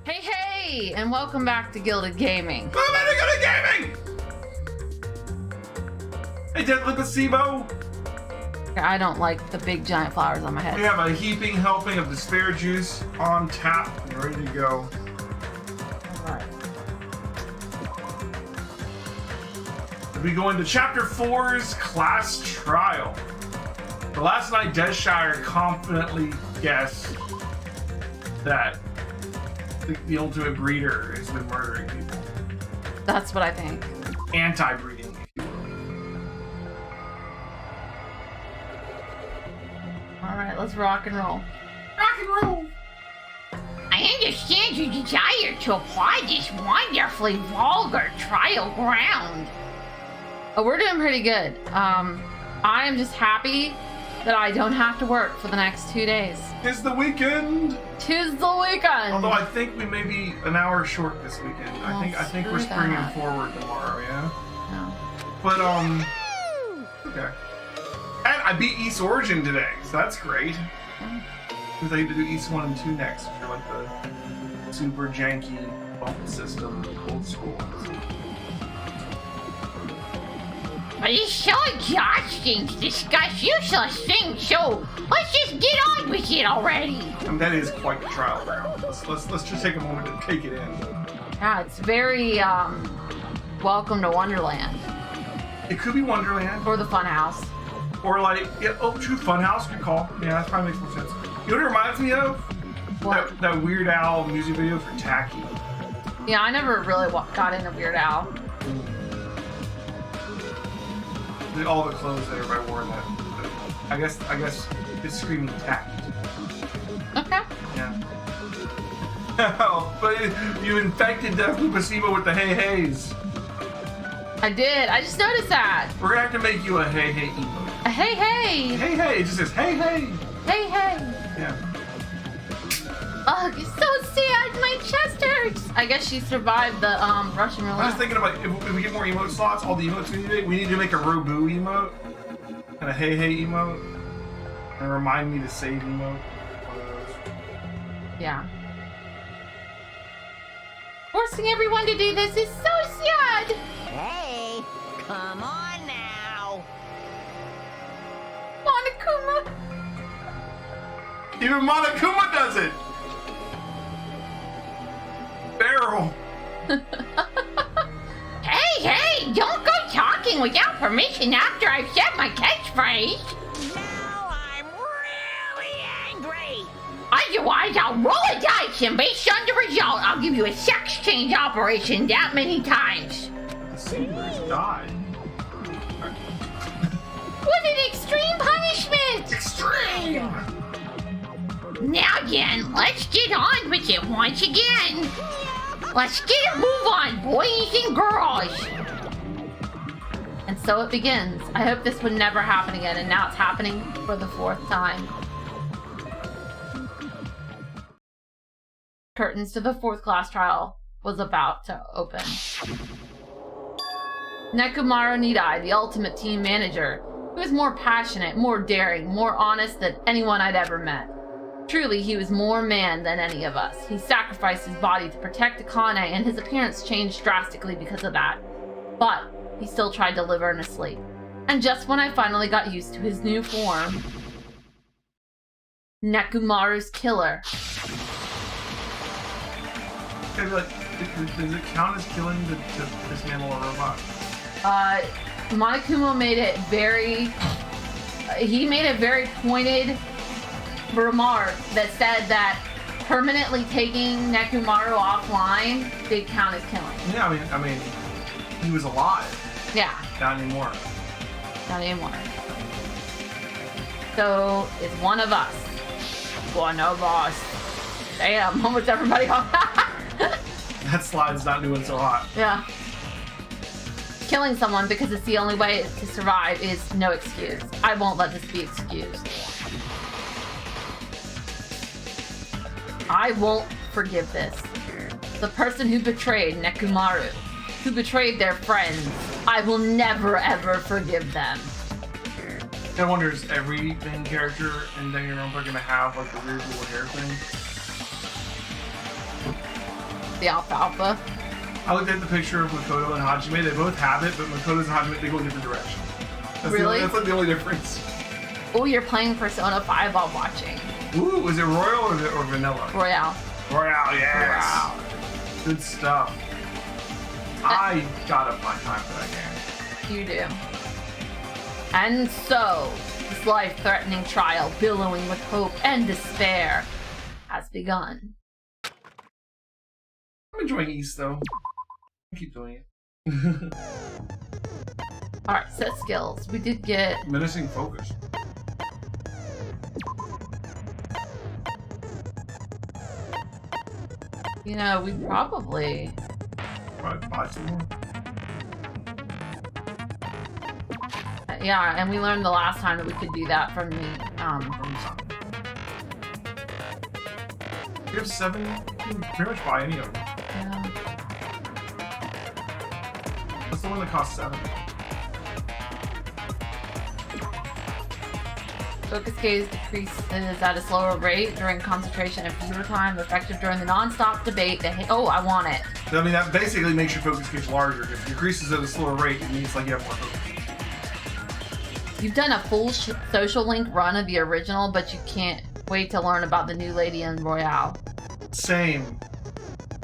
Hey, and welcome back to Gilded Gaming. Welcome back to Gilded Gaming! Hey, deadly placebo! I don't like the big giant flowers on my head. We have a heaping helping of despair juice on tap and ready to go. Alright. We go into Chapter 4's class trial. The last night, Dezshire confidently guessed that the ultimate breeder has been murdering people. That's what I think. Anti-breeding, if you will. Alright, let's rock and roll. Rock and roll! I understand you desire to apply this wonderfully vulgar trial ground. Oh, we're doing pretty good. I am just happy that I don't have to work for the next 2 days. It's the weekend! 'Tis the weekend! Although I think we may be an hour short this weekend. Well, I think we're screw springing that. forward tomorrow, yeah? No. But, okay. And I beat East Origin today, so that's great. Because I get to do East 1 and 2 next, which are like the super janky bump system, old school ones. But it's so exhausting to discuss useless things, so let's just get on with it already. And that is quite the trial ground. Let's just take a moment to take it in. Yeah, it's very, welcome to Wonderland. It could be Wonderland, Or the Funhouse. or like, yeah, oh, true, Funhouse, good call. Yeah, that probably makes more sense. You know what it reminds me of? What? That Weird Al music video for Tacky. Yeah, I never really got into Weird Al. All the clothes that everybody wore in that. I guess it's screaming tacky. Okay. Yeah. But you infected Deathly Placebo with the hey heys. I did. I just noticed that. We're gonna have to make you a hey hey emote. Hey, hey. Hey hey, it just says hey hey. Hey, hey. Yeah. Ugh, you're so sad. My chest hurts. I guess she survived the Russian I was roulette. thinking about if we get more emote slots, all the emotes we need to make a Robu emote and a hey hey emote and a remind me to save emote. One of those. Yeah. Forcing everyone to do this is so sad. Hey, come on now. Monokuma. Even Monokuma does it. Barrel. Hey, don't go talking without permission after I've said my catchphrase. Now I'm really angry. Otherwise, I'll roll a dice, and based on the result, I'll give you a sex change operation that many times. The sailors died. What an extreme punishment! Extreme. Now then, let's get on with it once again. Let's get a move on, boys and girls. And so it begins. I hope this would never happen again, and now it's happening for the 4th time. Curtains to the 4th class trial was about to open. Nekomaru Nidai, the ultimate team manager, who was more passionate, more daring, more honest than anyone I'd ever met. Truly, he was more man than any of us. He sacrificed his body to protect Akane, and his appearance changed drastically because of that. But he still tried to live earnestly. And just when I finally got used to his new form, Nekomaru's killer. Okay, like, does it count as killing to dismantle a robot? Monokuma made it very... he made a very pointed remark that said that permanently taking Nekomaru offline did count as killing. Yeah, I mean, he was alive. Yeah, Not anymore. not anymore. So, it's one of us. One of us. Damn, almost everybody on that. That slide's not doing so hot. Yeah. Killing someone because it's the only way to survive is no excuse. I won't let this be excused. I won't forgive this. The person who betrayed Nekomaru, who betrayed their friends, I will never ever forgive them. I wonder, is every main character in Danganronpa gonna have like the weird little hair thing? The alfalfa. I looked at the picture of Makoto and Hajime. They both have it, but Makoto's and Hajime, they go in different directions. Really? That's like the only difference. Oh, you're playing Persona 5 while watching. Ooh, is it Royal or Vanilla? Royale. Royale, yes. Wow. Good stuff. I gotta find time for that game. You do. And so, this life-threatening trial, billowing with hope and despair, has begun. I'm enjoying East, though. I keep doing it. Alright, set skills. We did get... Menacing focus. You know, we probably Buy some more. Yeah, and we learned the last time that we could do that from the From something. You have 7. You can pretty much buy any of them. yeah. What's the one that costs 7? Focus gaze decreases at a slower rate during concentration and fever time, effective during the non-stop debate. Oh, I want it. I mean, that basically makes your focus gauge larger. If it decreases at a slower rate, it means like you have more focus. You've done a full social link run of the original, but you can't wait to learn about the new lady in Royale. Same.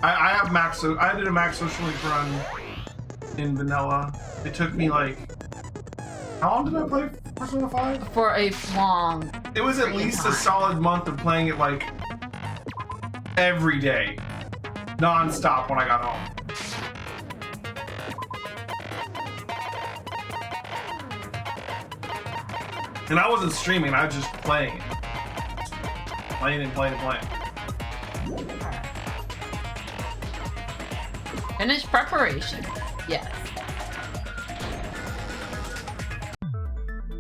I have max. I did a max social link run in vanilla. It took me like, how long did I play Persona 5? For a long. It was at least a solid month of playing it like every day, non-stop when I got home. And I wasn't streaming, I was just playing it. Playing and playing and playing. Finish preparation. Yes.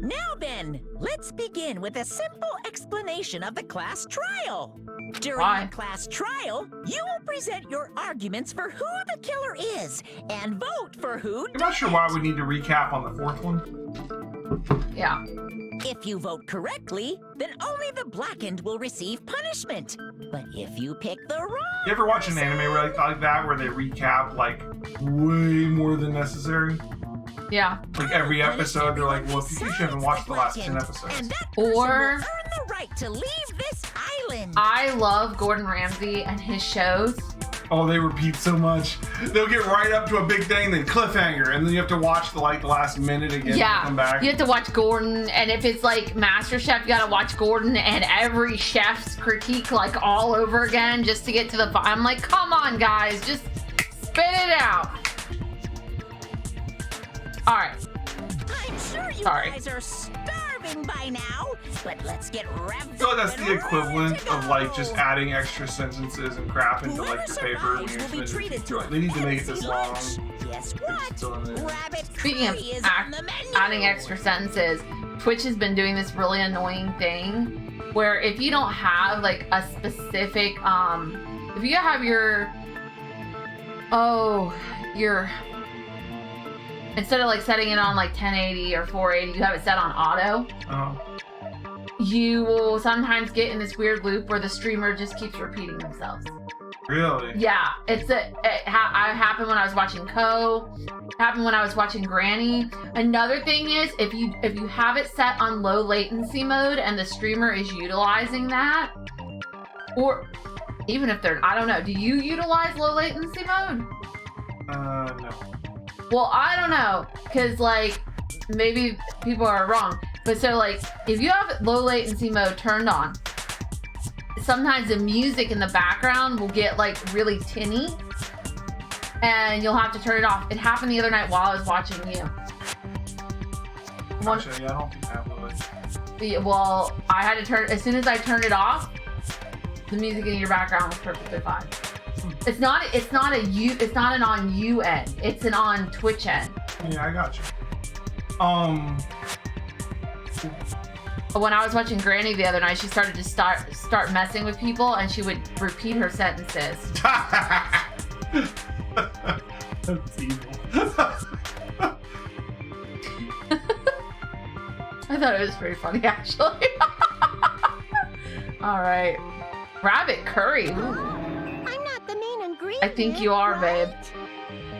Now then, let's begin with a simple explanation of the class trial. During Why? the class trial, you will present your arguments for who the killer is and vote for who I'm not sure why we need to recap on the 4th one. Yeah. If you vote correctly, then only the blackened will receive punishment. But if you pick the wrong You ever watch an anime like that where they recap like way more than necessary? Yeah. Like every episode, they're like, well, if you haven't watched the last 10 episodes. And that person Or- will earn the right to leave this island. I love Gordon Ramsay and his shows. Oh, they repeat so much. They'll get right up to a big thing, then cliffhanger, and then you have to watch the last minute again to come back. You have to watch Gordon, and if it's like MasterChef, you gotta watch Gordon and every chef's critique like all over again just to get to the. I'm like, come on, guys, just spit it out. All right. I'm sure you Sorry. guys are starving by now, but let's get revved I feel like that's up the and equivalent ready to of like go. just adding extra sentences and crap into like the paper. Whoever survives will be treated to They need to make it this fancy long. lunch. Guess It's what? still in there. Rabbit Speaking of curry is on the menu. adding extra sentences, Twitch has been doing this really annoying thing where if you don't have like a specific, if you have your instead of like setting it on like 1080 or 480, you have it set on auto. Oh. You will sometimes get in this weird loop where the streamer just keeps repeating themselves. Really? Yeah, it happened when I was watching happened when I was watching Granny. Another thing is if you have it set on low latency mode and the streamer is utilizing that, or even if they're, I don't know, do you utilize low latency mode? No. Well, I don't know, because like maybe people are wrong, but so like if you have low latency mode turned on, sometimes the music in the background will get like really tinny and you'll have to turn it off. It happened the other night while I was watching you. Actually, yeah, I don't think I have those. Well, I had to turn, as soon as I turned it off, the music in your background was perfectly fine. It's not an on you end. It's an on Twitch end. Yeah, I got you. When I was watching Granny the other night, she started to start messing with people, and she would repeat her sentences. That's evil. I thought it was pretty funny, actually. All right, rabbit curry. Ooh. I'm not the main grieving. I think you are, babe.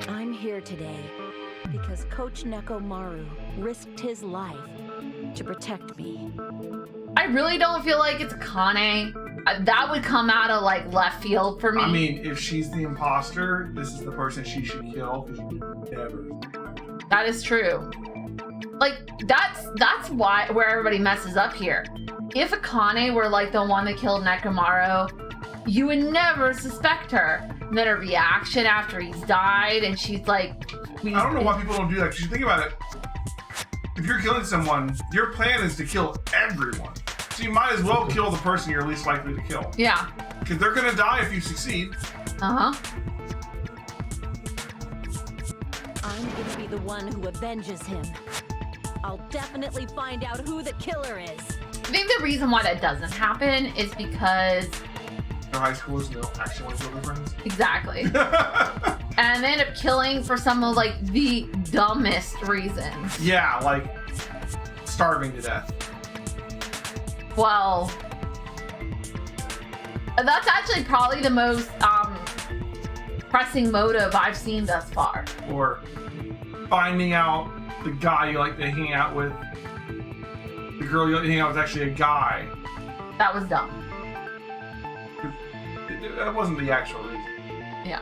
I'm here today because Coach Nekomaru risked his life to protect me. I really don't feel like it's Kane. That would come out of like left field for me. I mean, if she's the imposter, this is the person she should kill because you never. That is true. Like that's why where everybody messes up here. If Akane were like the one that killed Nekomaru, you would never suspect her. And then her reaction after he's died, and she's like, I don't know why people don't do that. Because you think about it, if you're killing someone, your plan is to kill everyone. So you might as well kill the person you're least likely to kill. Yeah. Because they're gonna die if you succeed. Uh-huh. I'm gonna be the one who avenges him. I'll definitely find out who the killer is. I think the reason why that doesn't happen is because They're high schoolers and they don't actually want to kill their friends. exactly. And they end up killing for some of like the dumbest reasons. Yeah, like starving to death. Well, that's actually probably the most pressing motive I've seen thus far. Or finding out the guy you like to hang out with, the girl you like to hang out with is actually a guy. That was dumb. That wasn't the actual reason. Yeah.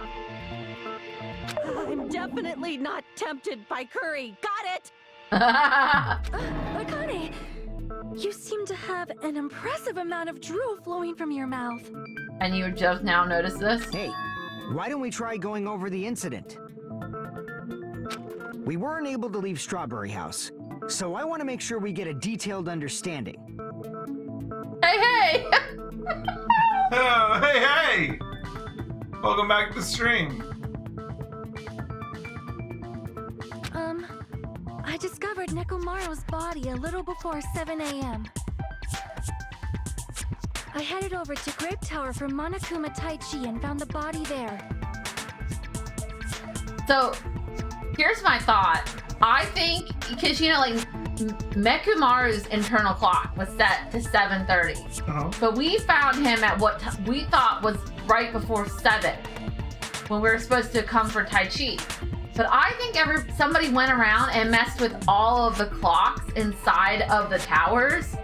I'm definitely not tempted by curry. Got it? Akane, you seem to have an impressive amount of drool flowing from your mouth. And you just now noticed this? Hey, why don't we try going over the incident? We weren't able to leave Strawberry House, so I want to make sure we get a detailed understanding. Hey, hey! Oh, hey! Welcome back to the stream. I discovered Nekomaru's body a little before 7 a.m. I headed over to Grape Tower for Monokuma Taichi and found the body there. So, here's my thought. I think, because, you know, like, Nekomaru's internal clock was set to 7:30. Uh-huh. But we found him at what we thought was right before 7, when we were supposed to come for Tai Chi. But I think somebody went around and messed with all of the clocks inside of the towers,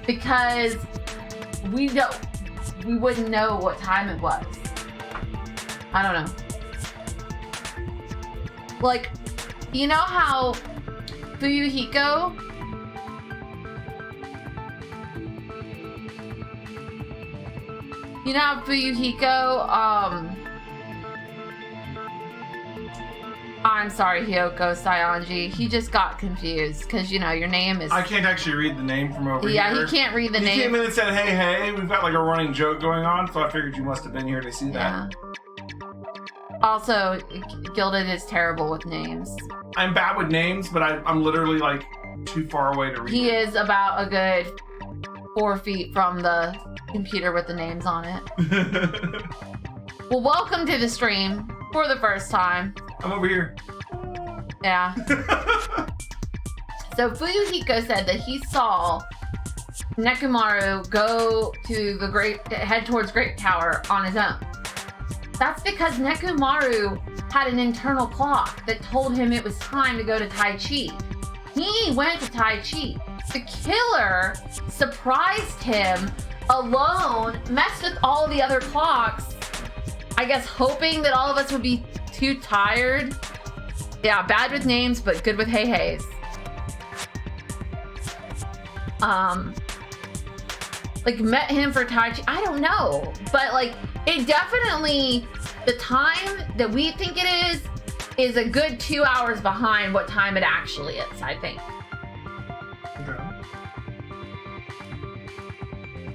because we wouldn't know what time it was. I don't know. Like, you know how Fuyuhiko I'm sorry, Hyoko Saionji. He just got confused because, you know, your name is... I can't actually read the name from over here. Yeah, he can't read the name. He came in and said, hey, hey. We've got like a running joke going on, so I figured you must have been here to see that. Yeah. Also, Gilded is terrible with names. I'm bad with names, but I'm literally like too far away to read He it. is about a good 4 feet from the computer with the names on it. Well, welcome to the stream for the first time. I'm over here. Yeah. So Fuyuhiko said that he saw Nekomaru go to head towards Great Tower on his own. That's because Nekomaru had an internal clock that told him it was time to go to Tai Chi. He went to Tai Chi. The killer surprised him alone, messed with all the other clocks, I guess hoping that all of us would be too tired. Yeah, bad with names, but good with hey-heys. Like, met him for Tai Chi. I don't know. But, like, it definitely, the time that we think it is a good 2 hours behind what time it actually is, I think. Okay.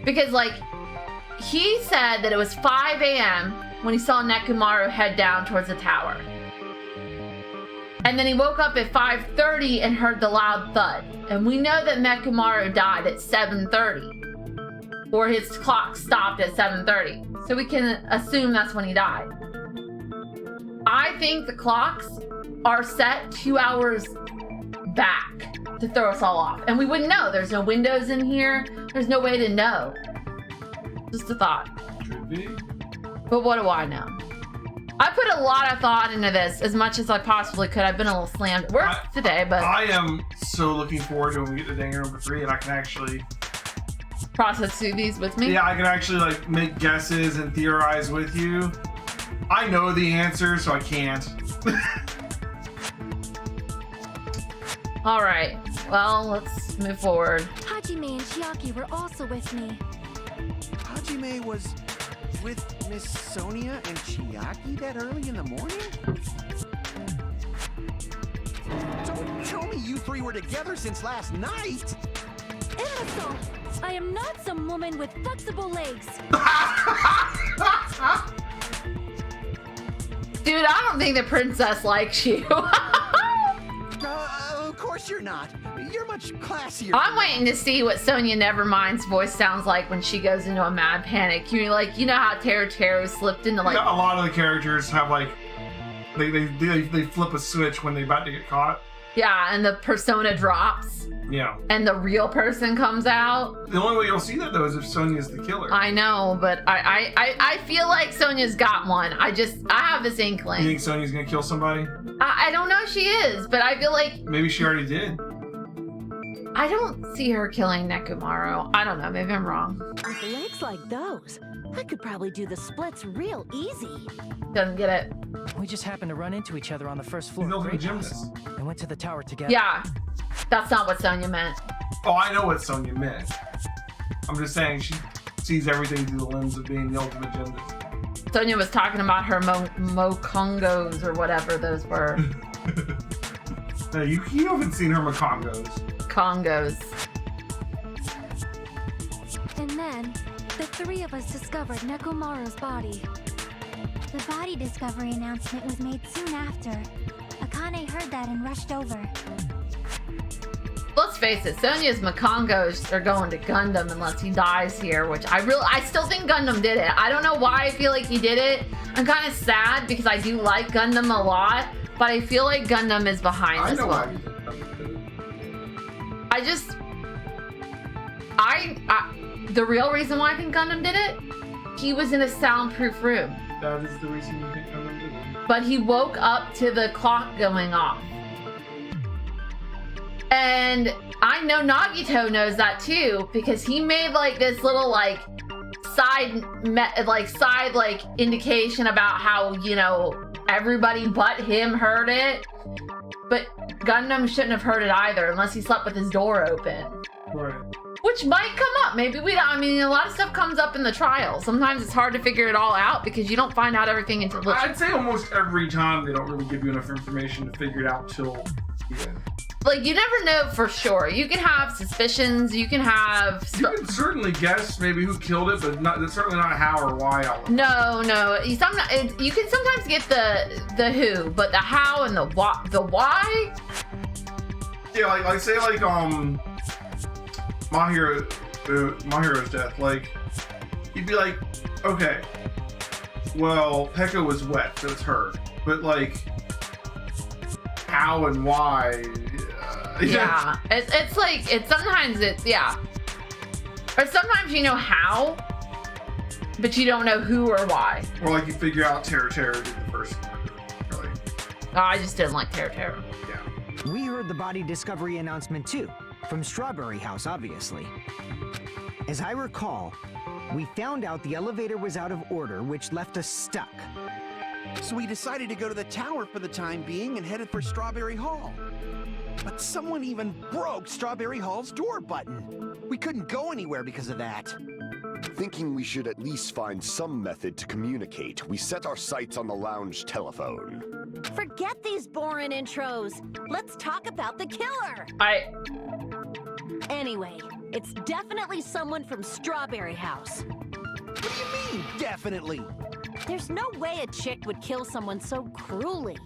Because, like, he said that it was 5 a.m. when he saw Nekomaru head down towards the tower. And then he woke up at 5:30 and heard the loud thud. And we know that Nekomaru died at 7:30. Or his clock stopped at 7:30. So we can assume that's when he died. I think the clocks are set 2 hours back to throw us all off. And we wouldn't know. There's no windows in here. There's no way to know. Just a thought. Could be. But what do I know? I put a lot of thought into this, as much as I possibly could. I've been a little slammed at work today, but I am so looking forward to when we get to Danganronpa 3 and I can actually process through these with me. I can actually like make guesses and theorize with you. I know the answer, so I can't. All right. Well, let's move forward. Hajime and Chiaki were also with me. Hajime was with Miss Sonia and Chiaki that early in the morning? Don't tell me you three were together since last night! Imbecile! I am not some woman with flexible legs. Dude, I don't think the princess likes you. Of course you're not. You're much classier. I'm waiting to see what Sonia Nevermind's voice sounds like when she goes into a mad panic. You know how Taro slipped into like... Yeah, a lot of the characters have like, they flip a switch when they're about to get caught. Yeah, and the persona drops. Yeah. And the real person comes out. The only way you'll see that though is if Sonia's the killer. I know, but I feel like Sonia's got one. I have this inkling. You think Sonia's gonna kill somebody? I don't know if she is, but I feel like... Maybe she already did. I don't see her killing Nekomaru. I don't know, maybe I'm wrong. With legs like those, I could probably do the splits real easy. Doesn't get it. We just happened to run into each other on the first floor He's of also a Great House gymnast. and went to the tower together. Yeah, that's not what Sonia meant. Oh, I know what Sonia meant. I'm just saying she sees everything through the lens of being the ultimate gymnast. Sonia was talking about her Mokongos or whatever those were. No, you haven't seen her Mokongos. Congos. And then, the three of us discovered Nekomaru's body. The body discovery announcement was made soon after. Akane heard that and rushed over. Let's face it, Sonia's Mokongos are going to Gundam unless he dies here, which I still think Gundam did it. I don't know why I feel like he did it. I'm kind of sad because I do like Gundam a lot, but I feel like Gundam is behind this one. The real reason why I think Gundam did it, he was in a soundproof room. That is the reason you think Gundam did it. But he woke up to the clock going off. And I know Nagito knows that too, because he made like this little side indication about how, everybody but him heard it. But Gundam shouldn't have heard it either unless he slept with his door open. Right. Which might come up. Maybe we don't. I mean, a lot of stuff comes up in the trial. Sometimes it's hard to figure it all out because you don't find out everything until the... I'd say almost every time they don't really give you enough information to figure it out till the end. Like, you never know for sure. You can have suspicions. You can have... You can certainly guess maybe who killed it, but certainly not how or why. No. You can sometimes get the who, but the how and the why? Yeah, say Mahiro's death. Like, he'd be like, okay, well, Pekka was wet, so it's her. But how and why? Yeah, sometimes or sometimes you know how, but you don't know who or why. Or you figure out Taro did the first murder. Really. Oh, I just didn't like Taro. Yeah. We heard the body discovery announcement too, from Strawberry House, obviously. As I recall, we found out the elevator was out of order, which left us stuck. So we decided to go to the tower for the time being and headed for Strawberry Hall. But someone even broke Strawberry Hall's door button. We couldn't go anywhere because of that. Thinking we should at least find some method to communicate, we set our sights on the lounge telephone. Forget these boring intros. Let's talk about the killer. Anyway, it's definitely someone from Strawberry House. What do you mean, definitely? There's no way a chick would kill someone so cruelly.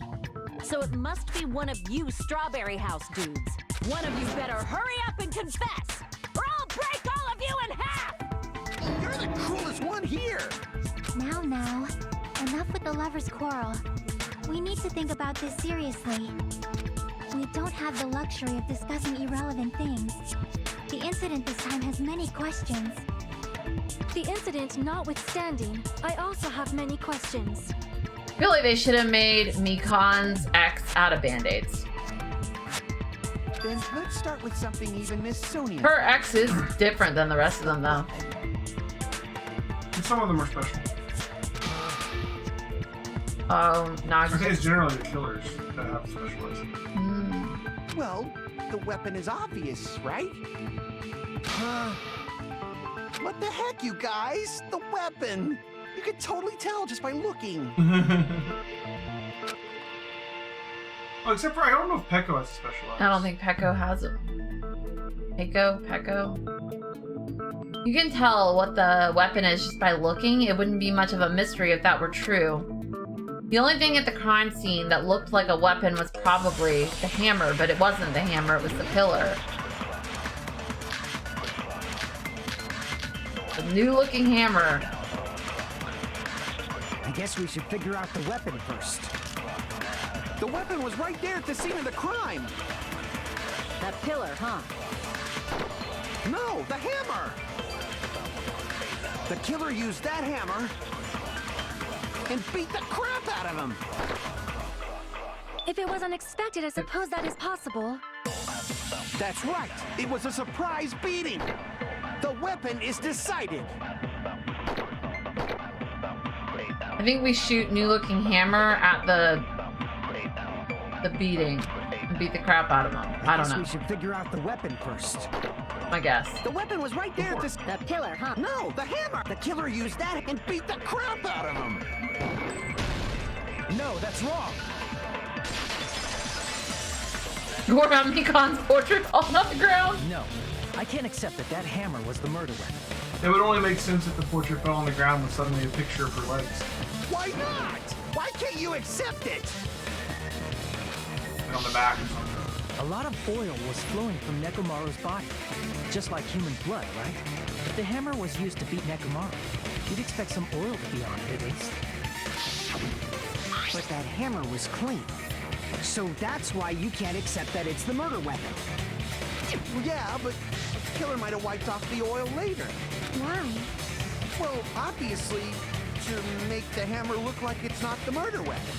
So it must be one of you Strawberry House dudes. One of you better hurry up and confess, or I'll break all of you in half! You're the cruelest one here! Now, enough with the lovers' quarrel. We need to think about this seriously. We don't have the luxury of discussing irrelevant things. The incident this time has many questions. The incident notwithstanding, I also have many questions. feel like they should have made Mikan's ex out of band-aids. Then let's start with something even Miss Sonia. Her ex is different than the rest of them, though. And some of them are special. Oh, no. I think it's generally the killers that have specialized. Well, the weapon is obvious, right? What the heck, you guys? The weapon! You can totally tell just by looking. Oh, except for I don't know if Pecco has a specialized. I don't think Pecco has it. Pecco. You can tell what the weapon is just by looking. It wouldn't be much of a mystery if that were true. The only thing at the crime scene that looked like a weapon was probably the hammer, but it wasn't the hammer, it was the pillar. A new-looking hammer. I guess we should figure out the weapon first. The weapon was right there at the scene of the crime. That pillar, huh? No, the hammer! The killer used that hammer and beat the crap out of him. If it was unexpected, I suppose that is possible. That's right. It was a surprise beating. The weapon is decided. I think we shoot new-looking hammer at the beating and beat the crap out of him. I don't know. We should figure out the weapon first. I guess. The weapon was right there at this. That pillar, huh? No, the hammer. The killer used that and beat the crap out of him. No, that's wrong. What about Mikan's portrait falling off the ground? No, I can't accept that that hammer was the murder weapon. It would only make sense if the portrait fell on the ground with suddenly a picture of her legs. Why not? Why can't you accept it? And on the back or something. A lot of oil was flowing from Nekomaru's body, just like human blood, right? If the hammer was used to beat Nekomaru, you'd expect some oil to be on it at least. But that hammer was clean. So that's why you can't accept that it's the murder weapon. Well, yeah, but the killer might have wiped off the oil later. Why? Well, obviously, to make the hammer look like it's not the murder weapon.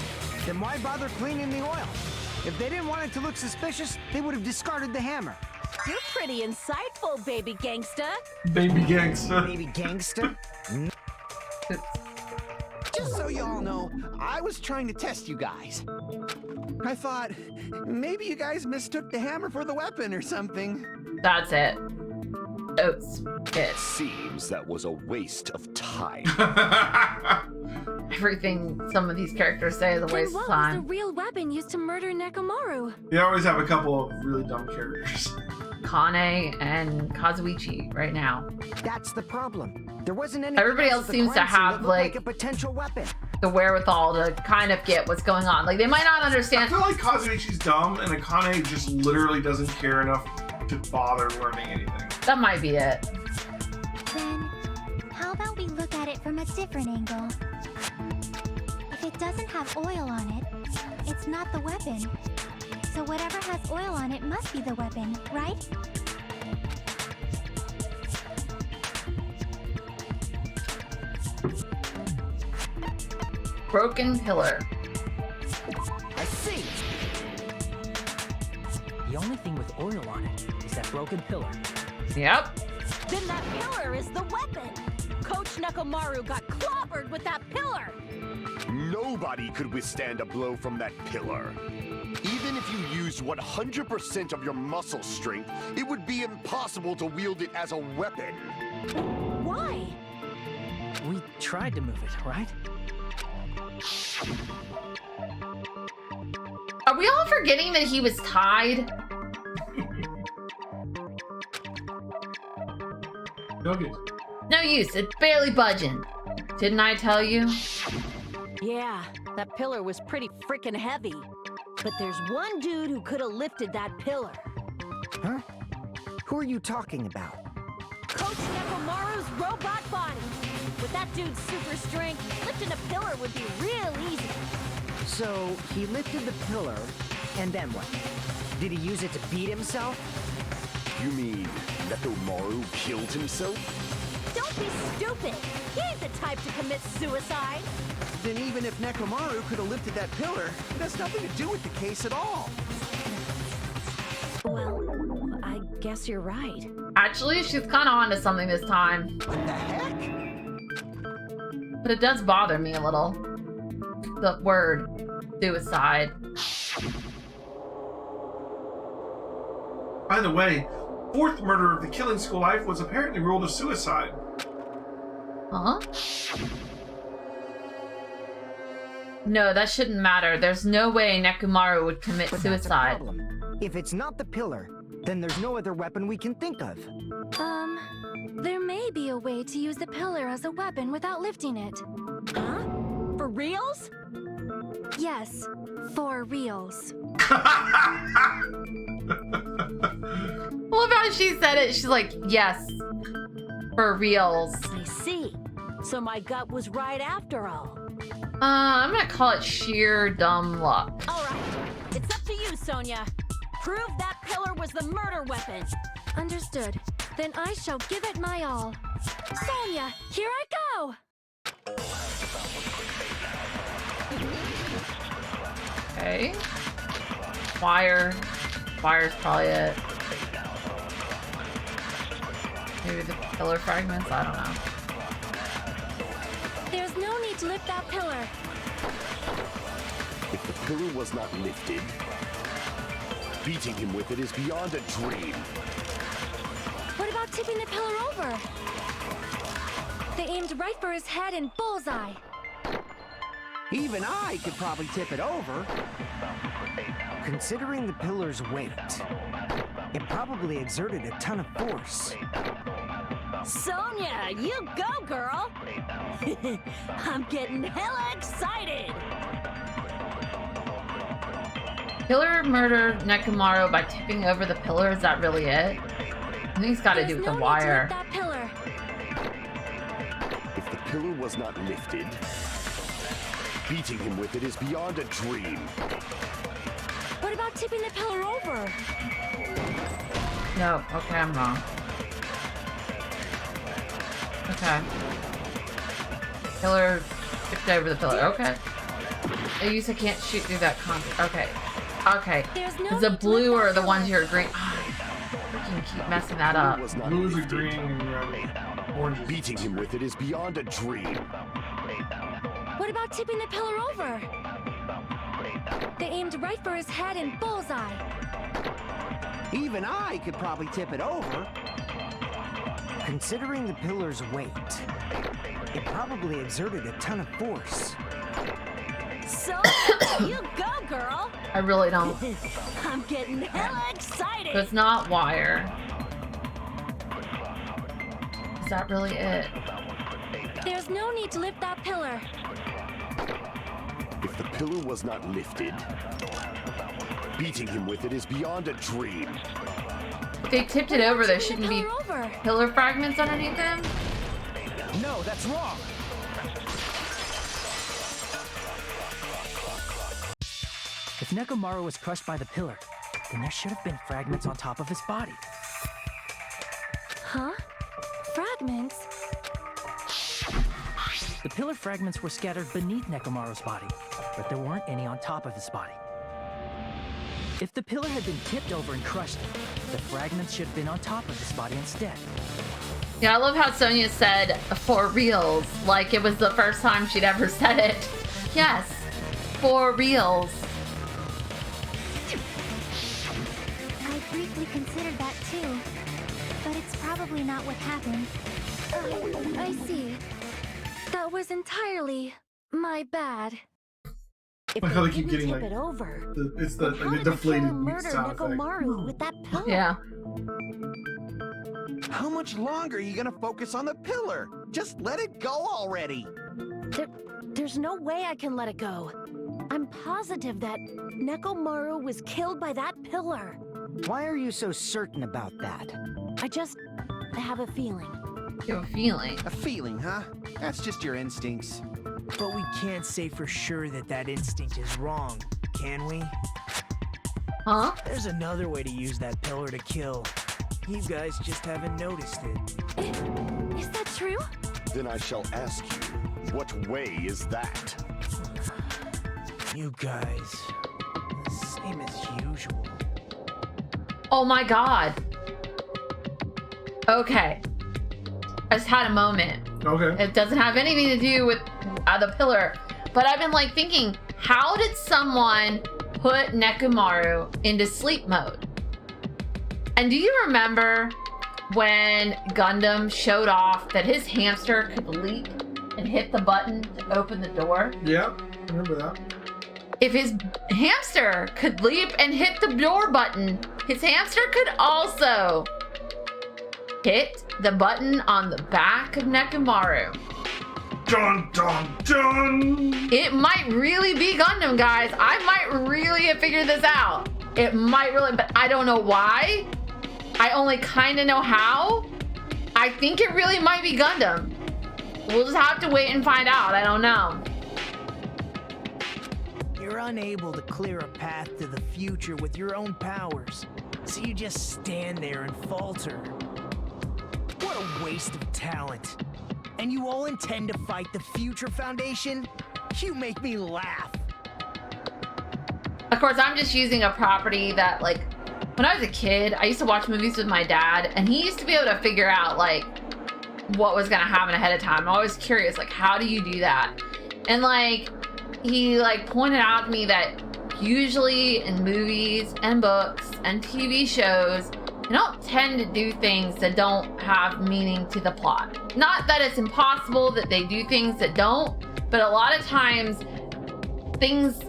Then why bother cleaning the oil? If they didn't want it to look suspicious, they would have discarded the hammer. You're pretty insightful, baby gangsta. Baby gangsta. Baby gangster? Just so y'all know, I was trying to test you guys. I thought, maybe you guys mistook the hammer for the weapon or something. That's it. Oops. It. Seems that was a waste of time. Everything some of these characters say is a waste Then of what was the time. real weapon used to murder Nekomaru? They always have a couple of really dumb characters. Kane and Kazuichi right now. That's the problem. There wasn't any. Everybody else seems to have like a potential weapon. the wherewithal to kind of get what's going on. Like they might not I understand. feel like Kazuichi's dumb and Akane just literally doesn't care enough to bother learning anything. That might be it. Then, how about we look at it from a different angle? If it doesn't have oil on it, it's not the weapon. So whatever has oil on it must be the weapon, right? Broken pillar. I see. The only thing with oil on it is that broken pillar. Yep. Then that pillar is the weapon. Coach Nekomaru got clobbered with that pillar. Nobody could withstand a blow from that pillar. Even if you used 100% of your muscle strength, it would be impossible to wield it as a weapon. Why? We tried to move it, right? Are we all forgetting that he was tied? Okay. No use. It's barely budging. Didn't I tell you? Yeah, that pillar was pretty freaking heavy. But there's one dude who could have lifted that pillar. Huh? Who are you talking about? Coach Nekomaru's robot body. With that dude's super strength, lifting a pillar would be real easy. So he lifted the pillar, and then what? Did he use it to beat himself? You mean Nekomaru killed himself? Don't be stupid. He ain't the type to commit suicide. Then even if Nekomaru could have lifted that pillar, it has nothing to do with the case at all. Well, I guess you're right. Actually, she's kind of onto something this time. What the heck? But it does bother me a little. The word suicide. By the way, fourth murder of the Killing School life was apparently ruled a suicide. Huh? No, that shouldn't matter. There's no way Nekomaru would commit But that's a suicide. problem. If it's not the pillar, then there's no other weapon we can think of. There may be a way to use the pillar as a weapon without lifting it. Huh? For reals? Yes, for reals. I love how she said it. She's like, yes, for reals. I see. So my gut was right after all. I'm gonna call it sheer dumb luck. All right, it's up to you, Sonia. Prove that pillar was the murder weapon. Understood. Then I shall give it my all. Sonia, here I go! Okay. Wire. Wire's probably it. Maybe the pillar fragments? I don't know. There's no need to lift that pillar. If the pillar was not lifted, beating him with it is beyond a dream. What about tipping the pillar over? They aimed right for his head and bullseye. Even I could probably tip it over. Considering the pillar's weight, it probably exerted a ton of force. Sonia, you go, girl. I'm getting hella excited. Pillar murdered Nekomaru by tipping over the pillar. Is that really it? I think it's got to do with the wire. That pillar. If the pillar was not lifted, beating him with it is beyond a dream. What about tipping the pillar over? No, okay, I'm wrong. Okay. Pillar tipped over the pillar. Okay. You said can't shoot through that concrete. Okay. Okay. Is the blue or the ones you're green? Oh, I freaking keep messing that up. Blues are green and orange. Beating him with it is beyond a dream. What about tipping the pillar over? They aimed right for his head and bullseye. Even I could probably tip it over. Considering the pillar's weight, it probably exerted a ton of force. Sonia, you go, girl. I really don't. I'm getting hella excited. But it's not wire. Is that really it? There's no need to lift that pillar. If the pillar was not lifted, beating him with it is beyond a dream. If they tipped it over, there shouldn't be pillar fragments underneath them? No, that's wrong. If Nekomaru was crushed by the pillar, then there should have been fragments on top of his body. Huh? Fragments? The pillar fragments were scattered beneath Nekomaru's body, but there weren't any on top of his body. If the pillar had been tipped over and crushed, the fragments should have been on top of his body instead. Yeah, I love how Sonia said for reals, like it was the first time she'd ever said it. Yes, for reals. I briefly considered that too, but it's probably not what happened. I see. That was entirely my bad. If Like how they they keep didn't getting, tip like, it over, It's the, then how like, the did the deflated killer murder sound effect. Nekomaru with that pillar? Yeah. How much longer are you gonna focus on the pillar? Just let it go already. There's no way I can let it go. I'm positive that Nekomaru was killed by that pillar. Why are you so certain about that? I have a feeling. You have a feeling. A feeling, huh? That's just your instincts. But we can't say for sure that that instinct is wrong, can we? Huh? There's another way to use that pillar to kill. You guys just haven't noticed it. Is that true? Then I shall ask you, what way is that? You guys, the same as usual. Oh my god. Okay. I just had a moment. Okay. It doesn't have anything to do with the pillar, but I've been like thinking, how did someone put Nekomaru into sleep mode? And do you remember when Gundam showed off that his hamster could leap and hit the button to open the door? Yeah, remember that. If his hamster could leap and hit the door button, his hamster could also hit the button on the back of Nekomaru. Dun dun dun! It might really be Gundam, guys. I might really have figured this out. It might really, but I don't know why. I only kind of know how. I think it really might be Gundam. We'll just have to wait and find out. I don't know. You're unable to clear a path to the future with your own powers, so you just stand there and falter. What a waste of talent. And you all intend to fight the Future Foundation? You make me laugh. Of course, I'm just using a property that, like, when I was a kid, I used to watch movies with my dad, and he used to be able to figure out, like, what was gonna happen ahead of time. I'm always curious, like, how do you do that? And, like, he, like, pointed out to me that usually in movies and books and TV shows, they don't tend to do things that don't have meaning to the plot. Not that it's impossible that they do things that don't, but a lot of times things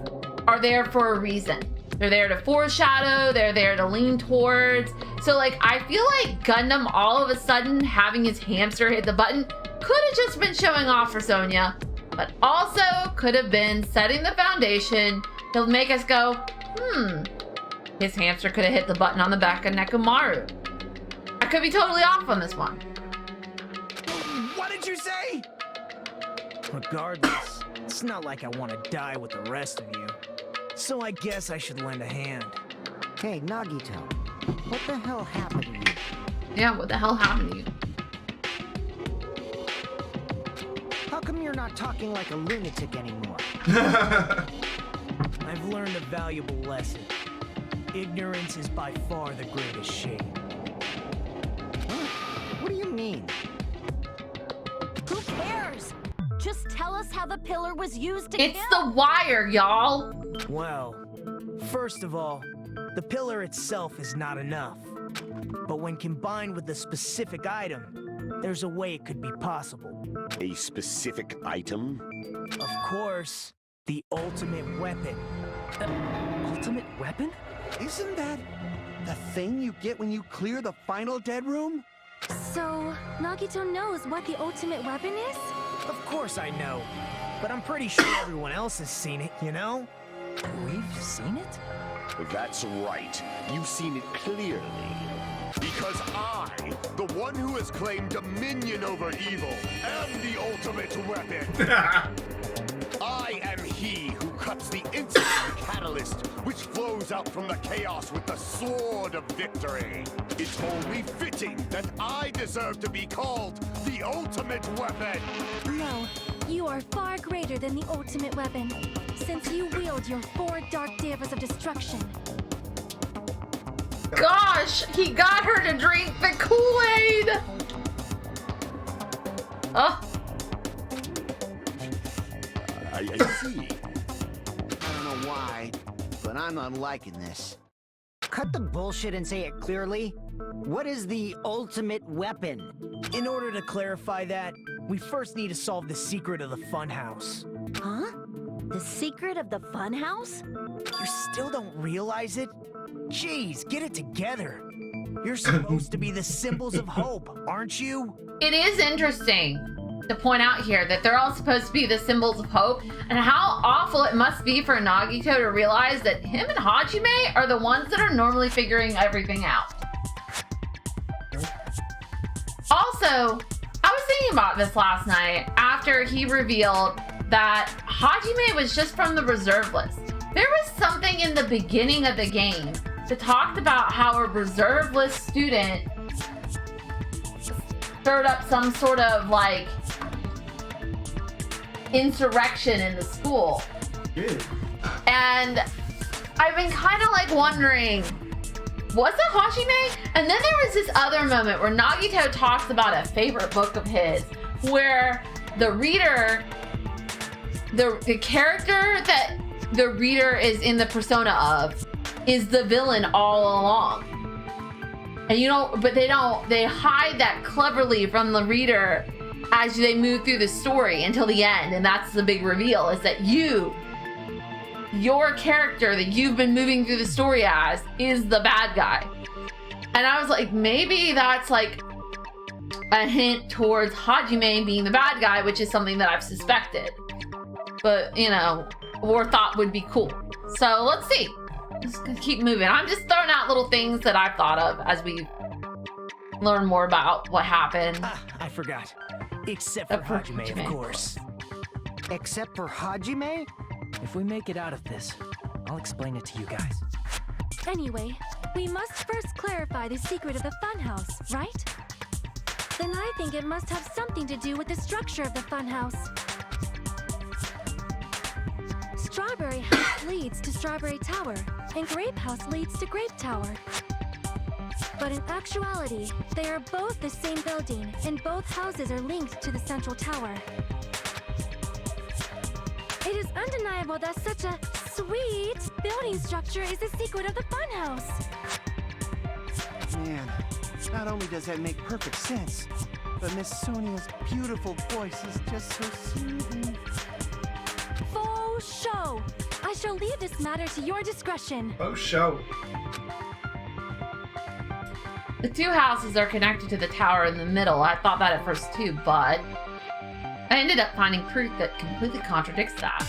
are there for a reason. They're there to foreshadow, they're there to lean towards. So like, I feel like Gundam all of a sudden having his hamster hit the button could have just been showing off for Sonya, but also could have been setting the foundation to make us go, his hamster could have hit the button on the back of Nekomaru. I could be totally off on this one. What did you say? Regardless, it's not like I want to die with the rest of you. So I guess I should lend a hand. Hey, Nagito, what the hell happened to you? Yeah, what the hell happened to you? How come you're not talking like a lunatic anymore? I've learned a valuable lesson. Ignorance is by far the greatest shame. What do you mean? Who cares? Just tell us how the pillar was used to It's kill. the wire, y'all. Well, first of all, the pillar itself is not enough. But when combined with a specific item, there's a way it could be possible. A specific item? Of course, the ultimate weapon. Ultimate weapon? Isn't that the thing you get when you clear the final dead room? So, Nagito knows what the ultimate weapon is? Of course I know. But I'm pretty sure everyone else has seen it, you know? We've seen it? That's right. You've seen it clearly. Because I, the one who has claimed dominion over evil, am the ultimate weapon. I am he who cuts the instant catalyst which flows out from the chaos with the sword of victory. It's only fitting that I deserve to be called the ultimate weapon. No, you are far greater than the ultimate weapon, since you wield your 4 dark davas of destruction. Gosh, he got her to drink the Kool-Aid. Oh. I see. I don't know why, but I'm not liking this. Cut the bullshit and say it clearly. What is the ultimate weapon? In order to clarify that, we first need to solve the secret of the funhouse. Huh? The secret of the funhouse? You still don't realize it? Jeez, get it together. You're supposed to be the symbols of hope, aren't you? It is interesting to point out here that they're all supposed to be the symbols of hope, and how awful it must be for Nagito to realize that him and Hajime are the ones that are normally figuring everything out. Also, I was thinking about this last night after he revealed that Hajime was just from the reserve list. There was something in the beginning of the game that talked about how a reserve list student stirred up some sort of like insurrection in the school. Good. And I've been kind of like wondering, was it Hajime? And then there was this other moment where Nagito talks about a favorite book of his, where the reader, the character that the reader is in the persona of, is the villain all along. And they hide that cleverly from the reader as they move through the story until the end. And that's the big reveal, is that your character that you've been moving through the story as is the bad guy. And I was like, maybe that's like a hint towards Hajime being the bad guy, which is something that I've suspected. But, or thought would be cool. So let's see. Just gonna keep moving. I'm just throwing out little things that I've thought of as we learn more about what happened. I forgot. Except for Hajime, of course. Except for Hajime? If we make it out of this, I'll explain it to you guys. Anyway, we must first clarify the secret of the funhouse, right? Then I think it must have something to do with the structure of the funhouse. Strawberry House leads to Strawberry Tower, and Grape House leads to Grape Tower. But in actuality, they are both the same building, and both houses are linked to the central tower. It is undeniable that such a sweet building structure is the secret of the funhouse. Man, not only does that make perfect sense, but Miss Sonia's beautiful voice is just so soothing. Faux show! I shall leave this matter to your discretion. Oh, show. The two houses are connected to the tower in the middle. I thought that at first too, but I ended up finding proof that completely contradicts that.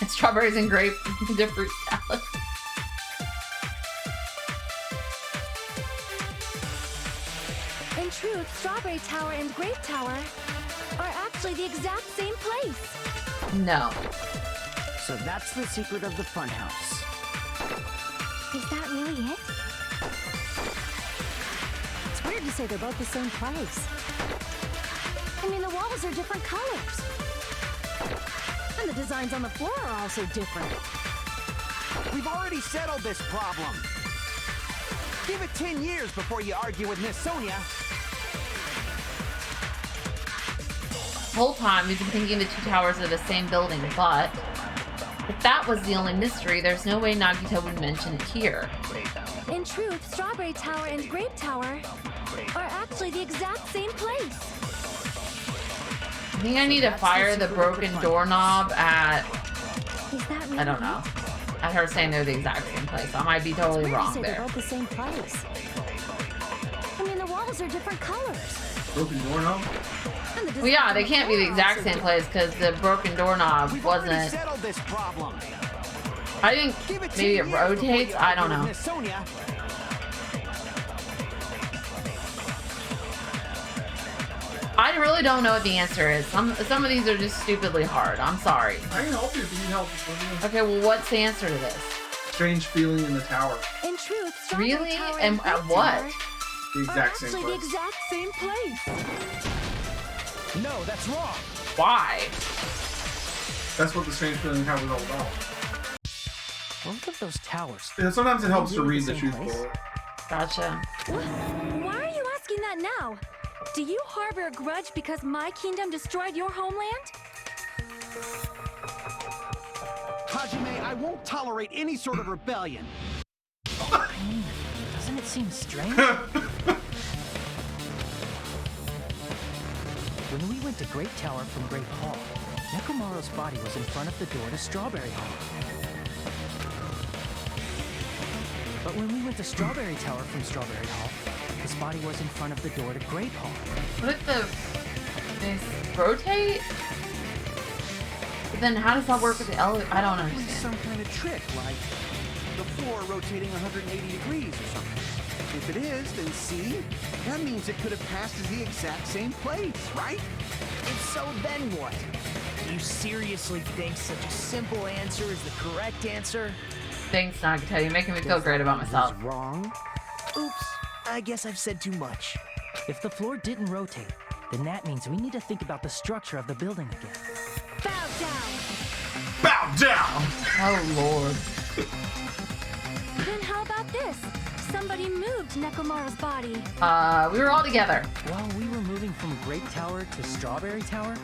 And strawberries and grape into fruit salad. In truth, Strawberry Tower and Grape Tower are actually the exact same place. No. So that's the secret of the funhouse. Is that really it? It's weird to say they're both the same place. I mean, the walls are different colors. And the designs on the floor are also different. We've already settled this problem. Give it 10 years before you argue with Miss Sonia. The whole time we've been thinking the two towers are the same building, but if that was the only mystery, there's no way Nagito would mention it here. In truth, Strawberry Tower and Grape Tower are actually the exact same place. I think I need to fire the broken doorknob at, Is that really I don't know, at her saying they're the exact same place. I might be totally wrong They're there. both the same place. I mean, the walls are different colors. Broken doorknob? And the Well, yeah, designs they on the can't be the floor are exact also same different. place because the broken doorknob We've already wasn't. settled this problem. I Give think it 10 maybe it years before rotates. you I don't argue with know. Miss Sonia. I really don't know what the answer is. Some of these are just stupidly hard. I'm sorry. I can help you if you need help. Okay, well, what's the answer to this? Strange feeling in the tower. In truth, Strawberry Really? Tower And Grape at what? Tower The are exact same actually the place. exact same place. No, that's wrong. Why? That's what the strange feeling in the tower was all about. Both of those towers. Yeah, sometimes it helps to Really read the the same truth place? bullet. Gotcha. Why are you asking that now? Do you harbor a grudge because my kingdom destroyed your homeland? Hajime, I won't tolerate any sort of rebellion. Doesn't it seem strange? When we went to Grape Tower from Grape Hall, Nekomaru's body was in front of the door to Strawberry Hall. But when we went to Strawberry Tower from Strawberry Hall, his body was in front of the door to Grape Hall. What if they rotate? But then how does that work with the elevator? I don't Probably understand. some kind of trick, like the floor rotating 180 degrees or something. If it is, then see? That means it could have passed as the exact same place, right? And so then what? You seriously think such a simple answer is the correct answer? Thanks, Nagito. You're making me feel great about myself. Wrong. Oops, I guess I've said too much. If the floor didn't rotate, then that means we need to think about the structure of the building again. Bow down! Bow down! Oh, Lord. Then how about this? Somebody moved Nekomaru's body. We were all together. Well, we were moving from Grape Tower to Strawberry Tower,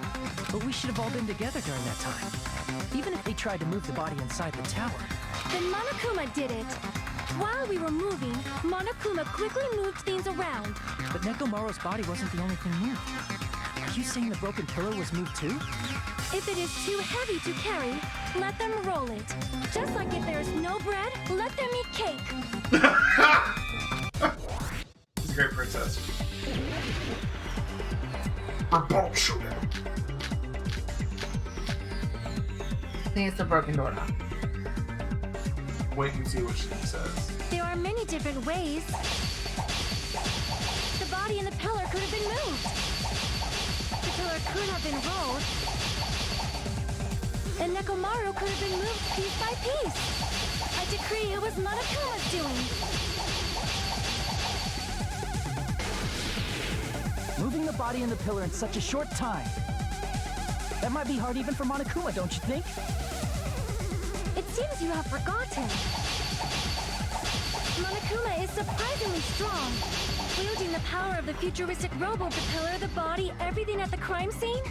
but we should have all been together during that time. Even if they tried to move the body inside the tower. Then Monokuma did it. While we were moving, Monokuma quickly moved things around. But Nekomaru's body wasn't the only thing moved. Are you saying the broken pillar was moved too? If it is too heavy to carry, let them roll it. Just like if there's no bread, let them eat cake. She's a great princess. Or bolt shooter. I think it's the broken door now. Wait and see what she says. There are many different ways. The body and the pillar could have been moved. The pillar could have been rolled. And Nekomaru could have been moved piece by piece. I decree it was Monokuma's doing. Moving the body and the pillar in such a short time. That might be hard even for Monokuma, don't you think? It seems you have forgotten. Monokuma is surprisingly strong. Wielding the power of the futuristic robot, the pillar, the body, everything at the crime scene.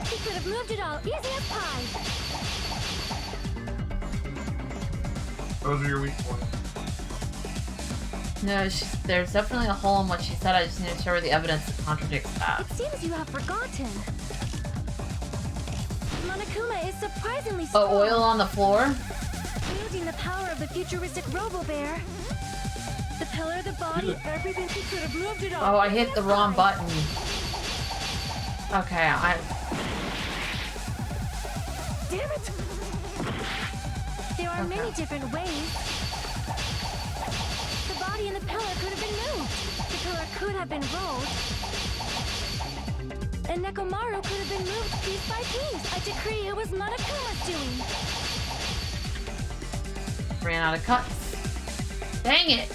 He could have moved it all, easy as pie. Those are your weak points. No, there's definitely a hole in what she said. I just need to show her the evidence that contradicts that. It seems you have forgotten. Monokuma is surprisingly strong. Oh, oil on the floor? Wielding the power of the futuristic Robo-Bear. The pillar, the body, everything. He could have moved it all. Oh, I hit the wrong button. Okay, Damn it! There are many different ways. The body and the pillar could have been moved. The pillar could have been rolled. And Nekomaru could have been moved piece by piece. I decree it was Monokuma's doing. ran out of cuts. Dang it!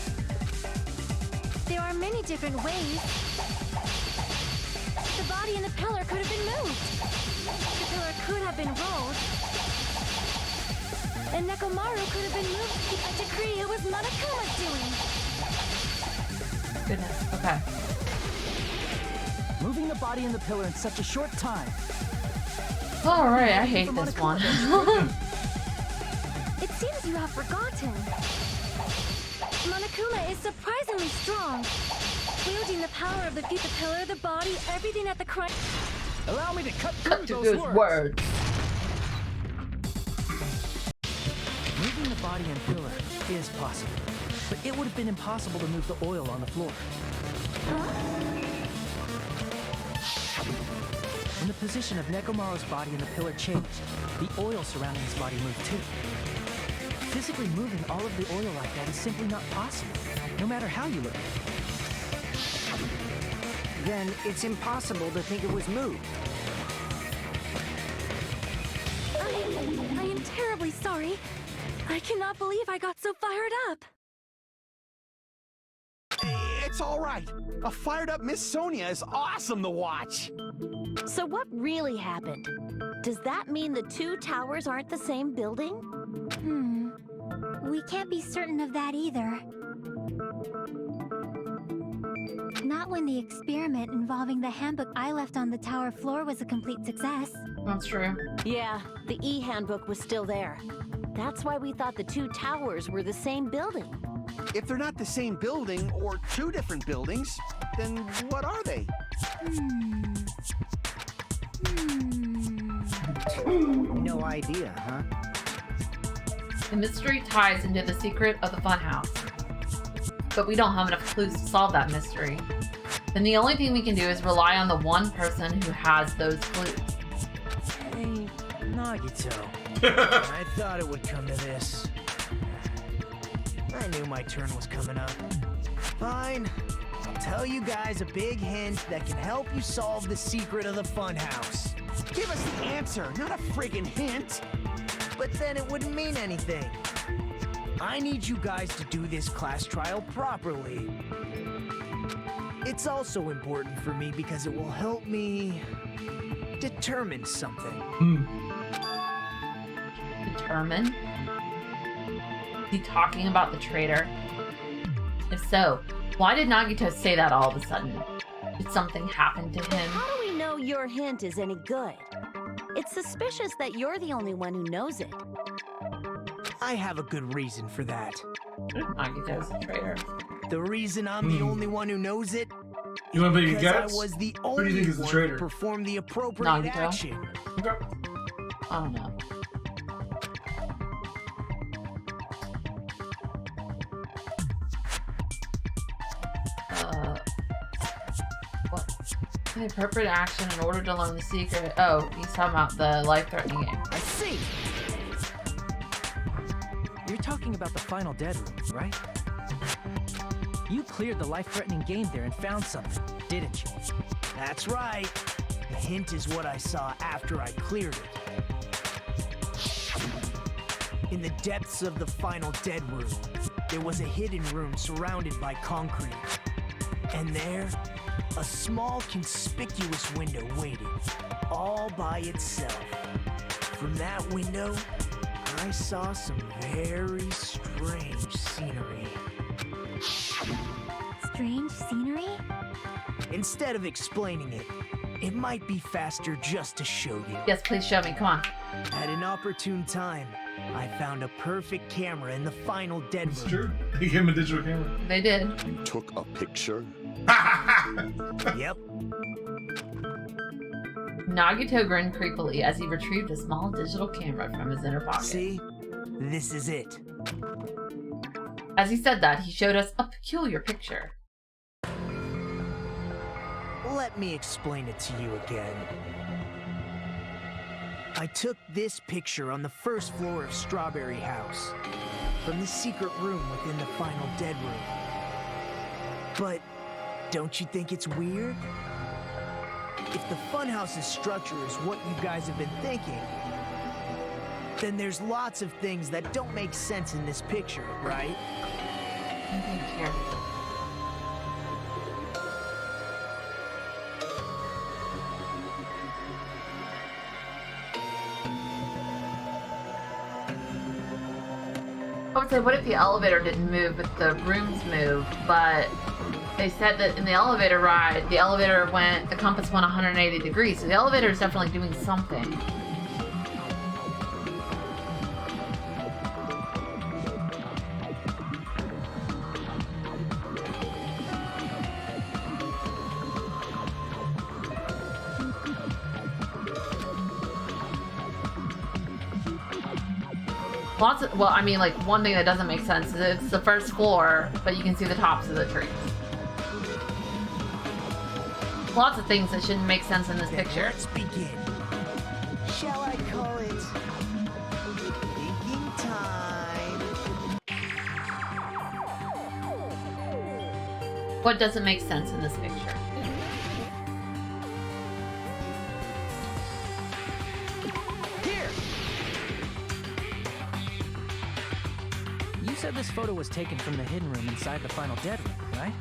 There are many different ways. The body and the pillar could have been moved. The pillar could have been rolled. And Nekomaru could have been moved. I decree it was Monokuma's doing. Goodness, okay. Moving the body and the pillar in such a short time. Alright, I hate this one. It seems you have forgotten. Monokuma is surprisingly strong. Wielding the power of the feet, the pillar, the body, everything at the crime. Allow me to cut Cut through to those those words. words. Moving the body and pillar is possible, but it would have been impossible to move the oil on the floor. When the position of Nekomaru's body and the pillar changed, the oil surrounding his body moved too. Physically moving all of the oil like that is simply not possible, no matter how you look at it. Then it's impossible to think it was moved. I am terribly sorry. I cannot believe I got so fired up. It's all right. A fired up Miss Sonia is awesome to watch. So what really happened? Does that mean the two towers aren't the same building? We can't be certain of that either. Not when the experiment involving the handbook I left on the tower floor was a complete success. That's true. Yeah, the e-handbook was still there. That's why we thought the two towers were the same building. If they're not the same building or two different buildings, then what are they? No idea, huh? The mystery ties into the secret of the funhouse. But we don't have enough clues to solve that mystery. Then the only thing we can do is rely on the one person who has those clues. Hey, Nagito. I thought it would come to this. I knew my turn was coming up. Fine. I'll tell you guys a big hint that can help you solve the secret of the funhouse. Give us the answer, not a friggin' hint. But then it wouldn't mean anything. I need you guys to do this class trial properly. It's also important for me because it will help me determine something. Determine? Is he talking about the traitor? If so, why did Nagito say that all of a sudden? Did something happen to him? How do we know your hint is any good? It's suspicious that you're the only one who knows it. I have a good reason for that. Nagito's a traitor. The reason I'm the only one who knows it You want to make a because guess? I was the Who do you only think is the one traitor? to perform the appropriate Nagito? action. Okay. I don't know. What? The appropriate action in order to learn the secret. Oh, he's talking about the life-threatening game. I see. You're talking about the final dead room, right? You cleared the life-threatening game there and found something, didn't you? That's right. The hint is what I saw after I cleared it. In the depths of the final dead room, there was a hidden room surrounded by concrete. And there, a small conspicuous window waited, all by itself. From that window, I saw some very strange scenery. Strange scenery? Instead of explaining it, it might be faster just to show you. Yes, please show me. Come on. At an opportune time, I found a perfect camera in the final dead It's room. true. He gave him a digital camera. They did. You took a picture? Yep. Nagito grinned creepily as he retrieved a small digital camera from his inner pocket. See? This is it. As he said that, he showed us a peculiar picture. Let me explain it to you again. I took this picture on the first floor of Strawberry House, from the secret room within the final dead room. But don't you think it's weird? If the funhouse's structure is what you guys have been thinking, then there's lots of things that don't make sense in this picture, right? Here. I would say, what if the elevator didn't move, but the rooms moved? But they said that in the elevator ride, the compass went 180 degrees, so the elevator is definitely doing something. One thing that doesn't make sense is it's the first floor, but you can see the tops of the trees. Lots of things that shouldn't make sense in this picture. Let's begin. Shall I call it thinking time? What doesn't make sense in this picture? You said this photo was taken from the hidden room inside the final dead room, right?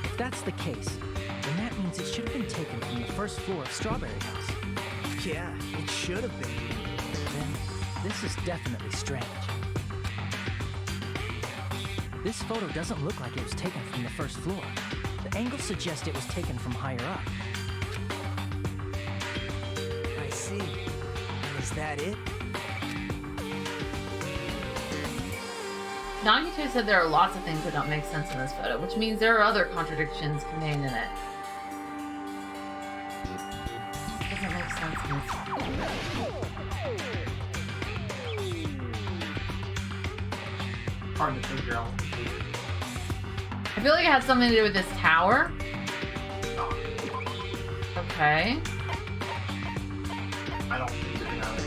If that's the case, then that means it should have been taken from the first floor of Strawberry House. Yeah, it should have been. Then this is definitely strange. This photo doesn't look like it was taken from the first floor. The angle suggests it was taken from higher up. I see. And is that it? Nagito said there are lots of things that don't make sense in this photo, which means there are other contradictions contained in it. Doesn't make sense in this. Hard to figure out. I feel like it had something to do with this tower. Okay. I don't think it has.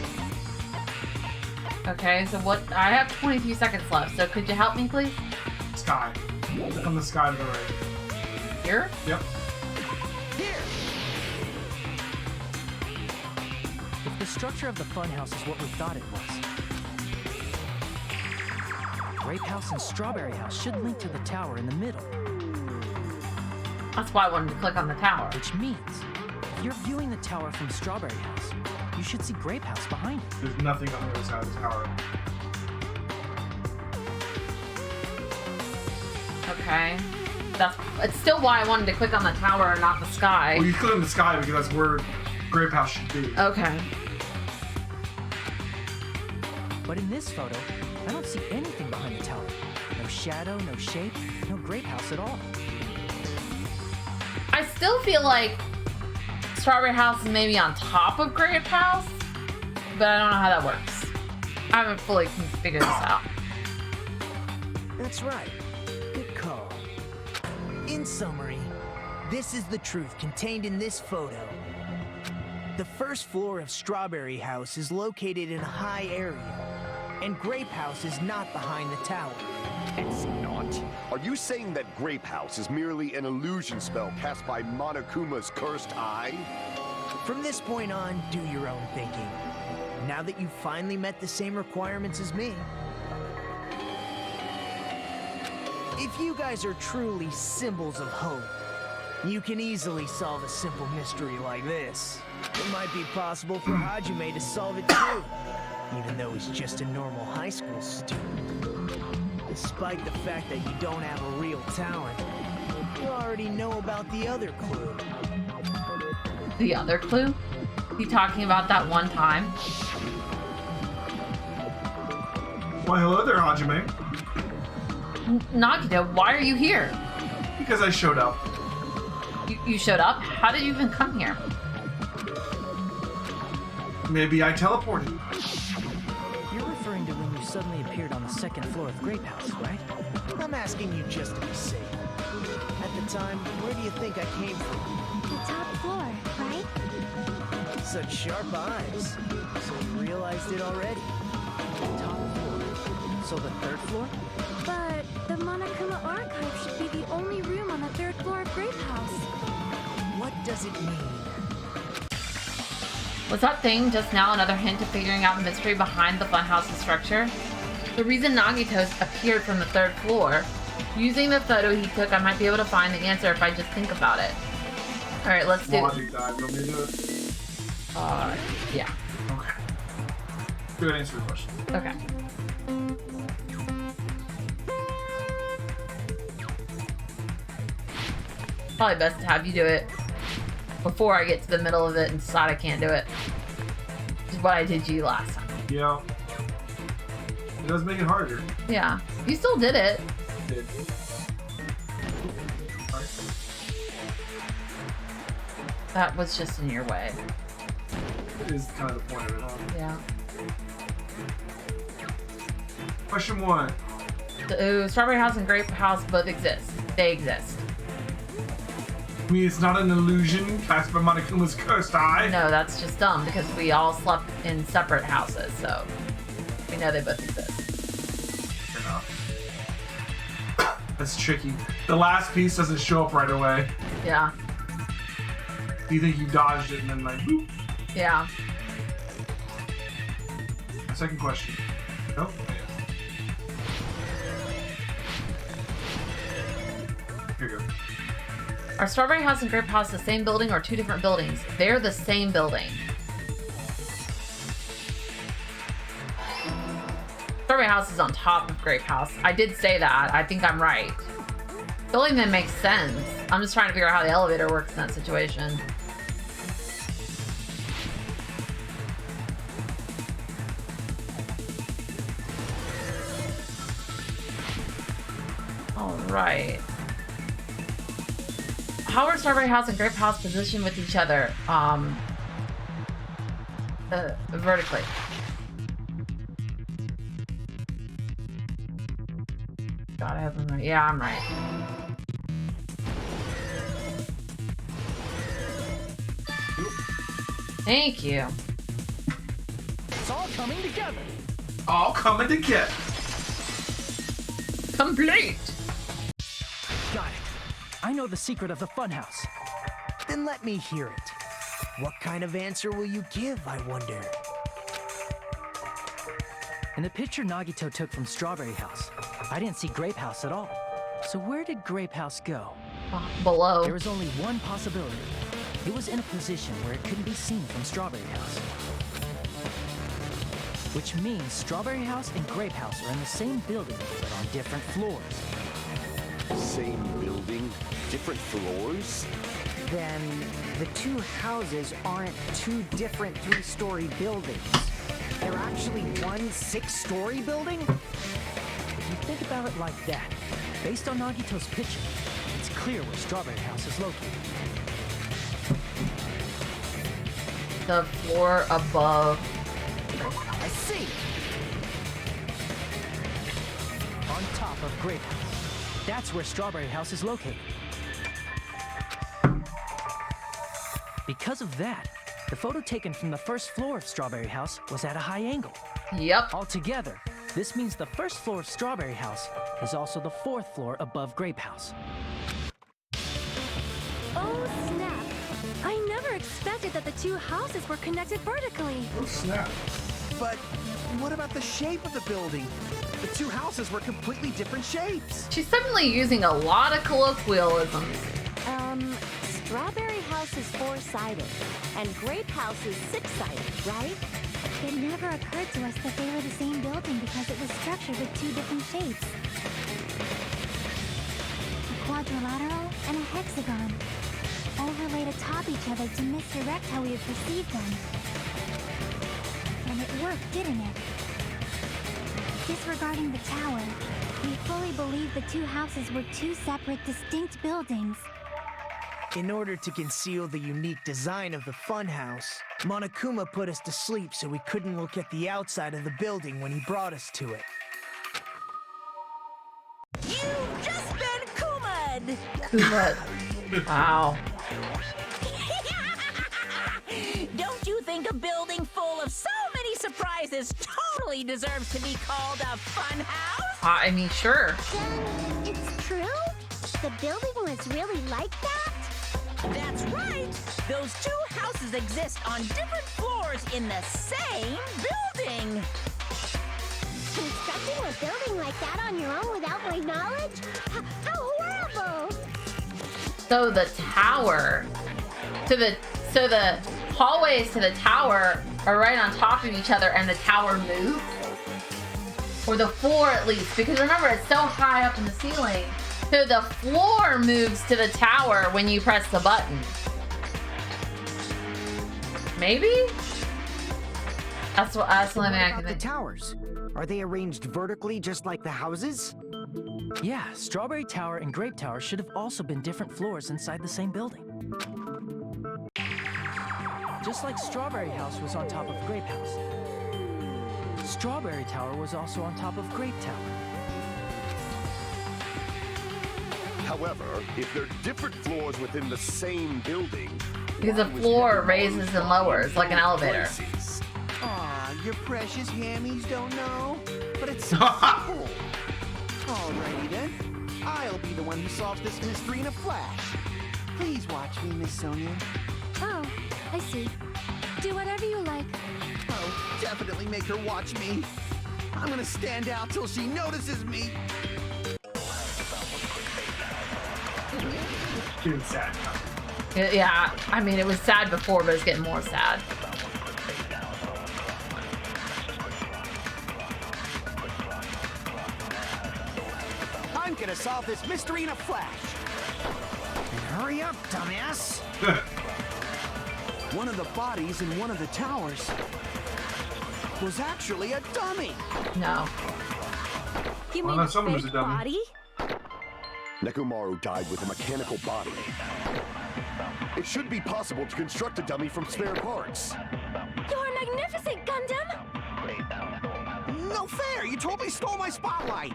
Okay, so what? I have 22 seconds left, so could you help me, please? Sky. Look on the sky to the right. Here? Yep. If the structure of the funhouse is what we thought it was, Grape House and Strawberry House should link to the tower in the middle. That's why I wanted to click on the tower. Which means, if you're viewing the tower from Strawberry House, you should see Grape House behind it. There's nothing on the other side of the tower. Okay. It's still why I wanted to click on the tower and not the sky. Well, you click on the sky because that's where Grape House should be. Okay. But in this photo, I don't see anything behind the tower. No shadow, no shape, no Grape House at all. I still feel like Strawberry House is maybe on top of Grape House, but I don't know how that works. I haven't fully figured this out. That's right. Good call. In summary, this is the truth contained in this photo. The first floor of Strawberry House is located in a high area, and Grape House is not behind the tower. It's not. Are you saying that Grape House is merely an illusion spell cast by Monokuma's cursed eye? From this point on, do your own thinking. Now that you've finally met the same requirements as me. If you guys are truly symbols of hope, you can easily solve a simple mystery like this. It might be possible for Hajime to solve it too, even though he's just a normal high school student. Despite the fact that you don't have a real talent, you already know about the other clue. The other clue? You talking about that one time? Why, hello there, Hajime. Nagito, why are you here? Because I showed up. You showed up? How did you even come here? Maybe I teleported. You're referring to when you suddenly appeared on the second floor of Grape House, right? I'm asking you just to be safe. At the time, where do you think I came from? The top floor, right? Such sharp eyes. So you realized it already. Top floor. So the third floor? But the Monokuma archive should be the only room on the third floor of Grape House. What does it mean? Was that thing just now another hint of figuring out the mystery behind the funhouse's structure? The reason Nagito's appeared from the third floor. Using the photo he took, I might be able to find the answer if I just think about it. Alright, let's do Logic dive. You want me to do it? Yeah. Okay. Good answer to the question. Okay. Probably best to have you do it before I get to the middle of it and decide I can't do it. Which is what I did to you last time. Yeah. It does make it harder. Yeah. You still did it. It did. Alright. That was just in your way. It is kind of the point of it, huh? Yeah. Question 1. The Strawberry House and Grape House both exist. They exist. I mean, it's not an illusion cast by Monokuma's cursed eye. No, that's just dumb because we all slept in separate houses, so we know they both exist. Fair enough. That's tricky. The last piece doesn't show up right away. Yeah. You think you dodged it and then like, boop. Yeah. Second question. Nope. Here you go. Are Strawberry House and Grape House the same building or two different buildings? They're the same building. Strawberry House is on top of Grape House. I did say that. I think I'm right. Building them makes sense. I'm just trying to figure out how the elevator works in that situation. All right. How are Strawberry House and Grape House positioned with each other? Vertically. Gotta have them right. Yeah, I'm right. Thank you. It's all coming together. All coming together. Complete. Got it. I know the secret of the funhouse. Then let me hear it. What kind of answer will you give, I wonder? In the picture Nagito took from Strawberry House, I didn't see Grape House at all. So where did Grape House go? below. There was only one possibility. It was in a position where it couldn't be seen from Strawberry House. Which means Strawberry House and Grape House are in the same building, but on different floors. Same building, different floors? Then the two houses aren't two different 3-story buildings. They're actually one 6-story building? If you think about it like that, based on Nagito's picture, it's clear where Strawberry House is located. The floor above. I see. On top of Grape House. That's where Strawberry House is located. Because of that, the photo taken from the first floor of Strawberry House was at a high angle. Yep. Altogether, this means the first floor of Strawberry House is also the 4th floor above Grape House. Oh, snap. I never expected that the two houses were connected vertically. Oh, snap. But what about the shape of the building? The two houses were completely different shapes. She's suddenly using a lot of colloquialisms. Strawberry House is 4-sided, and Grape House is 6-sided, right? It never occurred to us that they were the same building because it was structured with two different shapes. A quadrilateral and a hexagon, overlaid atop each other to misdirect how we had perceived them. And it worked, didn't it? Disregarding the tower, we fully believed the two houses were two separate, distinct buildings. In order to conceal the unique design of the funhouse, Monokuma put us to sleep so we couldn't look at the outside of the building when he brought us to it. You've just been Kuma'd! Kuma'd. Wow. Don't you think a building full of so many surprises totally deserves to be called a fun house? I mean, sure. Then it's true? The building was really like that? That's right! Those two houses exist on different floors in the same building! Constructing a building like that on your own without my knowledge? How horrible! So the tower, so the hallways to the tower are right on top of each other, and the tower moves, or the floor at least, because remember it's so high up in the ceiling. So the floor moves to the tower when you press the button. Maybe? That's the only thing I can The think. towers. Are they arranged vertically just like the houses? Yeah, Strawberry Tower and Grape Tower should have also been different floors inside the same building. Just like Strawberry House was on top of Grape House. Strawberry Tower was also on top of Grape Tower. However, if they're different floors within the same building... Because the floor raises and lowers like an elevator. Aw, your precious hammies don't know? But it's so simple. Alrighty then. I'll be the one who solves this mystery in a flash. Please watch me, Miss Sonia. Oh, I see. Do whatever you like. Oh, definitely make her watch me. I'm gonna stand out till she notices me. Getting sad. Yeah, I mean, it was sad before, but it's getting more sad. I'm gonna solve this mystery in a flash. Hurry up, dumbass! One of the bodies in one of the towers was actually a dummy. No. You Well, mean no, someone was a fake dummy. body? Nekomaru died with a mechanical body. It should be possible to construct a dummy from spare parts. You're magnificent, Gundam! No fair! You totally stole my spotlight!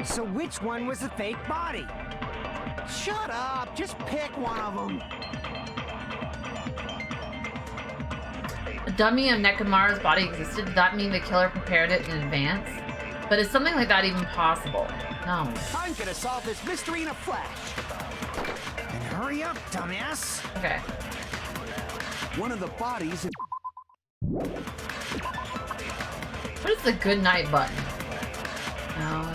So which one was the fake body? Shut up! Just pick one of them! A dummy of Nekomaru's body existed. Did that mean the killer prepared it in advance? But is something like that even possible? No. I'm gonna solve this mystery in a flash! And hurry up, dumbass! Okay. One of the bodies in... What is the good night button? No.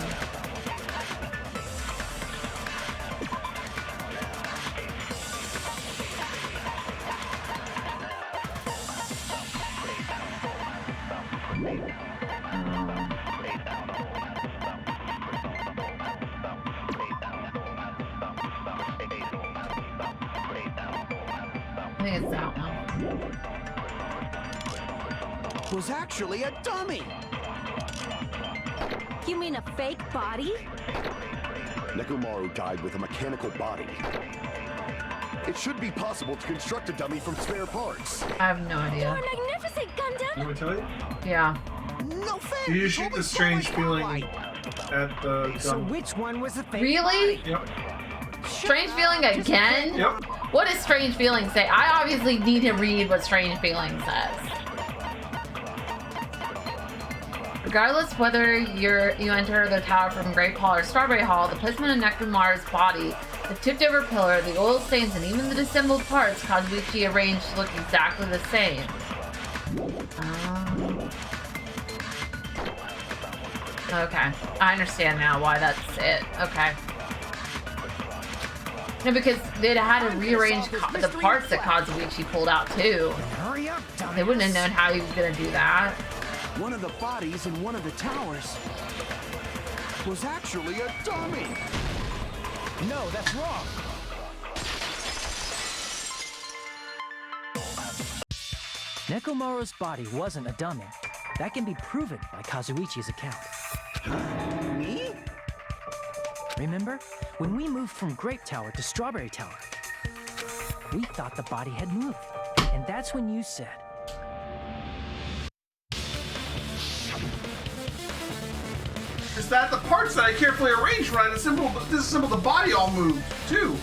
I think it's that one. Was actually a dummy. You mean a fake body? Nekomaru died with a mechanical body. It should be possible to construct a dummy from spare parts. I have no idea. You're magnificent, Gundam! You want me to tell you? Yeah. No fair. You shoot the strange feeling at the So gun. which one was the fake Really? body? Yep. Strange feeling again? Yep. What does strange feeling say? I obviously need to read what strange feeling says. Regardless whether you enter the tower from Great Hall or Strawberry Hall, the placement of Nekomaru's body, the tipped over pillar, the oil stains, and even the disassembled parts Kazuichi arranged to look exactly the same. Okay, I understand now why that's it. Okay. No, because they'd had to rearrange the parts that Kazuichi pulled out too. Hurry up, dummy. They wouldn't have known how he was gonna do that. One of the bodies in one of the towers was actually a dummy. No, that's wrong. Nekomaru's body wasn't a dummy. That can be proven by Kazuichi's account. Me? Remember? When we moved from Grape Tower to Strawberry Tower, we thought the body had moved. And that's when you said, Is that the parts that I carefully arranged when I disassembled the body all moved, too?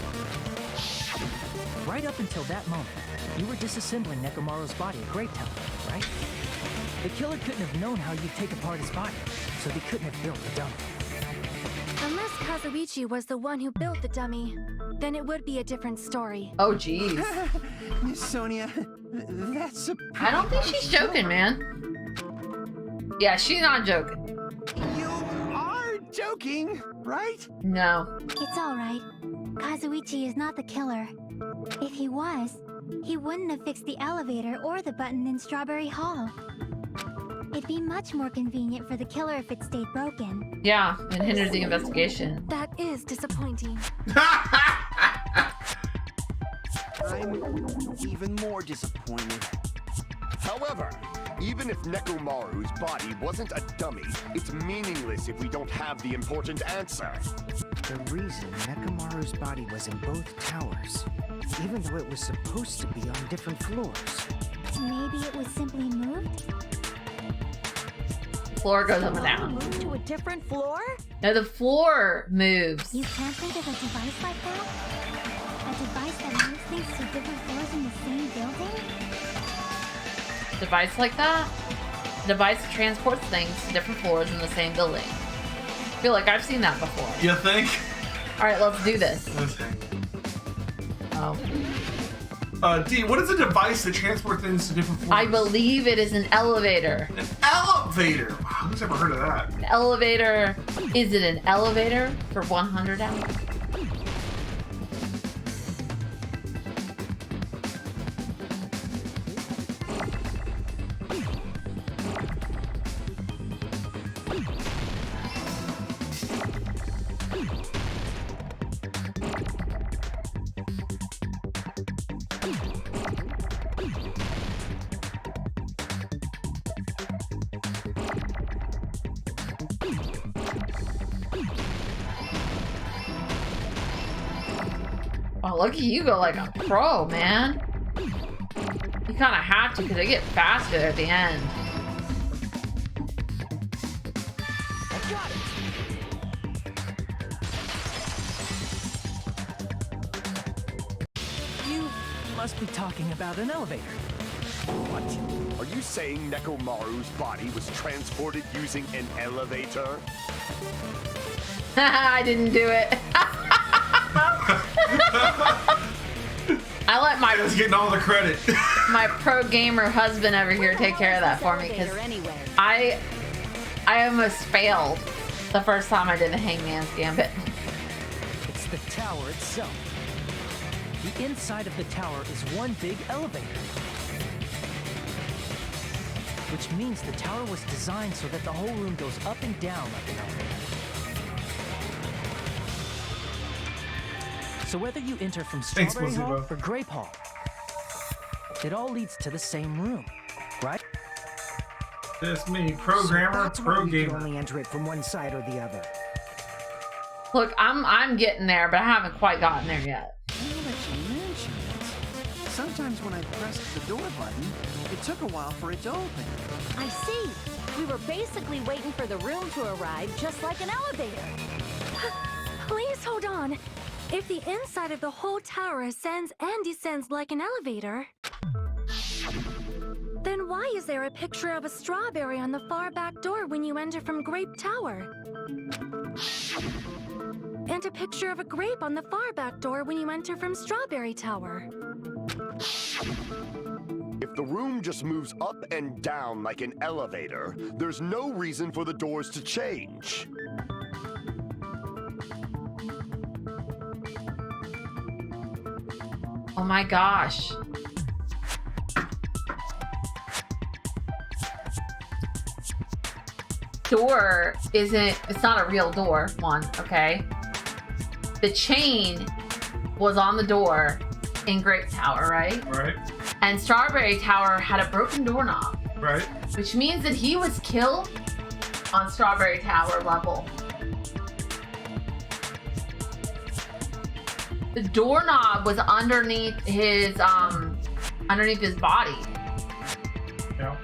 right up until that moment, you were disassembling Nekomaru's body at Grape Tower, right? The killer couldn't have known how you'd take apart his body, so they couldn't have built the dummy. Unless Kazuichi was the one who built the dummy, then it would be a different story. Oh, jeez. Miss Sonia, that's a... I don't think she's joking, man. Yeah, she's not joking. You are joking, right? No. It's alright. Kazuichi is not the killer. If he was, he wouldn't have fixed the elevator or the button in Strawberry Hall. It'd be much more convenient for the killer if it stayed broken. Yeah, it hinders the investigation. That is disappointing. I'm even more disappointed. However, even if Nekomaru's body wasn't a dummy, it's meaningless if we don't have the important answer. The reason Nekomaru's body was in both towers, even though it was supposed to be on different floors. Maybe it was simply moved? Floor goes up and down. Move to a different floor? No, the floor moves. You can't think of a device like that? A device that moves things to different floors in the same building? Device like that? A device that transports things to different floors in the same building. I feel like I've seen that before. You think? Alright, let's do this. Let's see. Oh. D, what is a device that transports things to different floors? I believe it is an elevator. An elevator? Wow, who's ever heard of that? An elevator. Is it an elevator for 100 hours? Oh, look at you go like a pro, man. You kind of have to because they get faster at the end. I got it! You must be talking about an elevator. What? Are you saying Nekomaru's body was transported using an elevator? I didn't do it. I let my getting all the credit. my pro gamer husband over here take care of that for me because I almost failed the first time I did the Hangman's Gambit. It's the tower itself. The inside of the tower is one big elevator. Which means the tower was designed so that the whole room goes up and down like an elevator. So whether you enter from Thanks, Strawberry Hall Mozilla. or Grape Hall, it all leads to the same room, right? This me, programmer, That's why pro we can gamer. only enter it from one side or the other. Look, I'm getting there, but I haven't quite gotten there yet. Now that you mention it, sometimes when I pressed the door button, it took a while for it to open. I see. We were basically waiting for the room to arrive, just like an elevator. Please hold on. If the inside of the whole tower ascends and descends like an elevator, then why is there a picture of a strawberry on the far back door when you enter from Grape Tower? And a picture of a grape on the far back door when you enter from Strawberry Tower. If the room just moves up and down like an elevator, there's no reason for the doors to change. Oh my gosh. Door it's not a real door, one, okay? The chain was on the door in Grape Tower, right? Right. And Strawberry Tower had a broken doorknob, Right. which means that he was killed on Strawberry Tower level. The doorknob was underneath his body. Yeah.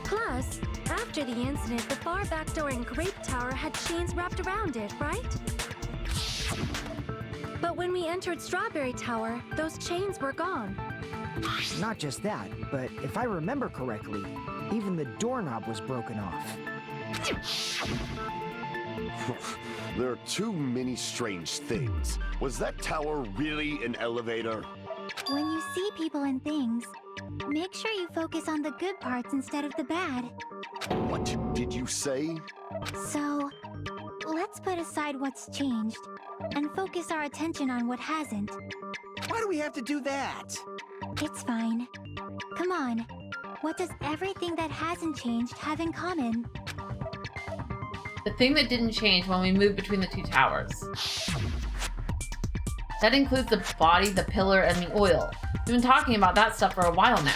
Plus, after the incident, the far back door in Grape Tower had chains wrapped around it, right? But when we entered Strawberry Tower, those chains were gone. Not just that, but if I remember correctly, even the doorknob was broken off. There are too many strange things. Was that tower really an elevator? When you see people and things, make sure you focus on the good parts instead of the bad. What did you say? So, let's put aside what's changed and focus our attention on what hasn't. Why do we have to do that? It's fine. Come on. What does everything that hasn't changed have in common? The thing that didn't change when we moved between the two towers. That includes the body, the pillar, and the oil. We've been talking about that stuff for a while now.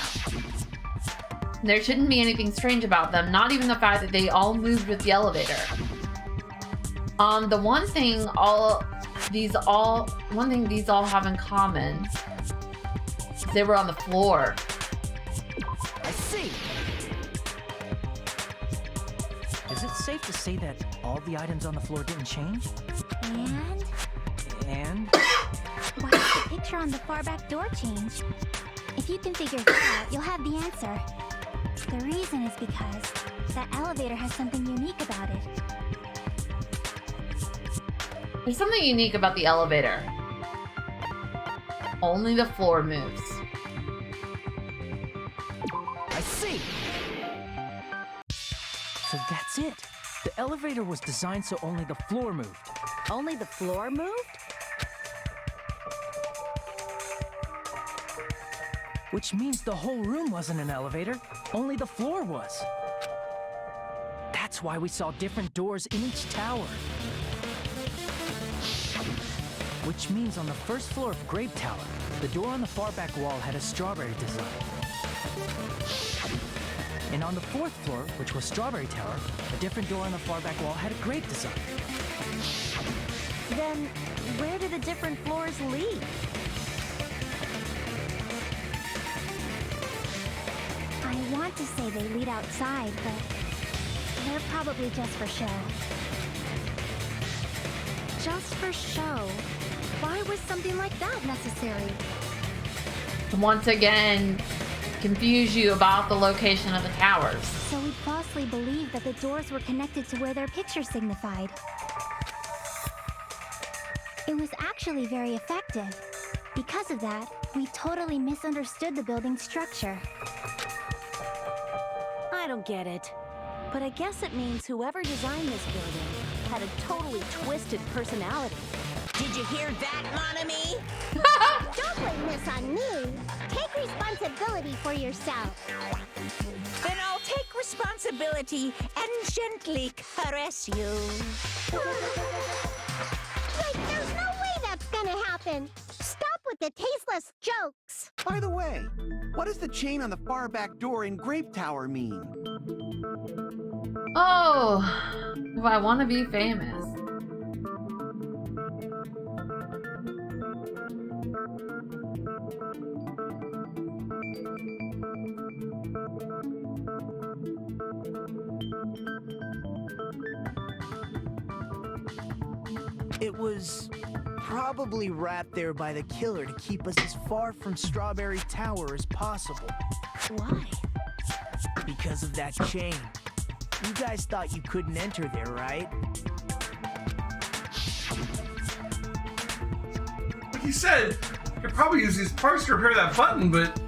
There shouldn't be anything strange about them, not even the fact that they all moved with the elevator. The one thing these all have in common is they were on the floor. I see. Is it safe to say that all the items on the floor didn't change? And And why did the picture on the far back door change? If you can figure that out, you'll have the answer. The reason is because that elevator has something unique about it. There's something unique about the elevator. Only the floor moves. I see. so that's it. The elevator was designed so only the floor moved. Only the floor moved? Which means the whole room wasn't an elevator, only the floor was. That's why we saw different doors in each tower. Which means on the first floor of Grape Tower, the door on the far back wall had a strawberry design. And on the fourth floor, which was Strawberry Tower, a different door on the far back wall had a grape design. Then, where do the different floors lead? I want to say they lead outside, but they're probably just for show. Just for show? Why was something like that necessary? Once again, confuse you about the location of the towers. So we'd falsely believe that the doors were connected to where their picture signified. It was actually very effective. Because of that, we totally misunderstood the building's structure. I don't get it. But I guess it means whoever designed this building had a totally twisted personality. Did you hear that, Monami? Don't blame this on me. Take responsibility for yourself. Then I'll take responsibility and gently caress you. Wait, there's no way that's gonna happen. What does the chain on the far back door in Grape Tower mean? Oh, if I want to be famous. It was probably wrapped there by the killer to keep us as far from Strawberry Tower as possible. Why? Because of that chain. You guys thought you couldn't enter there, right? Like he said, you could probably use these parts to repair that button, but...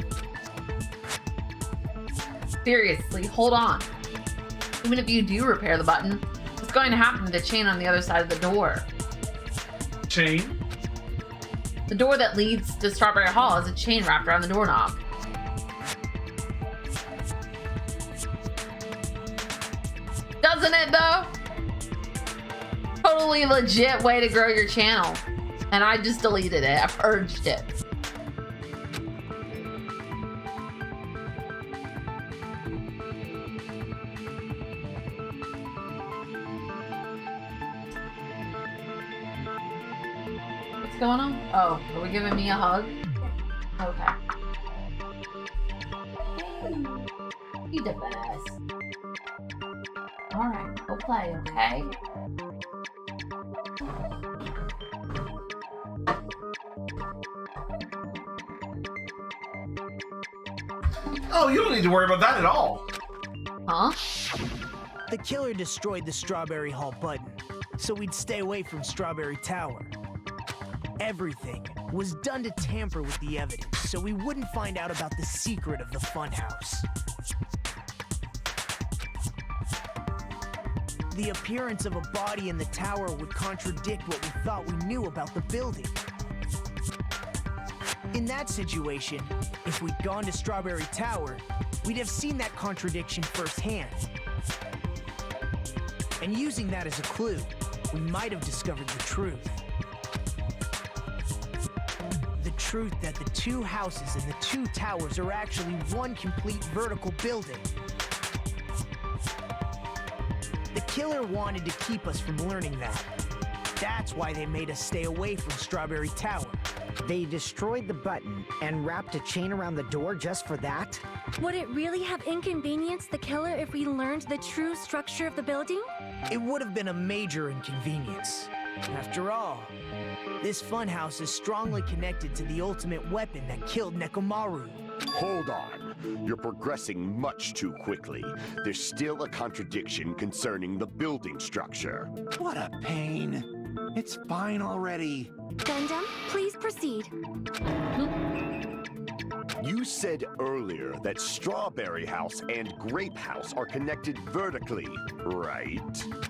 Seriously, hold on. Even if you do repair the button, what's going to happen to the chain on the other side of the door? Chain? The door that leads to Strawberry Hall has a chain wrapped around the doorknob. Doesn't it though? Totally legit way to grow your channel. And I just deleted it. I purged it. What's going on? Oh, are we giving me a hug? Okay. You the best. Alright, go play, okay? Oh, you don't need to worry about that at all. Huh? The killer destroyed the Strawberry Hall button, so we'd stay away from Strawberry Tower. Everything was done to tamper with the evidence, so we wouldn't find out about the secret of the funhouse. The appearance of a body in the tower would contradict what we thought we knew about the building. In that situation, if we'd gone to Strawberry Tower, we'd have seen that contradiction firsthand. And using that as a clue, we might have discovered the truth. The truth that the two houses and the two towers are actually one complete vertical building. The killer wanted to keep us from learning that. That's why they made us stay away from Strawberry Tower. They destroyed the button and wrapped a chain around the door just for that? Would it really have inconvenienced the killer if we learned the true structure of the building? It would have been a major inconvenience. After all, this funhouse is strongly connected to the ultimate weapon that killed Nekomaru. Hold on. You're progressing much too quickly. There's still a contradiction concerning the building structure. What a pain. It's fine already. Gundam, please proceed. You said earlier that Strawberry House and Grape House are connected vertically, right?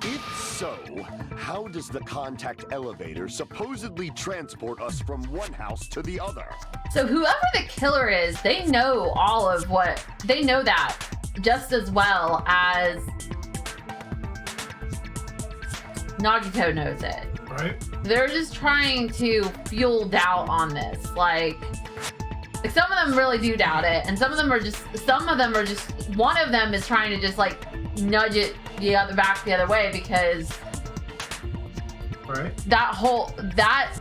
If so, how does the contact elevator supposedly transport us from one house to the other? So whoever the killer is, they know all of what... They know that just as well as Nagito knows it. Right? They're just trying to fuel doubt on this. Like some of them really do doubt it, and some of them are just one of them is trying to just like nudge it back the other way, because right, that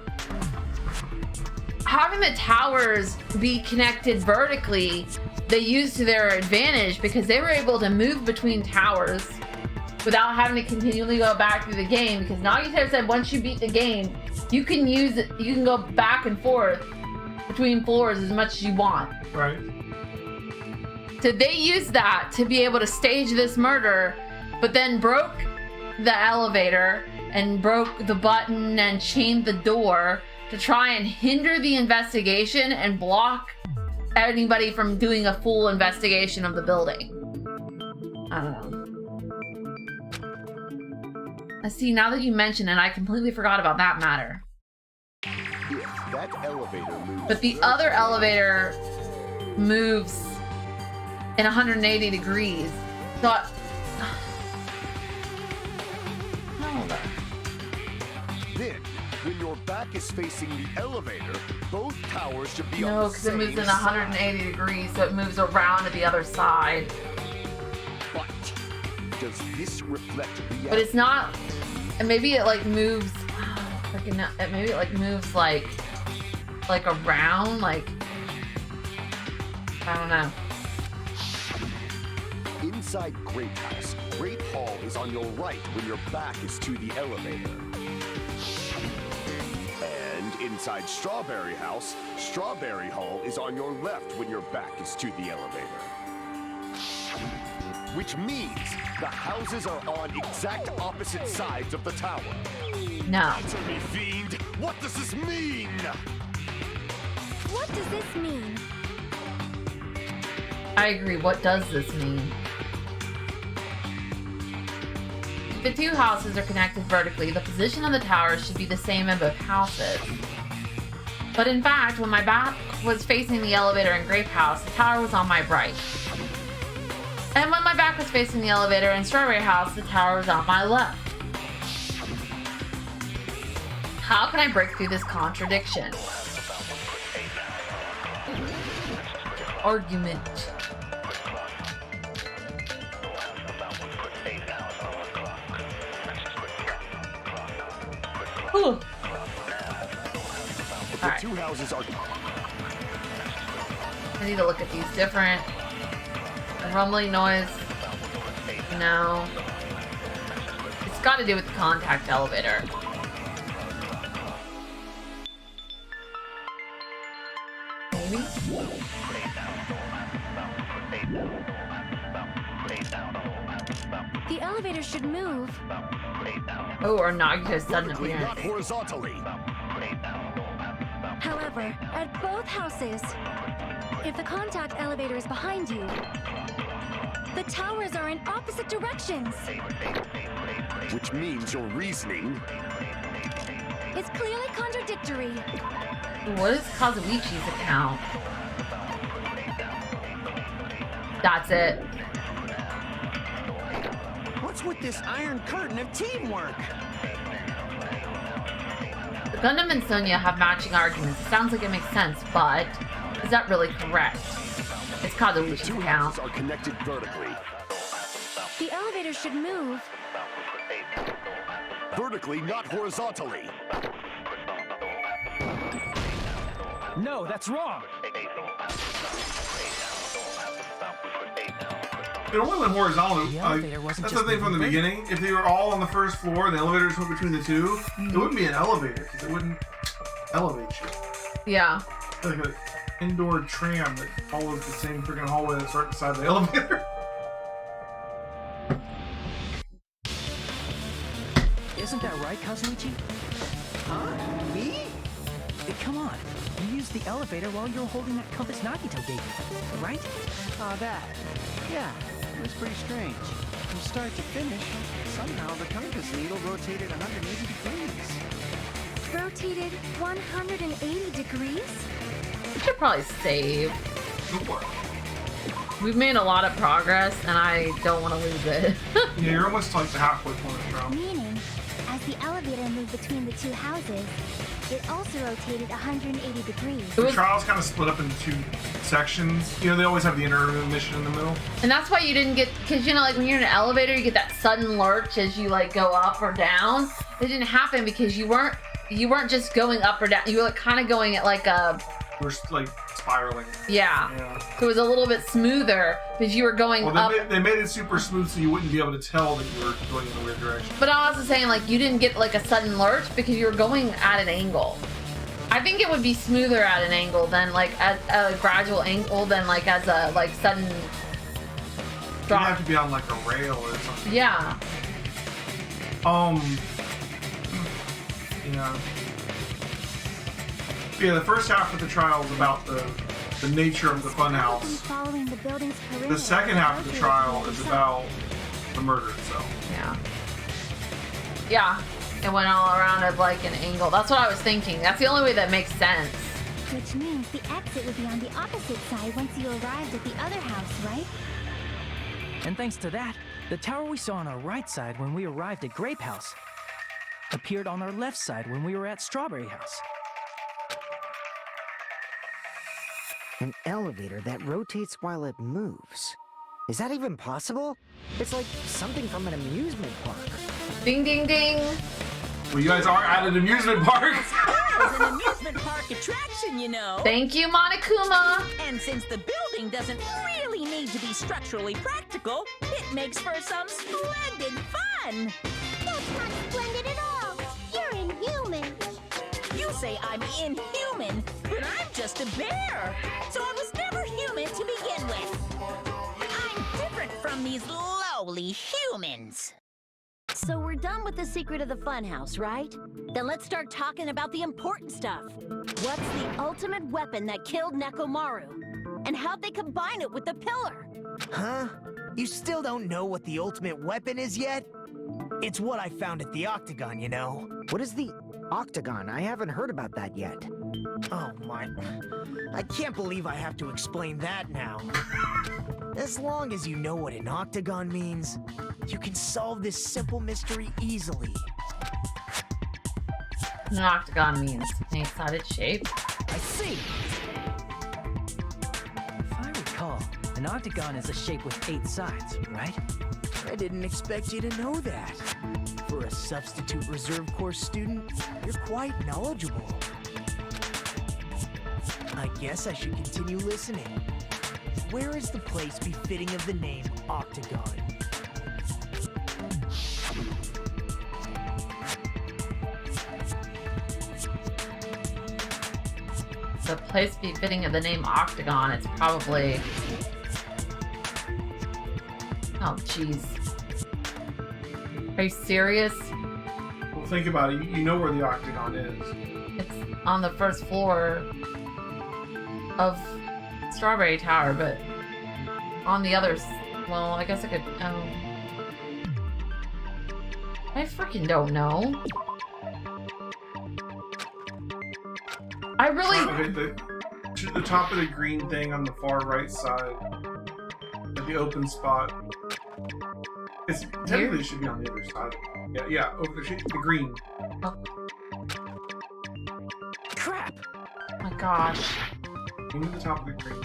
having the towers be connected vertically, they used to their advantage because they were able to move between towers without having to continually go back through the game, because Nagito said once you beat the game, you can use it, you can go back and forth between floors as much as you want. Right. So they used that to be able to stage this murder, but then broke the elevator and broke the button and chained the door to try and hinder the investigation and block anybody from doing a full investigation of the building. I don't know. I see, now that you mention it, I completely forgot about that matter. If that elevator moves... But the other elevator moves in 180 degrees. So Then, when your back is facing the elevator, both towers should be on No, the because it same moves in side. 180 degrees, so it moves around to the other side. But does this reflect reality? But it's not. And maybe it like moves. Freaking. Maybe it like moves like around. Like I don't know. Inside Great House, Great Hall is on your right when your back is to the elevator. And inside Strawberry House, Strawberry Hall is on your left when your back is to the elevator. Which means the houses are on exact opposite sides of the tower. No. Answer me, fiend! What does this mean? What does this mean? I agree. What does this mean? If the two houses are connected vertically, the position of the towers should be the same in both houses. But in fact, when my back was facing the elevator in Grape House, the tower was on my right. And when my back was facing the elevator in Strawberry House, the tower was on my left. How can I break through this contradiction? Argument. Ooh. The Alright. two houses are... I need to look at these different. The rumbling noise. No. It's got to do with the contact elevator. Maybe? The elevator should move. Oh, or Nagito's sudden vertically, appearance. not horizontally. However, at both houses, if the contact elevator is behind you, the towers are in opposite directions. Which means your reasoning... It's clearly contradictory. What is Kazuichi's account? That's it. What's with this iron curtain of teamwork? The Gundam and Sonya have matching arguments. It sounds like it makes sense, but is that really correct? It's The Kazuichi's two account. houses are connected vertically. The elevator should move. Vertically, not horizontally. No, that's wrong. It only went horizontal. The elevator wasn't That's just the thing from the moving. beginning. If they were all on the first floor and the elevators went between the two, it wouldn't be an elevator because it wouldn't elevate you. Yeah. It's like an indoor tram that follows the same freaking hallway that's right beside the elevator. Isn't that right, Kazuichi? Huh? Me? Come on. You used the elevator while you were holding that compass Nagito gave you, right? Ah, that. Yeah, it was pretty strange. From start to finish, somehow the compass needle rotated 180 degrees. Rotated 180 degrees? We should probably save. We've made a lot of progress, and I don't want to lose it. Yeah, you're almost like the halfway point around. Meaning, as the elevator moved between the two houses, it also rotated 180 degrees. The trial's kind of split up into two sections. You know, they always have the intermission in the middle. And that's why you didn't get, because you know, like when you're in an elevator, you get that sudden lurch as you like go up or down. It didn't happen because you weren't just going up or down. You were like, kind of going at like a... We're like spiraling. Yeah. Yeah. So it was a little bit smoother because you were going Well, up. they made it super smooth so you wouldn't be able to tell that you were going in a weird direction. But I was also saying, like, you didn't get like a sudden lurch because you were going at an angle. I think it would be smoother at an angle than like at a gradual angle than like as a like sudden You'd drop. have to be on like a rail or something. Yeah. Yeah. Yeah, the first half of the trial is about the nature of the funhouse. Following the building's perimeter. The second half of the trial is about the murder itself. Yeah. Yeah. It went all around at like an angle. That's what I was thinking. That's the only way that makes sense. Which means the exit would be on the opposite side once you arrived at the other house, right? And thanks to that, the tower we saw on our right side when we arrived at Grape House appeared on our left side when we were at Strawberry House. An elevator that rotates while it moves. Is that even possible? It's like something from an amusement park. Ding, ding, ding. Well, you guys are at an amusement park. It's an amusement park attraction, you know. Thank you, Monokuma. And since the building doesn't really need to be structurally practical, it makes for some splendid fun. That's not splendid at all. You're inhuman. You say I'm inhuman, but I'm just a bear. So I was never human to begin with. I'm different from these lowly humans. So we're done with the secret of the funhouse, right? Then let's start talking about the important stuff. What's the ultimate weapon that killed Nekomaru? And how'd they combine it with the pillar? Huh? You still don't know what the ultimate weapon is yet? It's what I found at the Octagon, you know. What is the Octagon? I haven't heard about that yet. Oh my... I can't believe I have to explain that now. As long as you know what an Octagon means, you can solve this simple mystery easily. An octagon means an eight-sided shape. I see. If I recall, an octagon is a shape with 8 sides, right? I didn't expect you to know that. For a substitute reserve course student, you're quite knowledgeable. I guess I should continue listening. Where is the place befitting of the name Octagon? The place befitting of the name Octagon, it's probably... Oh, jeez. Are you serious? Well, think about it. You know where the Octagon is. It's on the first floor of Strawberry Tower, but on the others... Well, I guess I could... I freaking don't know. I really... Okay, the top of the green thing on the far right side. At the open spot. It's technically it should be on the other side. Yeah, over the green. Oh. Crap! Oh my gosh. Into the top of the green.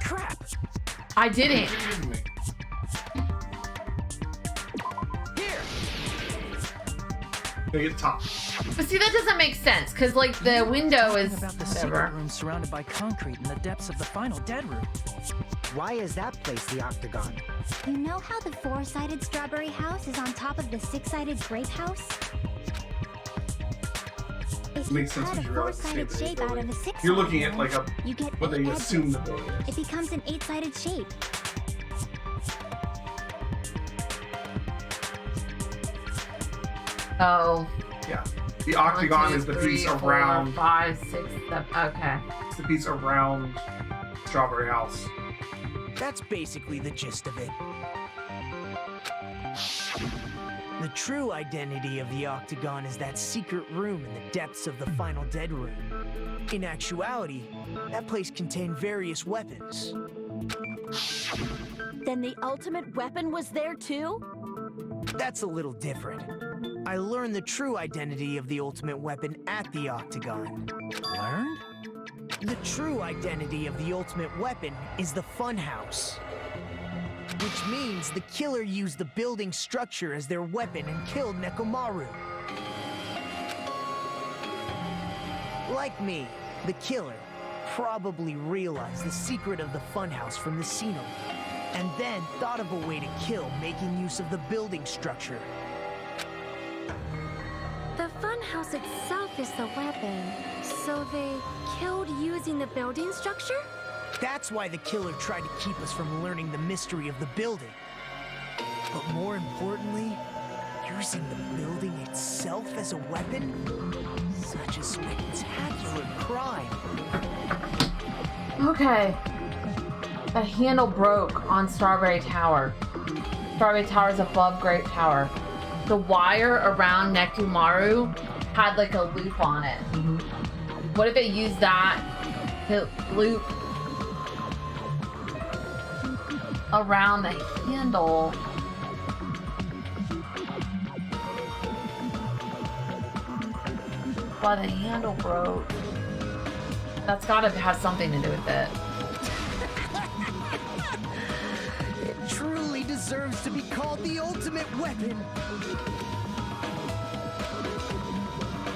Crap! I didn't. They get top. But see, that doesn't make sense, because, like, the window is... About the whatever. secret room surrounded by concrete in the depths of the final dead room. Why is that place the Octagon? You know how the 4-sided strawberry house is on top of the 6-sided grape house? If you Makes sense cut a when you realize the 4-sided shape shape of the out of a building. 6-sided You're looking at one, like you get what 8 they assume the edges. building is. It becomes an 8-sided shape. Oh. Yeah. The Octagon 1, 2, is the 3, piece 4, around... 5, 6, 7... Okay. It's the piece around Strawberry House. That's basically the gist of it. The true identity of the Octagon is that secret room in the depths of the final dead room. In actuality, that place contained various weapons. Then the ultimate weapon was there too? That's a little different. I learned the true identity of the ultimate weapon at the Octagon. Learned? The true identity of the ultimate weapon is the funhouse. Which means the killer used the building structure as their weapon and killed Nekomaru. Like me, the killer probably realized the secret of the funhouse from the scenery, and then thought of a way to kill making use of the building structure. The funhouse itself is the weapon, so they killed using the building structure? That's why the killer tried to keep us from learning the mystery of the building. But more importantly, using the building itself as a weapon? Such a spectacular crime. Okay. The handle broke on Strawberry Tower. Strawberry Tower is above Grape Tower. The wire around Nekomaru had like a loop on it. What if it used that to loop around the handle. Why the handle broke. That's gotta have something to do with it. It truly deserves to be called the ultimate weapon.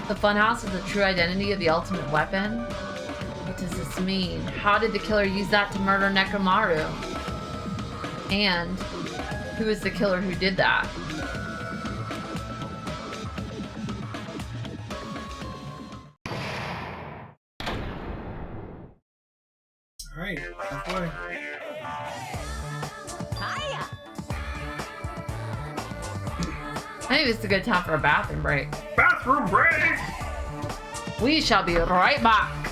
The funhouse is the true identity of the ultimate weapon? What does this mean? How did the killer use that to murder Nekomaru? And who is the killer who did that? Alright, halfway. Hiya! I think this is a good time for a bathroom break. Bathroom break! We shall be right back.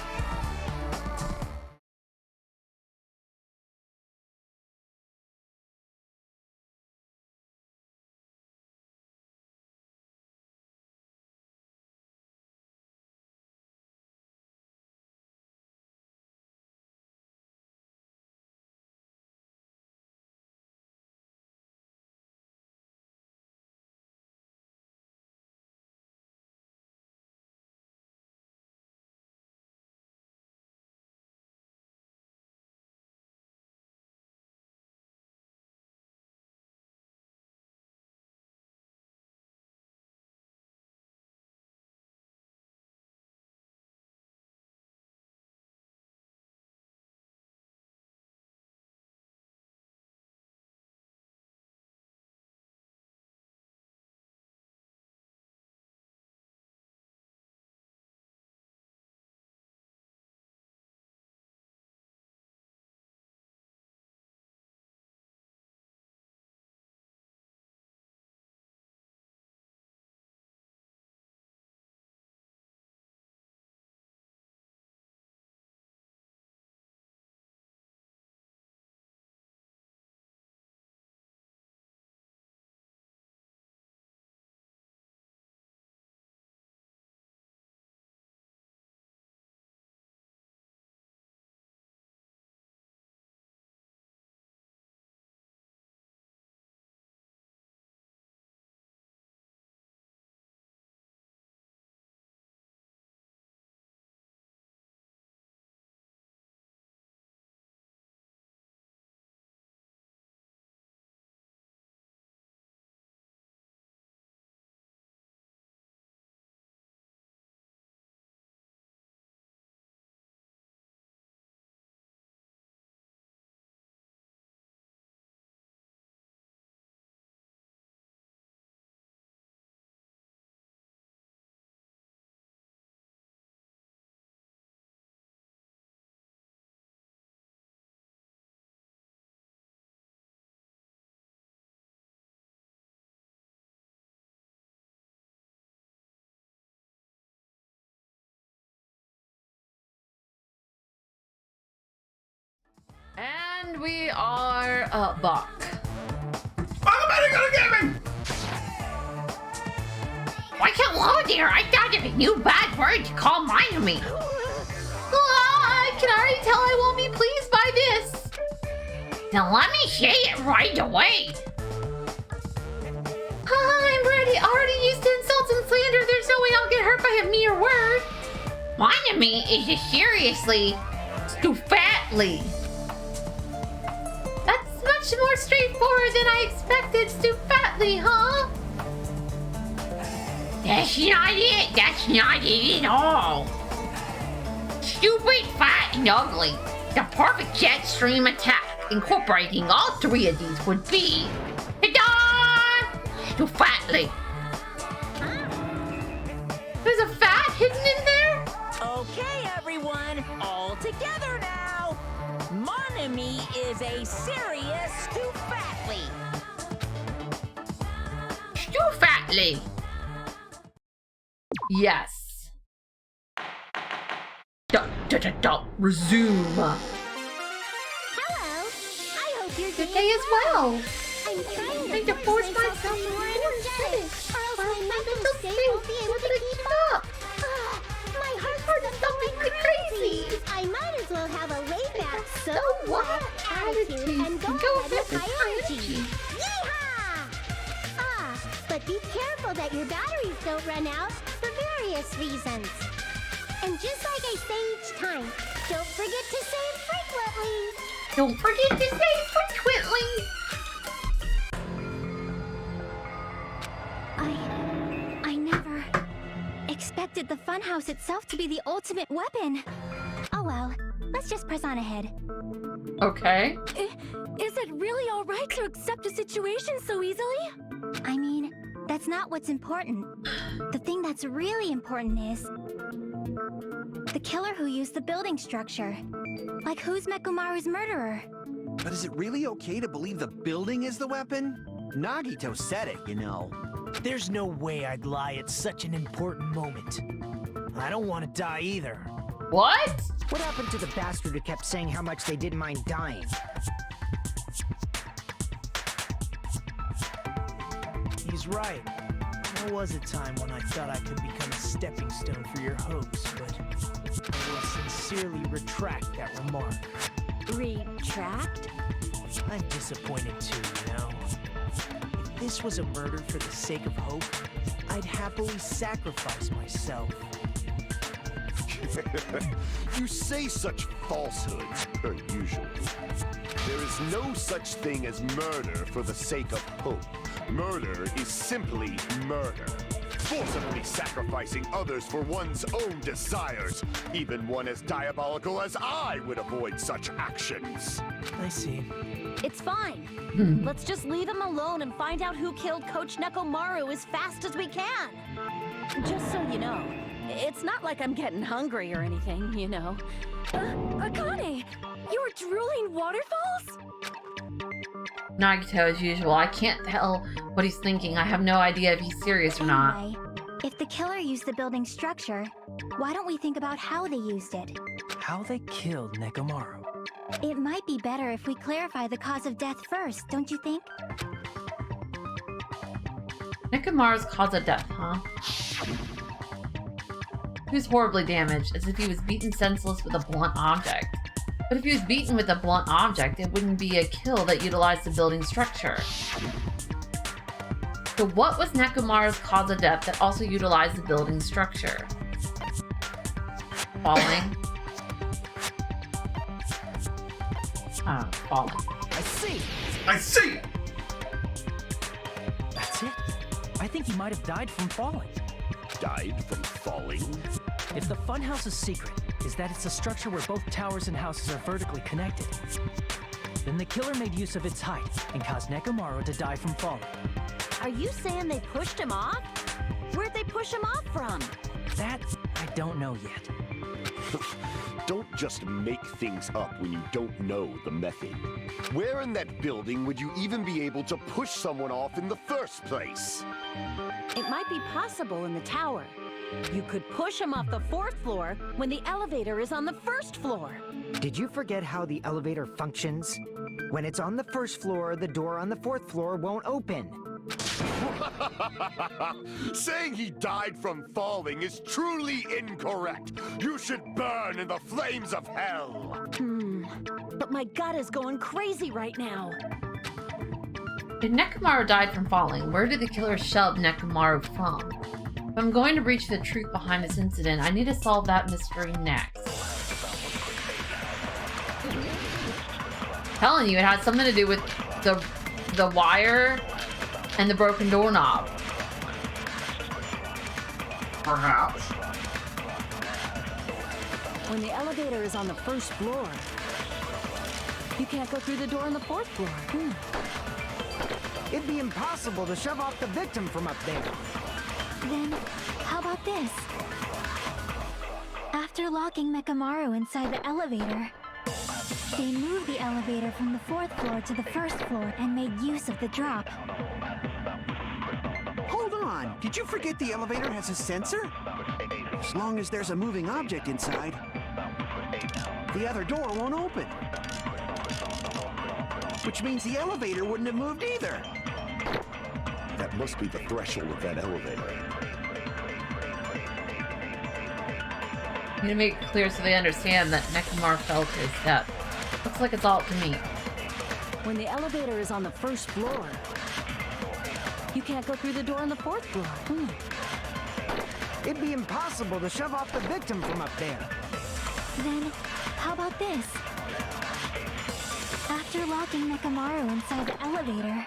And we are back. Welcome back to Gaming! Why hello there? I thought of a new bad word to call Miami. I can already tell I won't be pleased by this. Now let me say it right away. I'm already used to insults and slander. There's no way I'll get hurt by a mere word. Miami is a seriously stufatly. That's much more straightforward than I expected. Stufatly, huh? That's not it. That's not it at all. Stupid, fat, and ugly. The perfect jet stream attack, incorporating all three of these, would be... Ta-da! Stufatly. There's a fat hidden in there? Okay, everyone, all together now. Monami is a serious stufatly. Stufatly. Yes. Resume. Hello. I hope your Good day as well. I'm trying to force myself more energetic. or else my mental state won't be able to keep up. My heart's Something like crazy. I might as well have a lay back. So what? attitude and go ahead with high energy. Yeehaw! Ah, but be careful that your batteries don't run out for various reasons. And just like I say each time, don't forget to save frequently. Don't forget to say frequently. I never expected the funhouse itself to be the ultimate weapon. Oh well, let's just press on ahead. Okay. Is it really alright to accept a situation so easily? I mean, that's not what's important. The thing that's really important is the killer who used the building structure. Like, who's Mechamaru's murderer? But is it really okay to believe the building is the weapon? Nagito said it, you know. There's no way I'd lie at such an important moment. I don't want to die either. What? What happened to the bastard who kept saying how much they didn't mind dying? He's right. There was a time when I thought I could become a stepping stone for your hopes, but I will sincerely retract that remark. Retract? I'm disappointed too, you know? If this was a murder for the sake of hope, I'd happily sacrifice myself. You say such falsehoods, per usual. There is no such thing as murder for the sake of hope. Murder is simply murder. Forcibly sacrificing others for one's own desires. Even one as diabolical as I would avoid such actions. I see. It's fine. Let's just leave him alone and find out who killed Coach Nekomaru as fast as we can. Just so you know, it's not like I'm getting hungry or anything, you know. Akane! You were drooling waterfalls? Nagito, as usual. I can't tell what he's thinking. I have no idea if he's serious or not. Anyway, if the killer used the building structure, why don't we think about how they used it? How they killed Nekomaru. It might be better if we clarify the cause of death first, don't you think? Nekomaru's cause of death, huh? He was horribly damaged, as if he was beaten senseless with a blunt object. But if he was beaten with a blunt object, it wouldn't be a kill that utilized the building structure. So what was Nekomaru's cause of death that also utilized the building structure? Falling? Falling. I see! I see! That's it. I think he might have died from falling. Died from falling? If the funhouse's secret is that it's a structure where both towers and houses are vertically connected, then the killer made use of its height and caused Nekomaru to die from falling. Are you saying they pushed him off? Where'd they push him off from? That I don't know yet. Don't just make things up when you don't know the method. Where in that building would you even be able to push someone off in the first place? It might be possible in the tower. You could push him off the 4th floor when the elevator is on the 1st floor. Did you forget how the elevator functions? When it's on the 1st floor, the door on the 4th floor won't open. Saying he died from falling is truly incorrect. You should burn in the flames of hell. But my gut is going crazy right now. If Nekomaru died from falling, where did the killer shove Nekomaru from? If I'm going to reach the truth behind this incident, I need to solve that mystery next. I'm telling you, it had something to do with the wire and the broken doorknob. Perhaps. When the elevator is on the 1st floor, you can't go through the door on the 4th floor. It'd be impossible to shove off the victim from up there. Then, how about this? After locking Mechamaru inside the elevator, they moved the elevator from the 4th floor to the 1st floor and made use of the drop. Hold on! Did you forget the elevator has a sensor? As long as there's a moving object inside, the other door won't open. Which means the elevator wouldn't have moved either. That must be the threshold of that elevator. I need to make it clear so they understand that Nekomaru fell to his death. Looks like it's all up to me. when the elevator is on the first floor, you can't go through the door on the fourth floor. It'd be impossible to shove off the victim from up there. Then, how about this? After locking Nekomaru inside the elevator,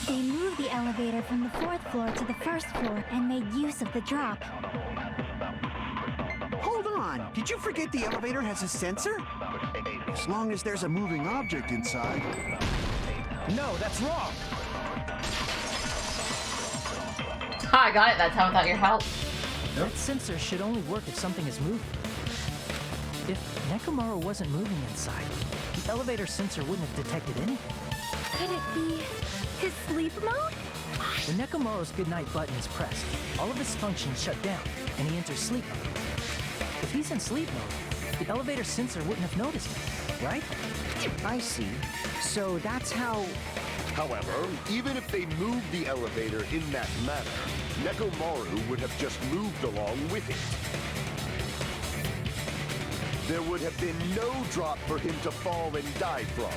they moved the elevator from the fourth floor to the first floor and made use of the drop. Hold on! Did you forget the elevator has a sensor? As long as there's a moving object inside. No, that's wrong. Ha, I got it that time without your help. That sensor should only work if something is moving. If Nekomaru wasn't moving inside, the elevator sensor wouldn't have detected anything. Could it be his sleep mode? When Nekomaru's goodnight button is pressed, all of his functions shut down, and he enters sleep mode. If he's in sleep mode, the elevator sensor wouldn't have noticed him, right? I see. So that's how... However, even if they moved the elevator in that manner, Nekomaru would have just moved along with it. There would have been no drop for him to fall and die from,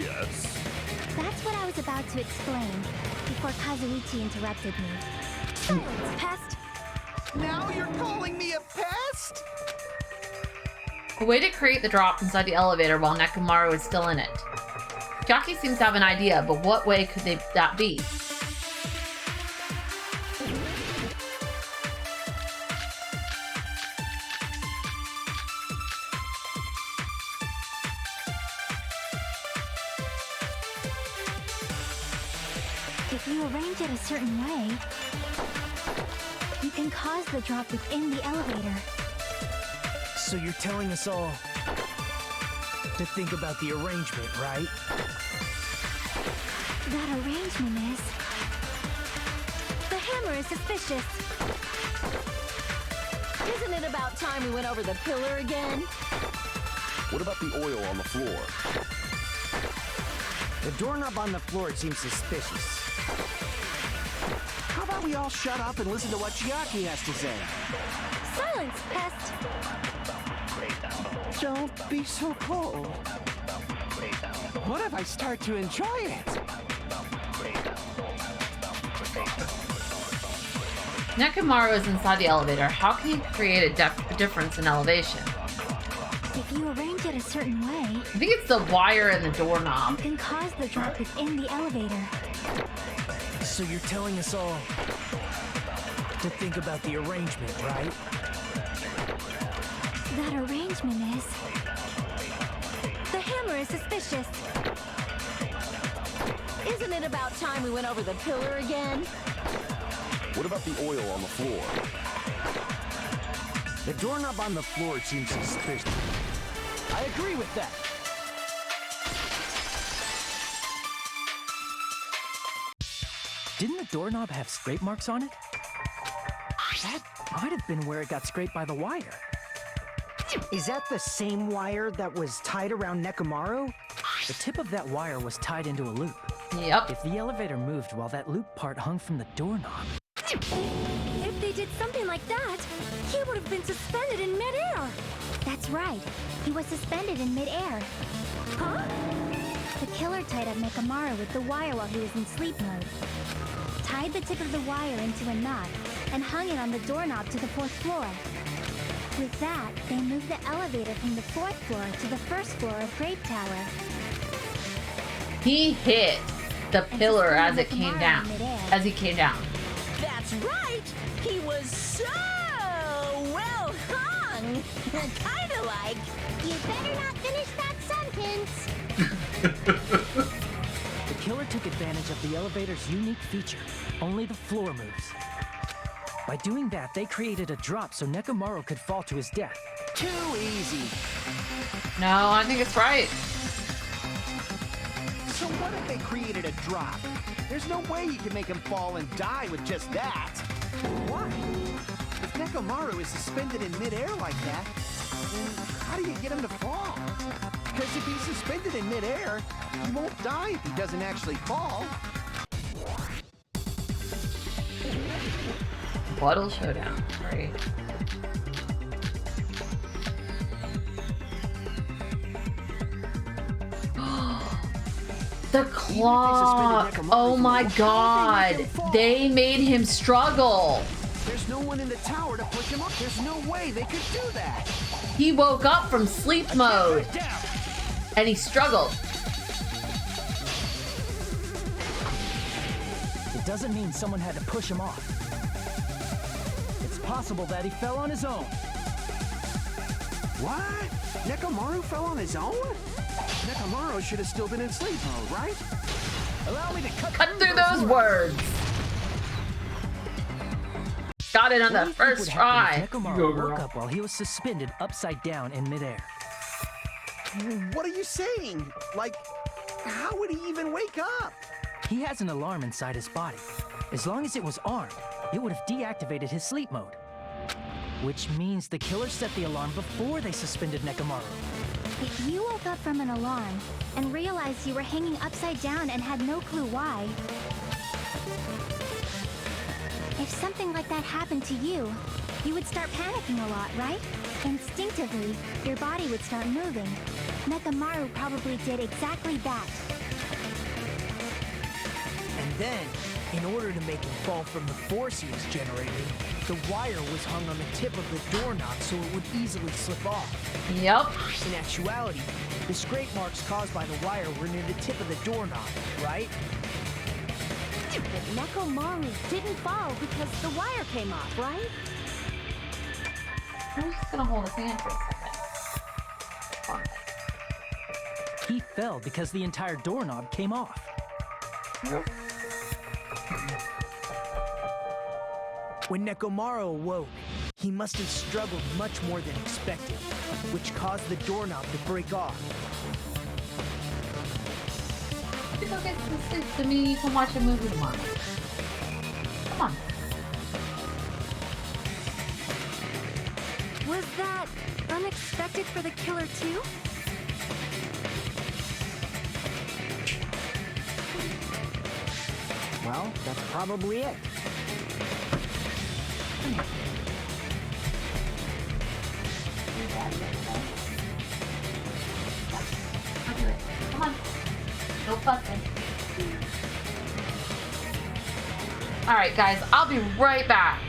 yes? That's what I was about to explain before Kazuichi interrupted me. Silence, pest! Now you're calling me a pest? A way to create the drop inside the elevator while Nekomaru is still in it. Jackie seems to have an idea, but what way could that be? If you arrange it a certain way, you can cause the drop within the elevator. So you're telling us all to think about the arrangement, right? That arrangement is... The hammer is suspicious. Isn't it about time we went over the pillar again? What about the oil on the floor? The doorknob on the floor seems suspicious. How about we all shut up and listen to what Chiaki has to say? Silence, pest! Don't be so cold. What if I start to enjoy it? Nekomaru is inside the elevator. How can he create a difference in elevation? If you arrange it a certain way, I think it's the wire and the you doorknob. can cause the drop within the elevator. So you're telling us all to think about the arrangement, right? That arrangement is... The hammer is suspicious. Isn't it about time we went over the pillar again? What about the oil on the floor? The doorknob on the floor seems suspicious. I agree with that. Didn't the doorknob have scrape marks on it? That might have been where it got scraped by the wire. Is that the same wire that was tied around Nekomaru? The tip of that wire was tied into a loop. Yep. If the elevator moved while that loop part hung from the doorknob, If they did something like that, he would have been suspended in midair. That's right. He was suspended in midair. Huh? The killer tied up Nekomaru with the wire while he was in sleep mode. Tied the tip of the wire into a knot and hung it on the doorknob to the fourth floor. With that, they moved the elevator from the fourth floor to the first floor of Grape Tower. He hit the pillar as it came down. As he came down. That's right! He was so well hung! Kinda like... You better not finish that sentence! the killer took advantage of the elevator's unique feature. Only the floor moves. By doing that, they created a drop so Nekomaru could fall to his death. Too easy. No, I think it's right. So what if they created a drop? There's no way you can make him fall and die with just that. Why? If Nekomaru is suspended in midair like that, then how do you get him to fall? Because if he's suspended in midair, he won't die if he doesn't actually fall. Puddle Showdown. Great. claw. Oh my god. They made him struggle. There's no one in the tower to push him up. There's no way they could do that. He woke up from sleep mode. And he struggled. It doesn't mean someone had to push him off. It's possible that he fell on his own. What? Nekomaru fell on his own? Nekomaru should have still been in sleep mode, right? Allow me to cut through those words. Got it on the first try. Nekomaru woke up while he was suspended upside down in midair. What are you saying? Like, how would he even wake up? He has an alarm inside his body. As long as it was armed, it would have deactivated his sleep mode. Which means the killer set the alarm before they suspended Nekomaru. If you woke up from an alarm and realized you were hanging upside down and had no clue why, if something like that happened to you, you would start panicking a lot, right? Instinctively, your body would start moving. Nekomaru probably did exactly that. And then, in order to make him fall from the force he was generating, the wire was hung on the tip of the doorknob so it would easily slip off. Yep. In actuality, the scrape marks caused by the wire were near the tip of the doorknob, right? But Nekomaru didn't fall because the wire came off, right? I'm just gonna hold his hand for a second. He fell because the entire doorknob came off. Yep. When Nekomaru awoke, he must have struggled much more than expected, which caused the doorknob to break off. You go get some sleep so me you can watch a movie tomorrow. Come on. Was that unexpected for the killer too? Well, that's probably it. Come on. No fussing. Alright guys, I'll be right back.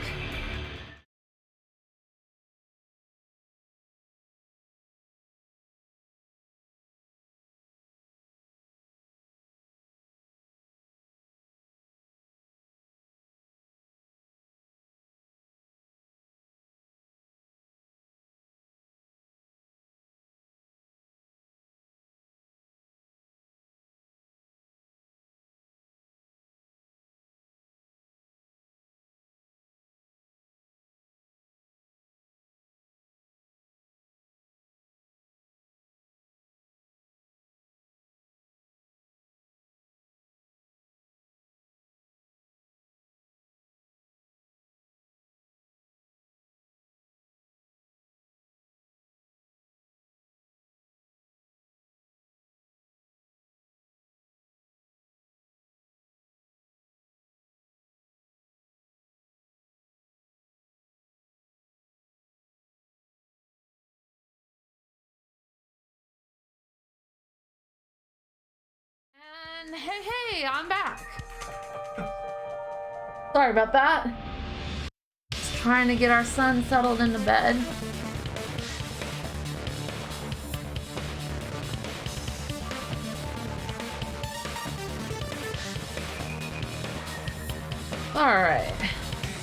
And hey, I'm back. Sorry about that. Just trying to get our son settled into bed. Alright.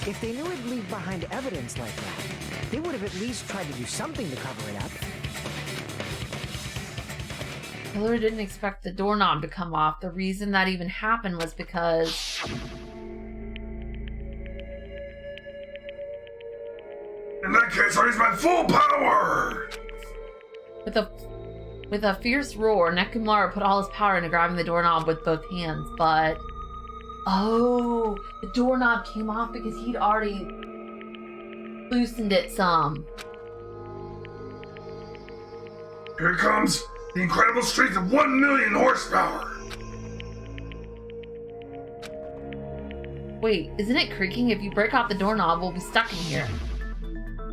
If they knew it'd leave behind evidence like that, they would have at least tried to do something to cover it up. Killer didn't expect the doorknob to come off. The reason that even happened was because in that case, I use my full power! with a fierce roar, Nekomaru put all his power into grabbing the doorknob with both hands, but oh, the doorknob came off because he'd already loosened it some. Here it comes! The incredible strength of 1 million horsepower! Wait, isn't it creaking? If you break off the doorknob, we'll be stuck in here.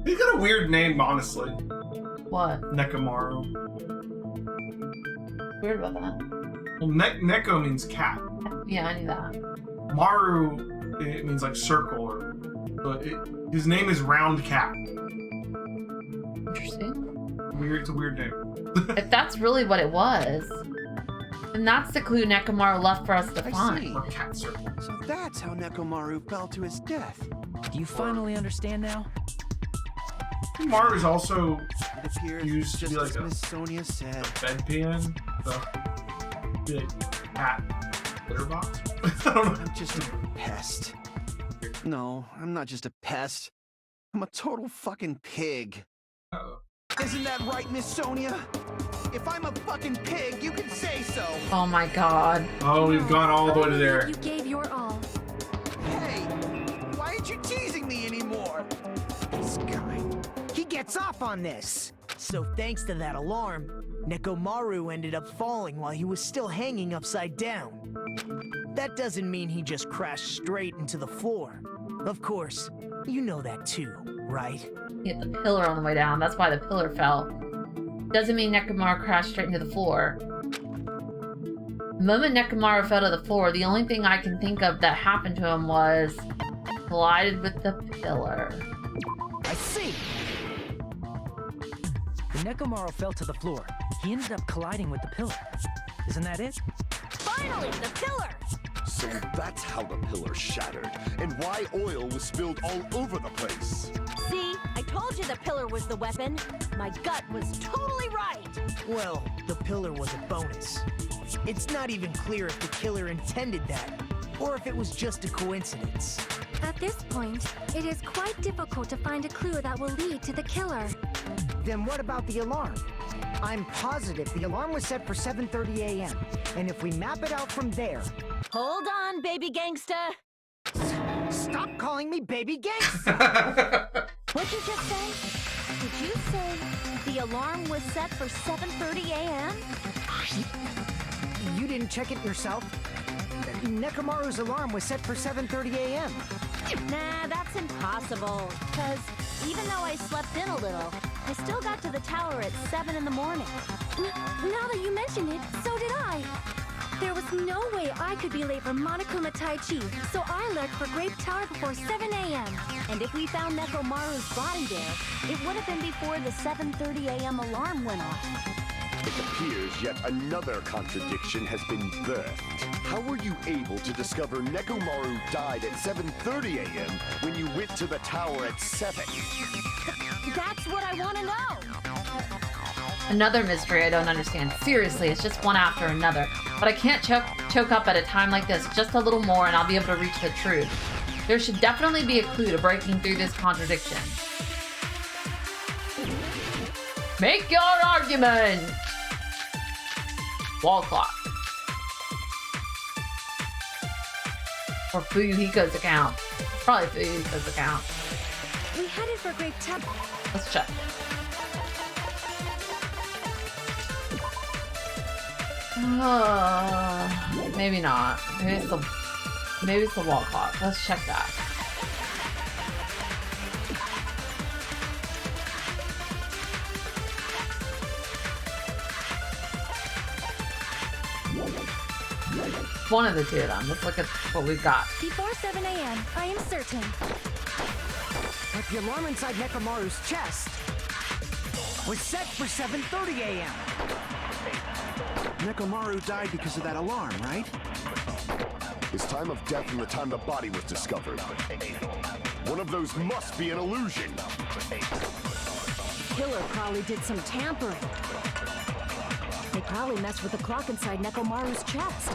He's got a weird name, honestly. What? Nekomaru. Weird about that. Well, Neko means cat. Yeah, I knew that. Maru, it means like circle, or but his name is Round Cat. Interesting. Weird, it's a weird name. If that's really what it was, then that's the clue Nekomaru left for us to find. Or cat circle. So that's how Nekomaru fell to his death. Do you finally understand now? Maru is also It appears used to just be like as a Miss Sonia said. bedpan, the cat litter box. I don't know. I'm just a pest. No, I'm not just a pest. I'm a total fucking pig. Uh-oh. Isn't that right, Miss Sonia? If I'm a fucking pig, you can say so. Oh my god. Oh, we've gone all the way to there. You gave your all. Hey, why aren't you teasing me anymore? This guy. He gets off on this. So thanks to that alarm, Nekomaru ended up falling while he was still hanging upside down. That doesn't mean he just crashed straight into the floor. Of course, you know that too, right? He hit the pillar on the way down. That's why the pillar fell. Doesn't mean Nekomaru crashed straight into the floor. The moment Nekomaru fell to the floor, the only thing I can think of that happened to him was collided with the pillar. I see. When Nekomaru fell to the floor, he ended up colliding with the pillar. Isn't that it? Finally, the pillar! So that's how the pillar shattered, and why oil was spilled all over the place. See, I told you the pillar was the weapon. My gut was totally right. Well, the pillar was a bonus. It's not even clear if the killer intended that, or if it was just a coincidence. At this point, it is quite difficult to find a clue that will lead to the killer. Then what about the alarm? I'm positive the alarm was set for 7:30 a.m. And if we map it out from there... Hold on, baby gangsta. Stop calling me baby gangsta! What'd you just say? Did you say the alarm was set for 7:30 a.m.? You didn't check it yourself? Nekomaru's alarm was set for 7:30 a.m. Nah, that's impossible. Because even though I slept in a little, I still got to the tower at 7 in the morning. Now that you mention it, so did I. There was no way I could be late for Monokuma Tai Chi, so I left for Grape Tower before 7 a.m. And if we found Nekomaru's body there, it would have been before the 7:30 a.m. alarm went off. It appears yet another contradiction has been birthed. How were you able to discover Nekomaru died at 7:30 a.m. when you went to the tower at 7? That's what I want to know. Another mystery I don't understand. Seriously, it's just one after another. But I can't choke up at a time like this. Just a little more and I'll be able to reach the truth. There should definitely be a clue to breaking through this contradiction. Make your argument! Wall clock. Or Fuyuhiko's account. Probably Fuyuhiko's account. We headed for Grape Tower. Let's check. Maybe not. Maybe it's the wall clock. Let's check that. One of the two of them. Let's look at what we've got. Before 7 a.m., I am certain. But the alarm inside Nekomaru's chest was set for 7:30 a.m. Nekomaru died because of that alarm, right? His time of death and the time the body was discovered. One of those must be an illusion. Killer probably did some tampering. They probably messed with the clock inside Nekomaru's chest.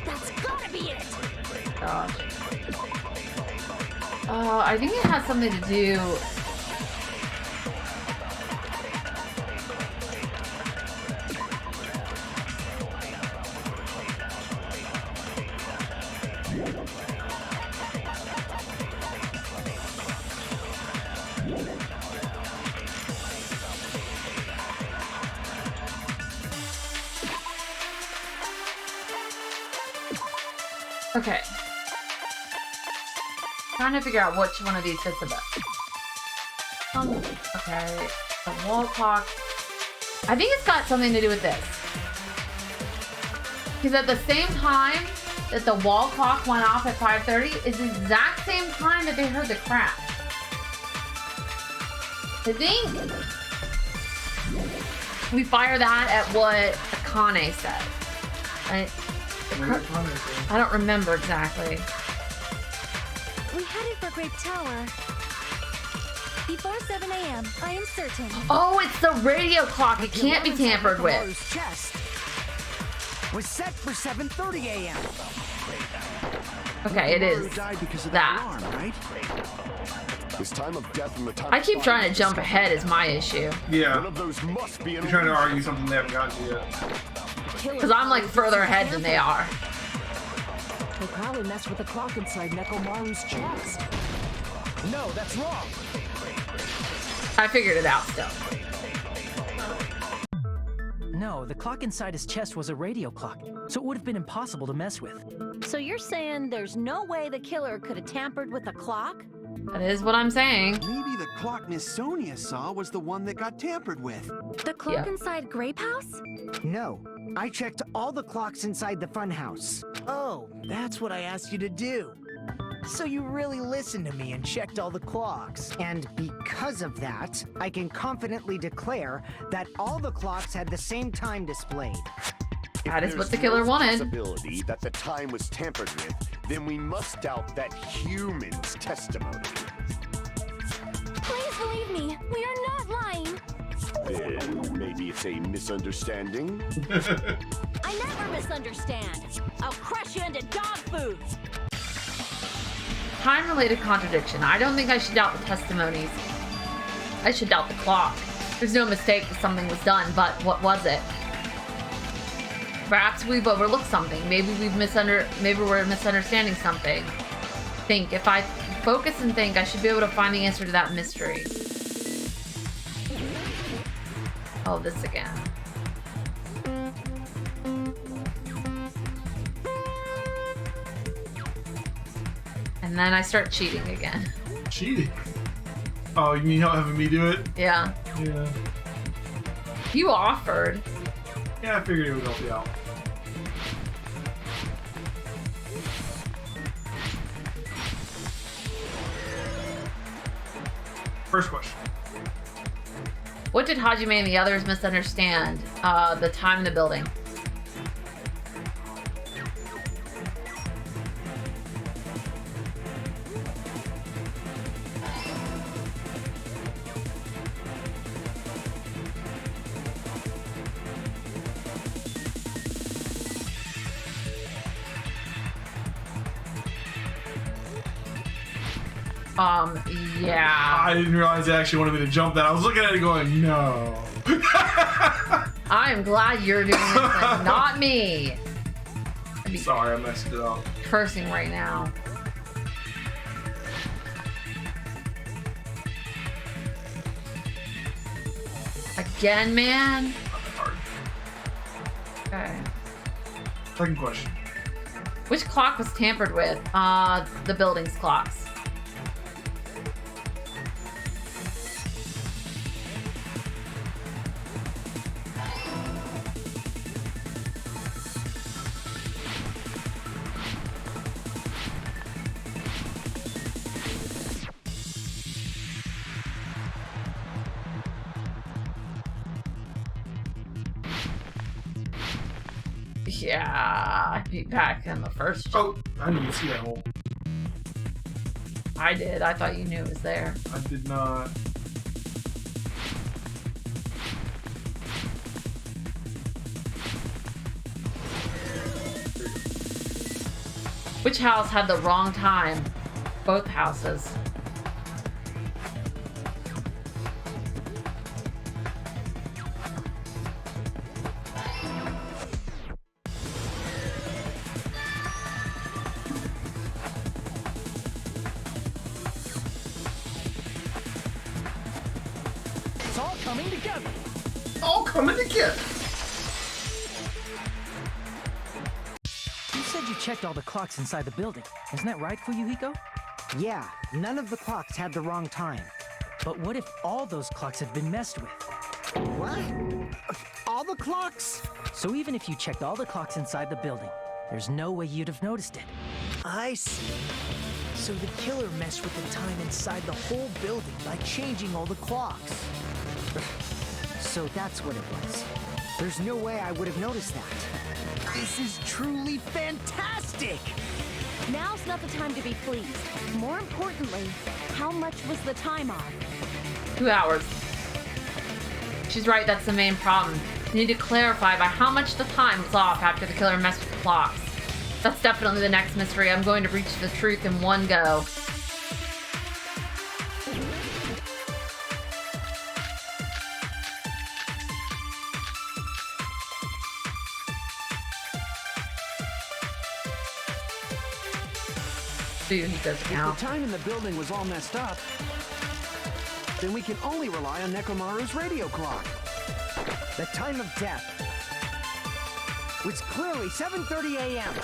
That's gotta be it! Gosh. I think it has something to do... Okay. Trying to figure out which one of these fits the best. Okay. The wall clock. I think it's got something to do with this. Because at the same time that the wall clock went off at 5:30 is the exact same time that they heard the crash. I think we fire that at what Akane said. I don't remember exactly. We headed for Grape Tower. Before 7 a.m., I am certain. Oh, it's the radio clock. It can't be tampered with. Chest was set for 7:30 a.m. Okay, it is Died because of that. alarm, right? His time of death and the time I keep trying to jump ahead is my issue. Yeah. One of those must be You're trying to argue something they haven't gotten to yet. Because I'm like further ahead than they are. They probably messed with the clock inside Nekomaru's chest. No, that's wrong. I figured it out still. No, the clock inside his chest was a radio clock, so it would have been impossible to mess with. So you're saying there's no way the killer could have tampered with a clock? That is what I'm saying. Maybe the clock Miss Sonia saw was the one that got tampered with. The clock Yeah. inside Grape House? No, I checked all the clocks inside the funhouse. Oh, that's what I asked you to do. So you really listened to me and checked all the clocks. And because of that, I can confidently declare that all the clocks had the same time displayed. That is If what the there's killer no wanted. possibility that the time was tampered with, then we must doubt that human's testimony. Please believe me, we are not lying. Then maybe it's a misunderstanding? I never misunderstand. I'll crush you into dog food. Time-related contradiction. I don't think I should doubt the testimonies. I should doubt the clock. There's no mistake that something was done, but what was it? Perhaps we've overlooked something. Maybe we're misunderstanding something. Think. If I focus and think, I should be able to find the answer to that mystery. Oh, this again. And then I start cheating again. Cheating. Oh, you mean having me do it? Yeah. Yeah. You offered. Yeah, I figured it would help you out. First question. What did Hajime and the others misunderstand? The time in the building. Yeah. I didn't realize they actually wanted me to jump that. I was looking at it going, no. I am glad you're doing this and not me. I'd be Sorry, I messed it up. cursing right now. Again, man? Not that hard. Okay. Second question. Which clock was tampered with? The building's clocks. Yeah, I'd be back in the first. Oh, I didn't even see that hole. I did. I thought you knew it was there. I did not. Which house had the wrong time? Both houses. It's all coming together. All coming together. You said you checked all the clocks inside the building. Isn't that right, Fuyuhiko? Yeah, none of the clocks had the wrong time. But what if all those clocks had been messed with? What? All the clocks? So even if you checked all the clocks inside the building, there's no way you'd have noticed it. I see. So the killer messed with the time inside the whole building by changing all the clocks. So that's what it was. There's no way I would have noticed that. This is truly fantastic! Now's not the time to be pleased. More importantly, how much was the time off? 2 hours. She's right, that's the main problem. You need to clarify by how much the time was off after the killer messed with the clocks. That's definitely the next mystery. I'm going to reach the truth in one go. Dude, he does count. If the time in the building was all messed up, then we can only rely on Nekomaru's radio clock. The time of death was clearly 7:30 a.m.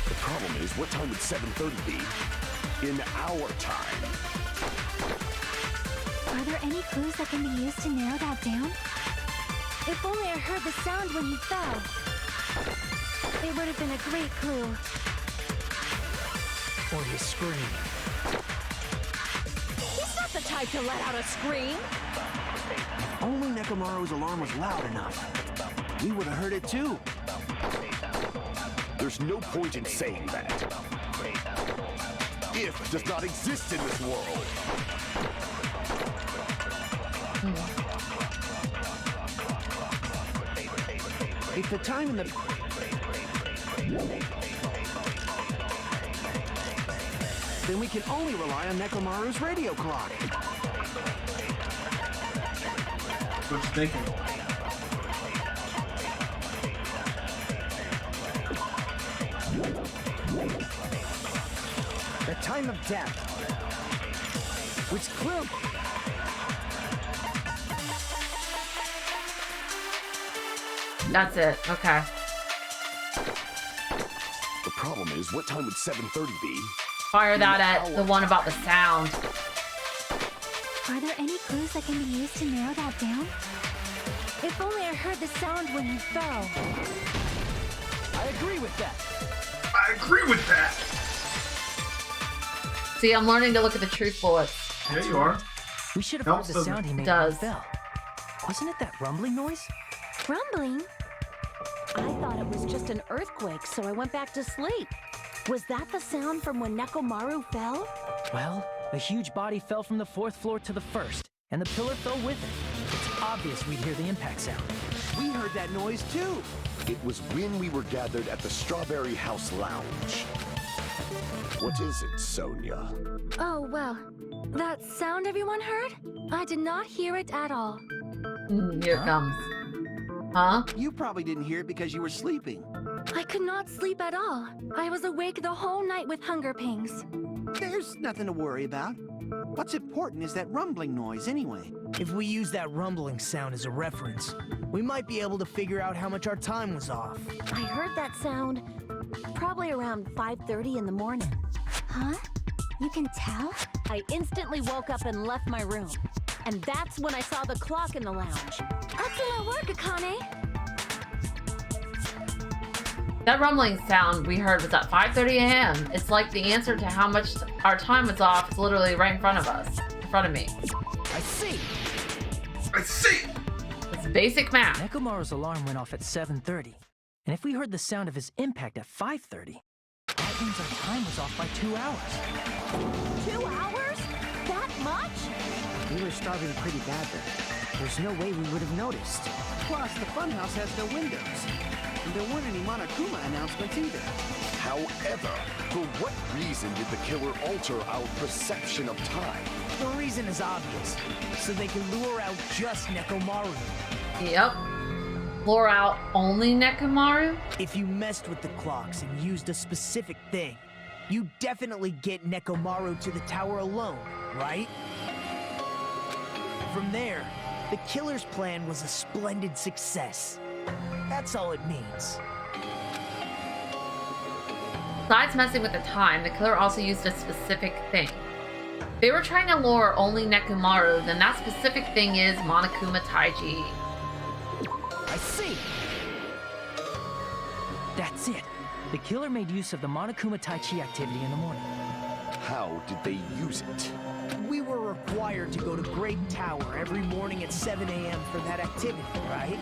The problem is, what time would 7:30 be in our time? Are there any clues that can be used to narrow that down? If only I heard the sound when he fell. It would have been a great clue. Or his scream. He's not the type to let out a scream. If only Nekomaru's alarm was loud enough, we would have heard it too. There's no point in saying that. If does not exist in this world. If the time in the... then we can only rely on Nekomaru's radio clock. What's thinking? The time of death was clearly... That's it. Okay. The problem is, what time would 7:30 be? Fire that at the one about the sound. Are there any clues that can be used to narrow that down? If only I heard the sound when he fell. I agree with that. I agree with that. See, I'm learning to look at the truth bullets. Yeah, you are. We should have Helps, heard the doesn't sound it? he made Does. when he fell. Wasn't it that rumbling noise? Rumbling? I thought it was just an earthquake, so I went back to sleep. Was that the sound from when Nekomaru fell? Well, a huge body fell from the 4th floor to the 1st, and the pillar fell with it. It's obvious we'd hear the impact sound. We heard that noise too. It was when we were gathered at the Strawberry House Lounge. What is it, Sonia? Oh, well. That sound everyone heard? I did not hear it at all. Here it comes. Huh? You probably didn't hear it because you were sleeping. I could not sleep at all. I was awake the whole night with hunger pangs. There's nothing to worry about. What's important is that rumbling noise anyway. If we use that rumbling sound as a reference, we might be able to figure out how much our time was off. I heard that sound probably around 5:30 in the morning. Huh? You can tell? I instantly woke up and left my room. And that's when I saw the clock in the lounge. Excellent work, Akane! That rumbling sound we heard was at 5:30 a.m. It's like the answer to how much our time was off is literally right in front of us. In front of me. I see! I see. It's basic math. Nekomaru's alarm went off at 7:30, and if we heard the sound of his impact at 5:30, that means our time was off by 2 hours. 2 hours? That much? We were starving pretty badly. There's no way we would have noticed. Plus, the funhouse has no windows. And there weren't any Monokuma announcements either. However, for what reason did the killer alter our perception of time? The reason is obvious. So they can lure out just Nekomaru. Yep. Lure out only Nekomaru? If you messed with the clocks and used a specific thing, you definitely get Nekomaru to the tower alone, right? From there, the killer's plan was a splendid success. That's all it means. Besides messing with the time, the killer also used a specific thing. If they were trying to lure only Nekomaru, then that specific thing is Monokuma Taiji. I see. That's it. The killer made use of the Monokuma Tai Chi activity in the morning. How did they use it? We were required to go to Great Tower every morning at 7 a.m. for that activity, right?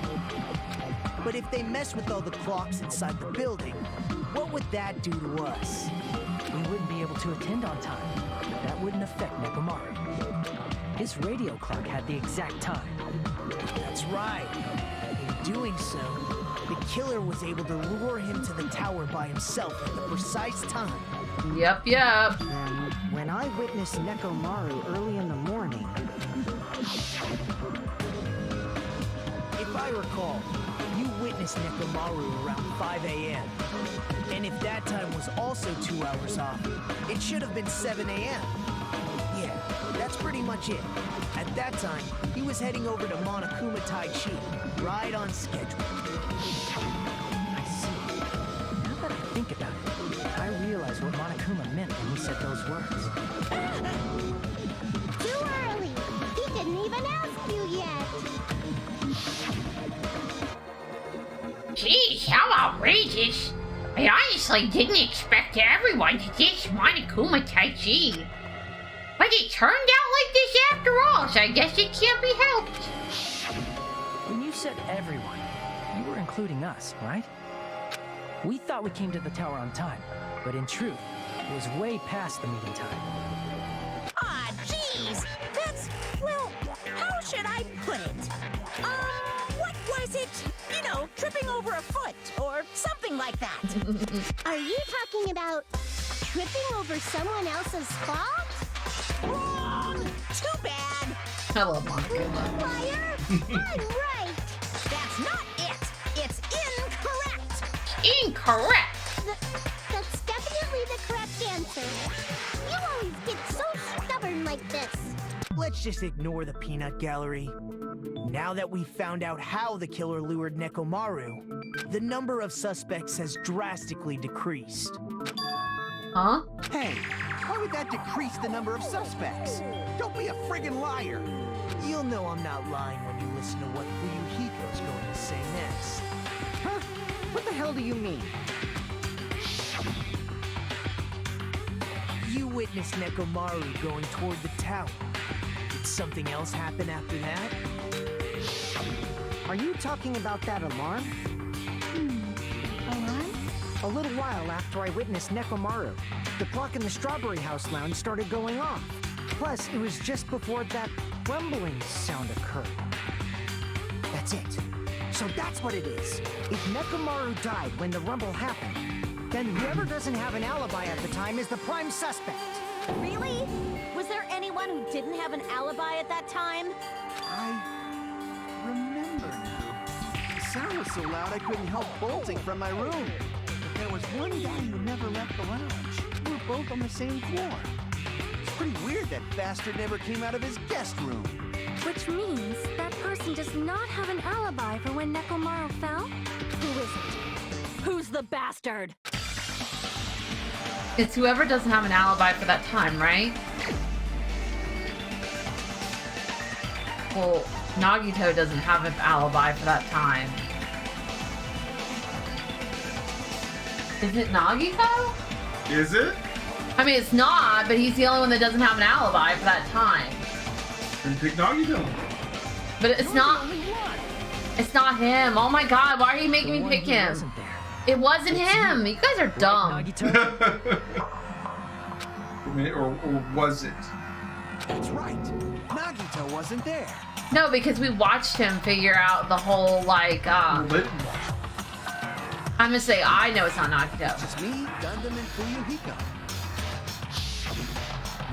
But if they mess with all the clocks inside the building, what would that do to us? We wouldn't be able to attend on time, but that wouldn't affect Nekomaru. His radio clock had the exact time. That's right. In doing so, the killer was able to lure him to the tower by himself at the precise time. Yep. And when I witnessed Nekomaru early in the morning... If I recall, you witnessed Nekomaru around 5 a.m. And if that time was also 2 hours off, it should have been 7 a.m. Yeah, that's pretty much it. At that time, he was heading over to Monokuma Tai Chi, right on schedule. I see. Now that I think about it, I realize what Monokuma meant when he said those words. Too early. He didn't even ask you yet. Geez, how outrageous! I honestly didn't expect everyone to dish Monokuma Tai Chi. But it turned out like this after all, so I guess it can't be helped. When you said everyone, you were including us, right? We thought we came to the tower on time, but in truth, it was way past the meeting time. Ah, jeez! That's, well, how should I put it? What was it? You know, tripping over a foot, or something like that. Are you talking about tripping over someone else's fault? Wrong! Too bad! I love Monokuma. Liar! I'm right! That's not it! It's incorrect! Incorrect! That's definitely the correct answer. You always get so stubborn like this. Let's just ignore the peanut gallery. Now that we've found out how the killer lured Nekomaru, the number of suspects has drastically decreased. Huh? Hey, why would that decrease the number of suspects? Don't be a friggin' liar. You'll know I'm not lying when you listen to what Fuyuhiko's going to say next. Huh? What the hell do you mean? You witnessed Nekomaru going toward the tower. Did something else happen after that? Are you talking about that alarm? Alarm? A little while after I witnessed Nekomaru, the clock in the Strawberry House lounge started going off. Plus, it was just before that rumbling sound occurred. That's it. So that's what it is. If Nekomaru died when the rumble happened, then whoever doesn't have an alibi at the time is the prime suspect. Really? Was there anyone who didn't have an alibi at that time? I remember now. The sound was so loud I couldn't help bolting from my room. But there was one guy who never left the lounge. We were both on the same floor. It's pretty weird that bastard never came out of his guest room. Which means that person does not have an alibi for when Nekomaru fell? Who is it? Who's the bastard? It's whoever doesn't have an alibi for that time, right? Well, Nagito doesn't have an alibi for that time. Is it Nagito? Is it? I mean, it's not, but he's the only one that doesn't have an alibi for that time. Then pick Nagito. But it's not. It's not him. Oh my god, why are you making me pick him? It wasn't him. You guys are dumb. or was it? That's right. Nagito wasn't there. No, because we watched him figure out the whole, like, I'm gonna say, I know it's not Nagito. It's just me, Gundam, and Fuyuhiko.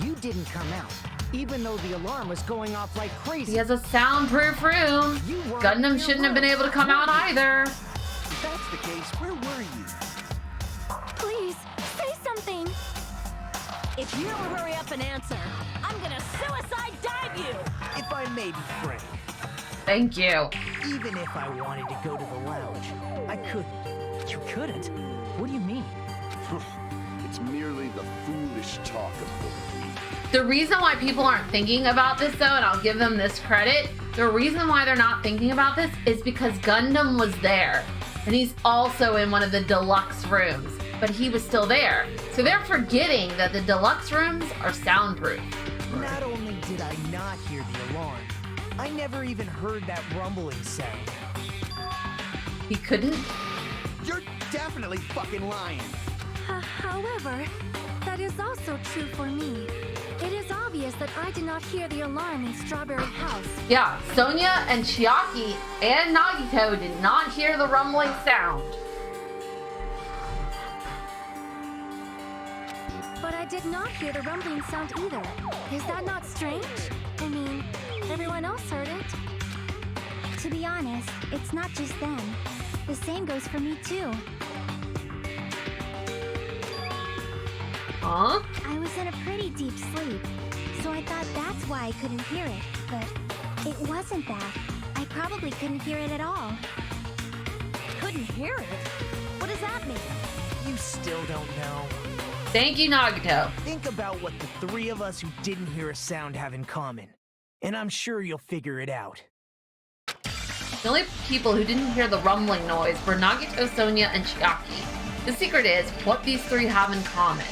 You didn't come out, even though the alarm was going off like crazy. He has a soundproof room. Gundam shouldn't have been able to come out either. If that's the case, where were you? Please, say something. If you don't hurry up and answer, I'm gonna suicide dive you! If I may be frank. Thank you. Even if I wanted to go to the lounge, I couldn't. You couldn't? What do you mean? It's merely the foolish much talk of the week. The reason why people aren't thinking about this, though, and I'll give them this credit, the reason why they're not thinking about this is because Gundam was there. And he's also in one of the deluxe rooms, but he was still there. So they're forgetting that the deluxe rooms are soundproof. Not only did I not hear the alarm, I never even heard that rumbling sound. He couldn't? You're definitely fucking lying. However, that is also true for me. It is obvious that I did not hear the alarm in Strawberry House. Yeah, Sonia and Chiaki and Nagito did not hear the rumbling sound. But I did not hear the rumbling sound either. Is that not strange? I mean, everyone else heard it. To be honest, it's not just them. The same goes for me too. Huh? I was in a pretty deep sleep, so I thought that's why I couldn't hear it. But it wasn't that. I probably couldn't hear it at all. Couldn't hear it? What does that mean? You still don't know. Thank you, Nagito. Think about what the three of us who didn't hear a sound have in common, and I'm sure you'll figure it out. The only people who didn't hear the rumbling noise were Nagito, Sonia, and Chiaki. The secret is what these three have in common.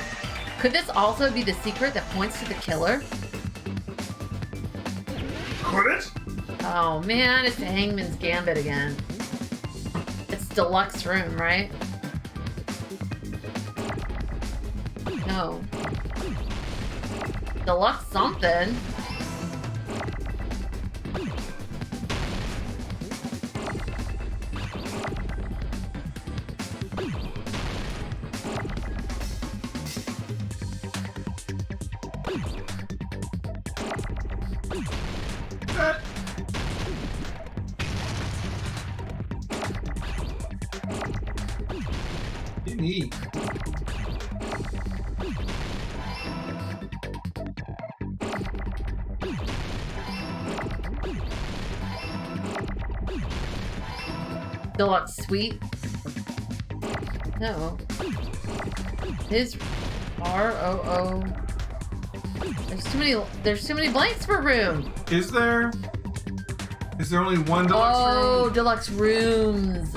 Could this also be the secret that points to the killer? Could it? Oh man, it's the Hangman's Gambit again. It's deluxe room, right? No. Deluxe something. Unique. Deluxe suite. No. His ROO. There's too many blanks per room. Is there? Is there only one deluxe Oh, room? deluxe rooms.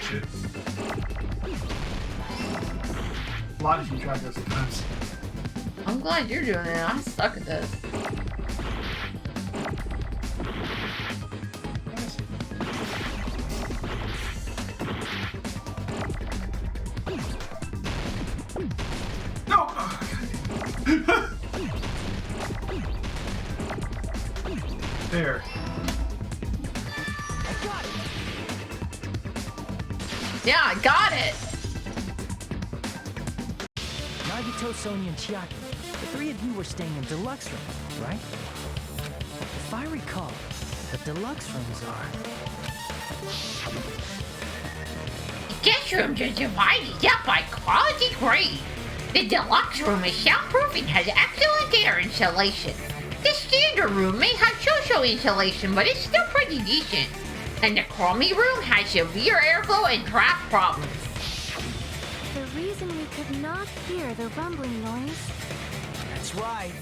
Shit. A lot of you try this sometimes. I'm glad you're doing it. I suck at this. No! There. Yeah, I got it. Nagito, Sonia, and Chiaki, the three of you were staying in deluxe rooms, right? If I recall, the deluxe rooms are... Guest rooms are divided up by quality grade. The deluxe room is soundproof and has excellent air insulation. The standard room may have so-so insulation, but it's still pretty decent. And the Chromie room has severe airflow and draft problems. The reason we could not hear the rumbling noise... That's right.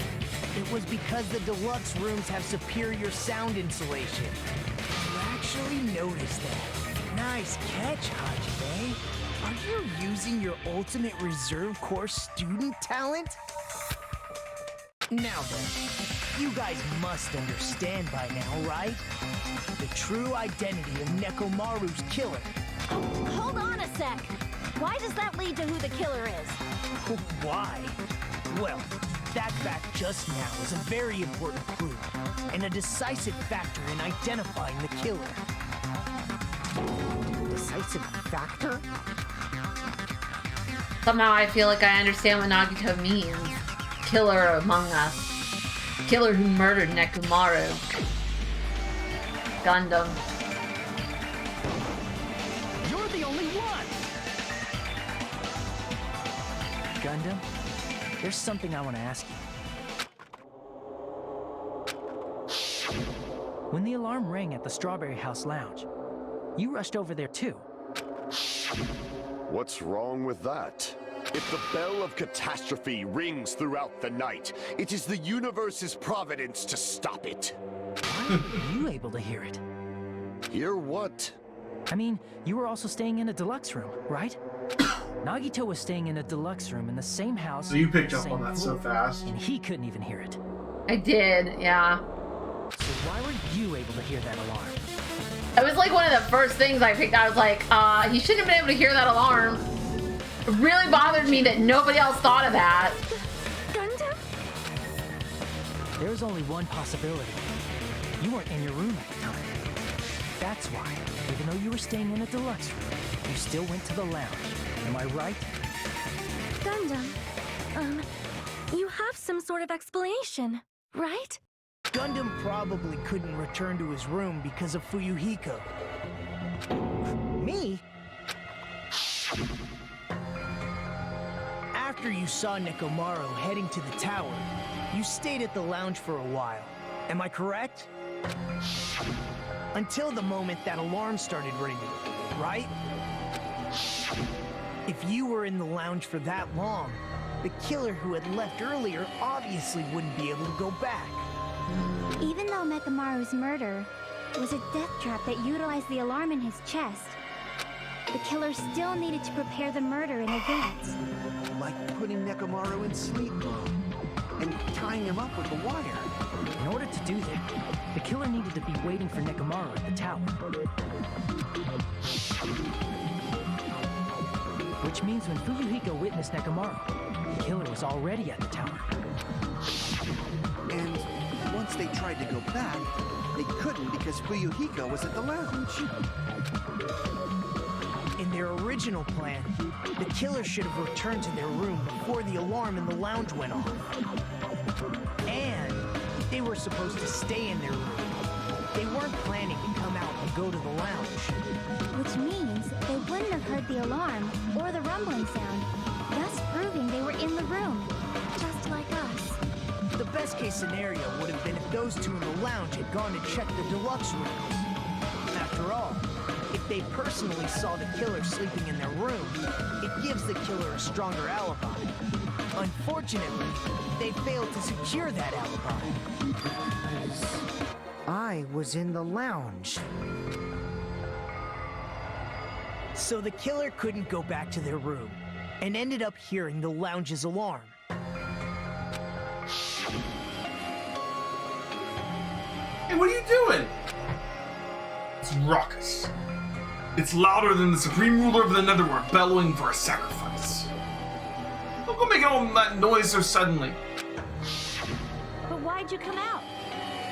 It was because the deluxe rooms have superior sound insulation. You actually noticed that. Nice catch, Hajime. Are you using your ultimate reserve corps student talent? Now then, you guys must understand by now, right? The true identity of Nekomaru's killer. Hold on a sec. Why does that lead to who the killer is? Why? Well, that fact just now is a very important clue, and a decisive factor in identifying the killer. Decisive factor? Somehow I feel like I understand what Nagito means. Killer among us. Killer who murdered Nekomaru. Gundam. You're the only one! Gundam, there's something I want to ask you. When the alarm rang at the Strawberry House Lounge, you rushed over there too. What's wrong with that? If the bell of catastrophe rings throughout the night, it is the universe's providence to stop it. Why were you able to hear it? Hear what? I mean, you were also staying in a deluxe room, right? Nagito was staying in a deluxe room in the same house. So you picked up same on that so floor, fast. and he couldn't even hear it. I did, yeah. So why were you able to hear that alarm? It was like one of the first things I picked. I was like, he shouldn't have been able to hear that alarm. It really bothered me that nobody else thought of that. Gundam? There was only one possibility. You weren't in your room at the time. That's why, even though you were staying in a deluxe room, you still went to the lounge. Am I right? Gundam, you have some sort of explanation, right? Gundam probably couldn't return to his room because of Fuyuhiko. Me? After you saw Nekomaru heading to the tower, you stayed at the lounge for a while. Am I correct? Until the moment that alarm started ringing, right? If you were in the lounge for that long, the killer who had left earlier obviously wouldn't be able to go back. Even though Nekomaru's murder was a death trap that utilized the alarm in his chest, the killer still needed to prepare the murder in advance. Like putting Nekomaru in sleep mode and tying him up with a wire. In order to do that, the killer needed to be waiting for Nekomaru at the tower. Which means when Fuyuhiko witnessed Nekomaru, the killer was already at the tower. And once they tried to go back, they couldn't because Fuyuhiko was at the lounge. In their original plan, the killer should have returned to their room before the alarm in the lounge went off. And they were supposed to stay in their room. They weren't planning to come out and go to the lounge. Which means they wouldn't have heard the alarm or the rumbling sound, thus proving they were in the room, just like us. The best case scenario would have been if those two in the lounge had gone to check the deluxe rooms. After all, if they personally saw the killer sleeping in their room, it gives the killer a stronger alibi. Unfortunately, they failed to secure that alibi. I was in the lounge. So the killer couldn't go back to their room, and ended up hearing the lounge's alarm. Hey, what are you doing? It's raucous. It's louder than the supreme ruler of the Netherworld bellowing for a sacrifice. Don't go making all that noise so suddenly. But why'd you come out?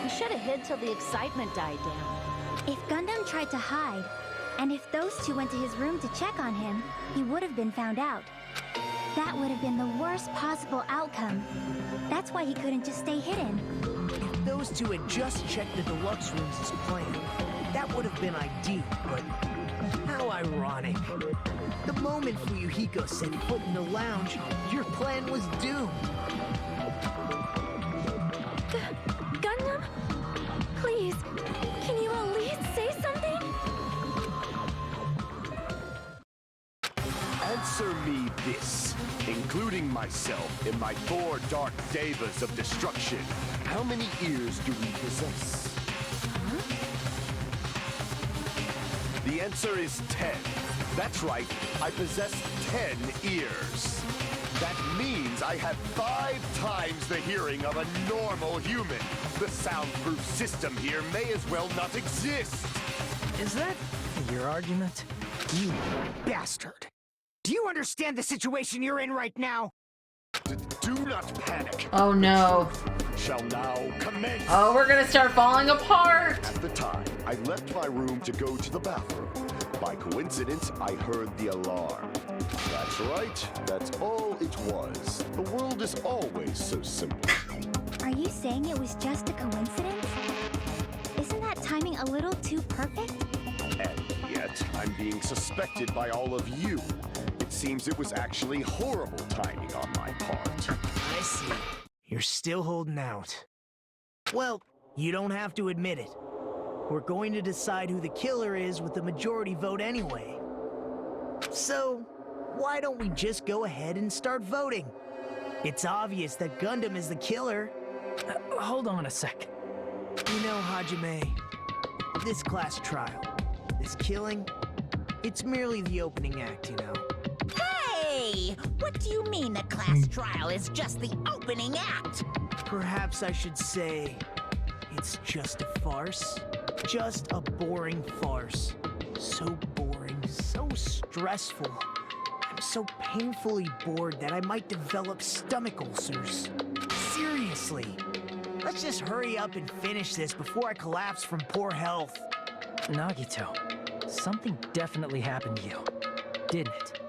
You should have hid till the excitement died down. If Gundam tried to hide, and if those two went to his room to check on him, he would have been found out. That would have been the worst possible outcome. That's why he couldn't just stay hidden. If those two had just checked the deluxe rooms as planned, that would have been ideal, but how ironic. The moment Fuyuhiko set foot in the lounge, your plan was doomed. Gundam? Please, can you at least say something? Answer me this, including myself in my 4 dark devas of destruction. How many ears do we possess? The answer is 10. That's right, I possess 10 ears. That means I have 5 times the hearing of a normal human. The soundproof system here may as well not exist. Is that your argument? You bastard! Do you understand the situation you're in right now? Do not panic. Oh no. Shall now commence. Oh, we're gonna start falling apart. At the time, I left my room to go to the bathroom. By coincidence, I heard the alarm. That's right. That's all it was. The world is always so simple. Are you saying it was just a coincidence? Isn't that timing a little too perfect? And yet, I'm being suspected by all of you. It seems it was actually horrible timing on my part. You're still holding out. Well, you don't have to admit it. We're going to decide who the killer is with the majority vote anyway. So, why don't we just go ahead and start voting? It's obvious that Gundam is the killer. Hold on a sec. You know, Hajime, this class trial, this killing, it's merely the opening act, you know. Hey! What do you mean the class trial is just the opening act? Perhaps I should say, it's just a farce. Just a boring farce. So boring, so stressful. I'm so painfully bored that I might develop stomach ulcers. Seriously. Let's just hurry up and finish this before I collapse from poor health. Nagito, something definitely happened to you, didn't it?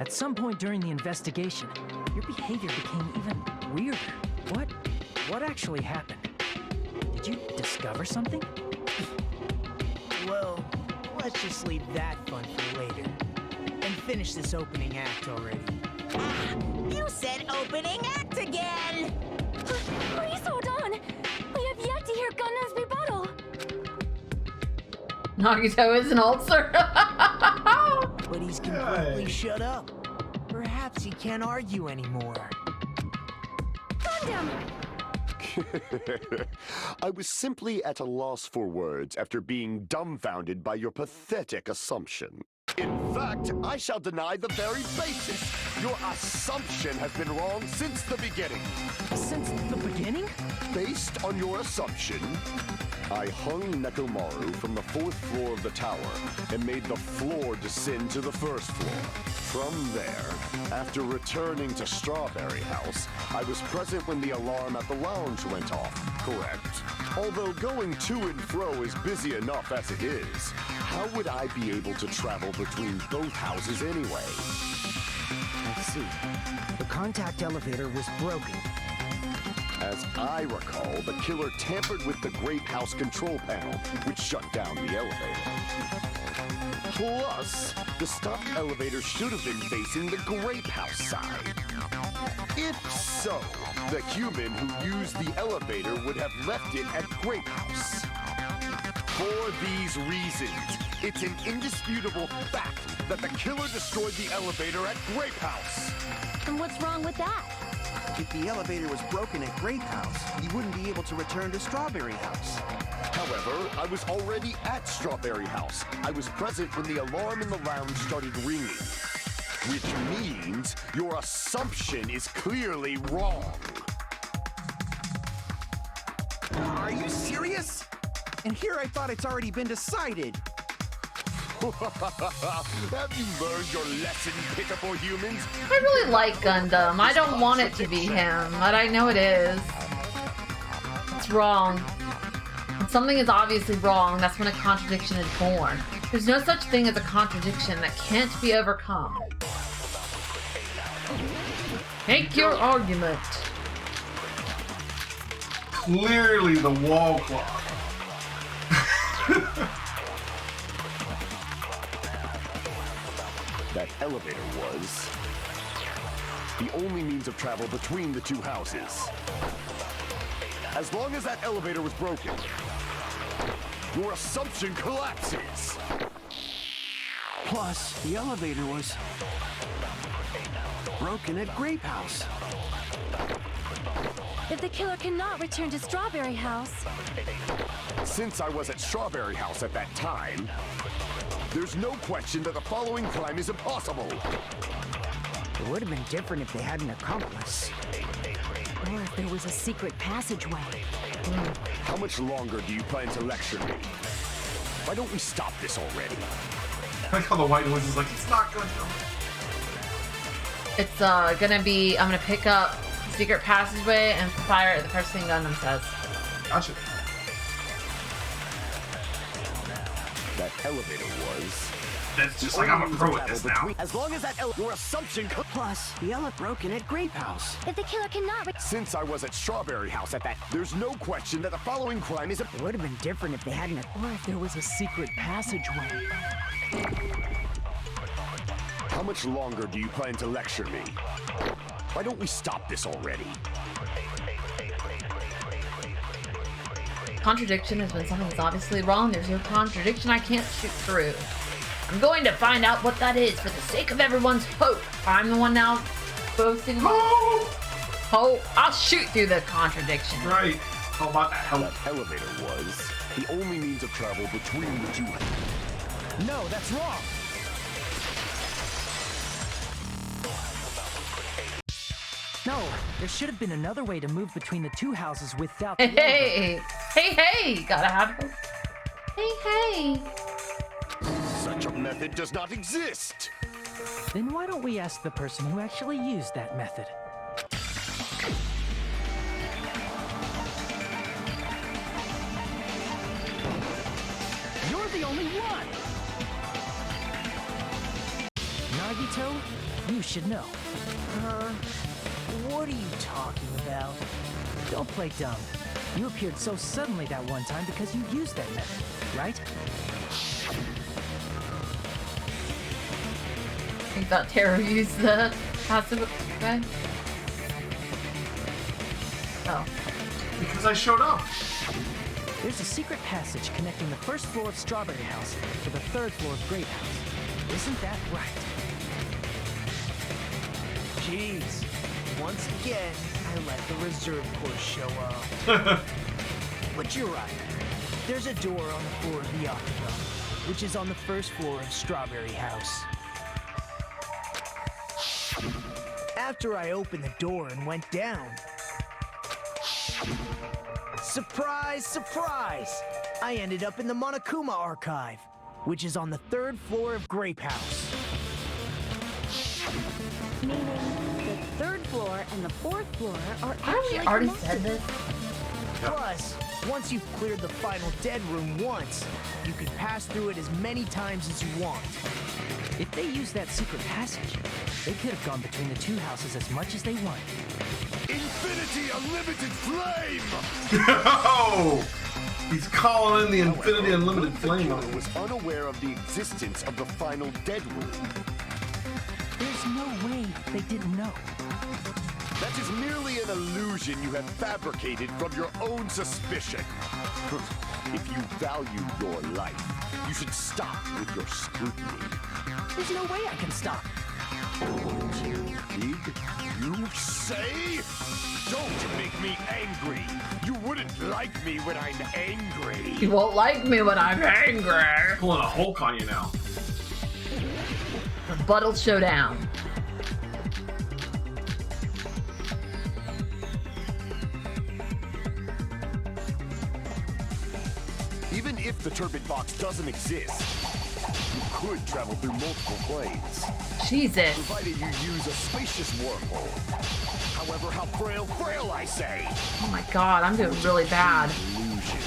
At some point during the investigation, your behavior became even weirder. What actually happened? Did you discover something? Well, let's just leave that fun for later. And finish this opening act already. You said opening act again! Please hold on. We have yet to hear Gundam's rebuttal. Nagito is an ulcer. But he's completely shut up. Perhaps he can't argue anymore. Gundam! I was simply at a loss for words after being dumbfounded by your pathetic assumption. In fact, I shall deny the very basis. Your assumption has been wrong since the beginning. Since the beginning? Based on your assumption, I hung Nekomaru from the 4th floor of the tower and made the floor descend to the 1st floor. From there, after returning to Strawberry House, I was present when the alarm at the lounge went off, correct? Although going to and fro is busy enough as it is, how would I be able to travel between both houses anyway? Let's see. The contact elevator was broken. As I recall, the killer tampered with the Grape House control panel, which shut down the elevator. Plus, the stopped elevator should have been facing the Grape House side. If so, the human who used the elevator would have left it at Grape House. For these reasons, it's an indisputable fact that the killer destroyed the elevator at Grape House. And what's wrong with that? If the elevator was broken at Grape House, he wouldn't be able to return to Strawberry House. However, I was already at Strawberry House. I was present when the alarm in the lounge started ringing. Which means your assumption is clearly wrong. Are you serious? And here I thought it's already been decided. Have you learned your lesson, pitiful humans? I really like Gundam. I don't want it to be him, but I know it is. It's wrong. When something is obviously wrong, that's when a contradiction is born. There's no such thing as a contradiction that can't be overcome. Make your argument. Clearly the wall clock. That elevator was the only means of travel between the two houses. As long as that elevator was broken, your assumption collapses. Plus, the elevator was broken at Grape House. If the killer cannot return to Strawberry House, Since I was at Strawberry House at that time, there's no question that the following crime is impossible. It would have been different if they had an accomplice. Or if there was a secret passageway. How much longer do you plan to lecture me? Why don't we stop this already? I like how the White Woods is like, it's not going to. It's gonna be, I'm gonna pick up secret passageway and fire at the first thing Gundam says. Gotcha. That elevator was... That's just like, I'm a pro at this now. As long as that your assumption... Plus, the elevator broken at Grape House. if the killer cannot Since I was at Strawberry House at that, there's no question that the following crime is... It would have been different if they hadn't. Or if there was a secret passageway. How much longer do you plan to lecture me? Why don't we stop this already? Contradiction is when something is obviously wrong. There's no contradiction I can't shoot through. I'm going to find out what that is for the sake of everyone's hope. I'm the one now boasting. Oh, I'll shoot through the contradiction. Right. How about that? That elevator was the only means of travel between the two. No, that's wrong. No, there should have been another way to move between the two houses without the Hey, gotta have hope. Hey. Such a method does not exist. Then why don't we ask the person who actually used that method? You're the only one! Nagito, you should know. What are you talking about? Don't play dumb. You appeared so suddenly that one time because you used that method, right? You thought Taro used the passive effect? Oh. Because I showed up. There's a secret passage connecting the first floor of Strawberry House to the third floor of Grape House. Isn't that right? Jeez. Once again, I let the reserve course show up. But you're right. There's a door on the floor of the Octagon, which is on the first floor of Strawberry House. After I opened the door and went down, surprise, surprise! I ended up in the Monokuma Archive, which is on the third floor of Grape House. Meaning the third floor and the fourth floor are Haven't we actually already connected. said this? Plus, once you've cleared the final dead room once, you can pass through it as many times as you want. If they used that secret passage, they could have gone between the two houses as much as they wanted. Infinity Unlimited Flame! Oh! He's calling in the Infinity Unlimited The Flame. killer was unaware of the existence of the final dead room. There's no way they didn't know. That is merely an illusion you have fabricated from your own suspicion. If you value your life, you should stop with your scrutiny. There's no way I can stop. Did you say? Don't make me angry. You wouldn't like me when I'm angry. You won't like me when I'm angry. Pulling a Hulk on you now. The Buttle Showdown. Even if the turbid box doesn't exist, you could travel through multiple planes. Jesus. Provided you use a spacious wormhole. However, how frail I say. Oh my god, I'm doing really bad. Illusion.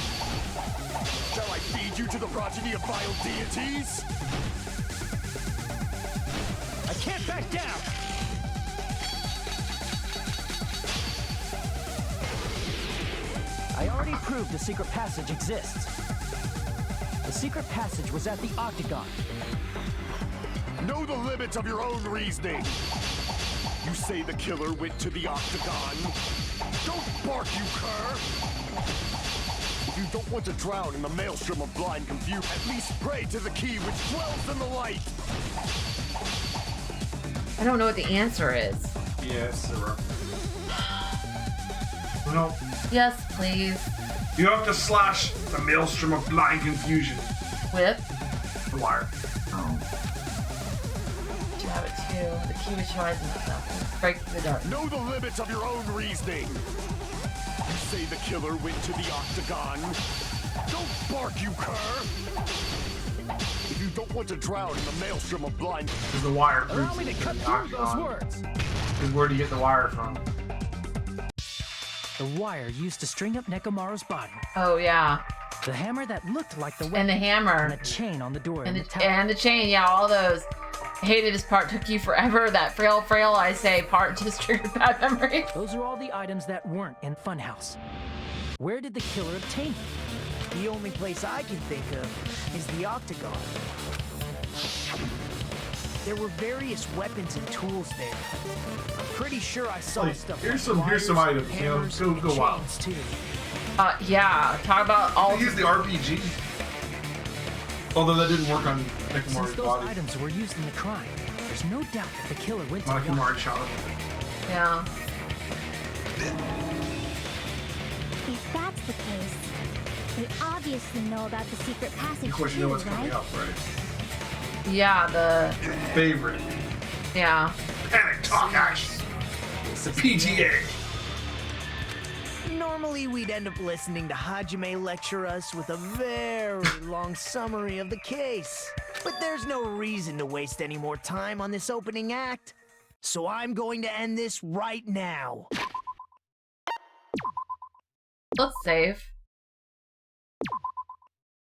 Shall I feed you to the progeny of vile deities? I can't back down! I already proved the secret passage exists. The secret passage was at the Octagon. Know the limits of your own reasoning. You say the killer went to the Octagon. Don't bark, you cur! If you don't want to drown in the maelstrom of blind confusion, at least pray to the key which dwells in the light. I don't know what the answer is. Yes, Sarah. No. Yes, please. You have to slash the maelstrom of blind confusion. With? The wire. Oh. You have it too. The key which lies in the break through the dark. Know the limits of your own reasoning. You say the killer went to the Octagon. Don't bark, you cur! If you don't want to drown in the maelstrom of blind... Because the wire proves Allow me to cut through those words! Because where do you get the wire from? The wire used to string up Nekomaru's body. Oh yeah. The hammer that looked like the weapon. And the hammer. And the chain on the door. And in the, tower. and the chain, yeah, all those. I hated this part. Took you forever. That frail, I say part just triggered bad memories. Those are all the items that weren't in Funhouse. Where did the killer obtain them? The only place I can think of is the Octagon. There were various weapons and tools there. I'm pretty sure I saw Like, stuff here's like some wires, items, you know, hammers, go and wild. chains, too. Yeah, talk about all. Use the RPG. Although that didn't work on Since Nekomaru's those body. items were used in the crime, there's no doubt that the killer went to the Nekomaru shot him. Yeah. If that's the case, they obviously know about the secret passage Of course, you know too, what's coming right? up, right? Yeah, the. Favorite. Yeah. Panic Talk Action. It's the PTA. Normally, we'd end up listening to Hajime lecture us with a very long summary of the case. But there's no reason to waste any more time on this opening act. So I'm going to end this right now. Let's save.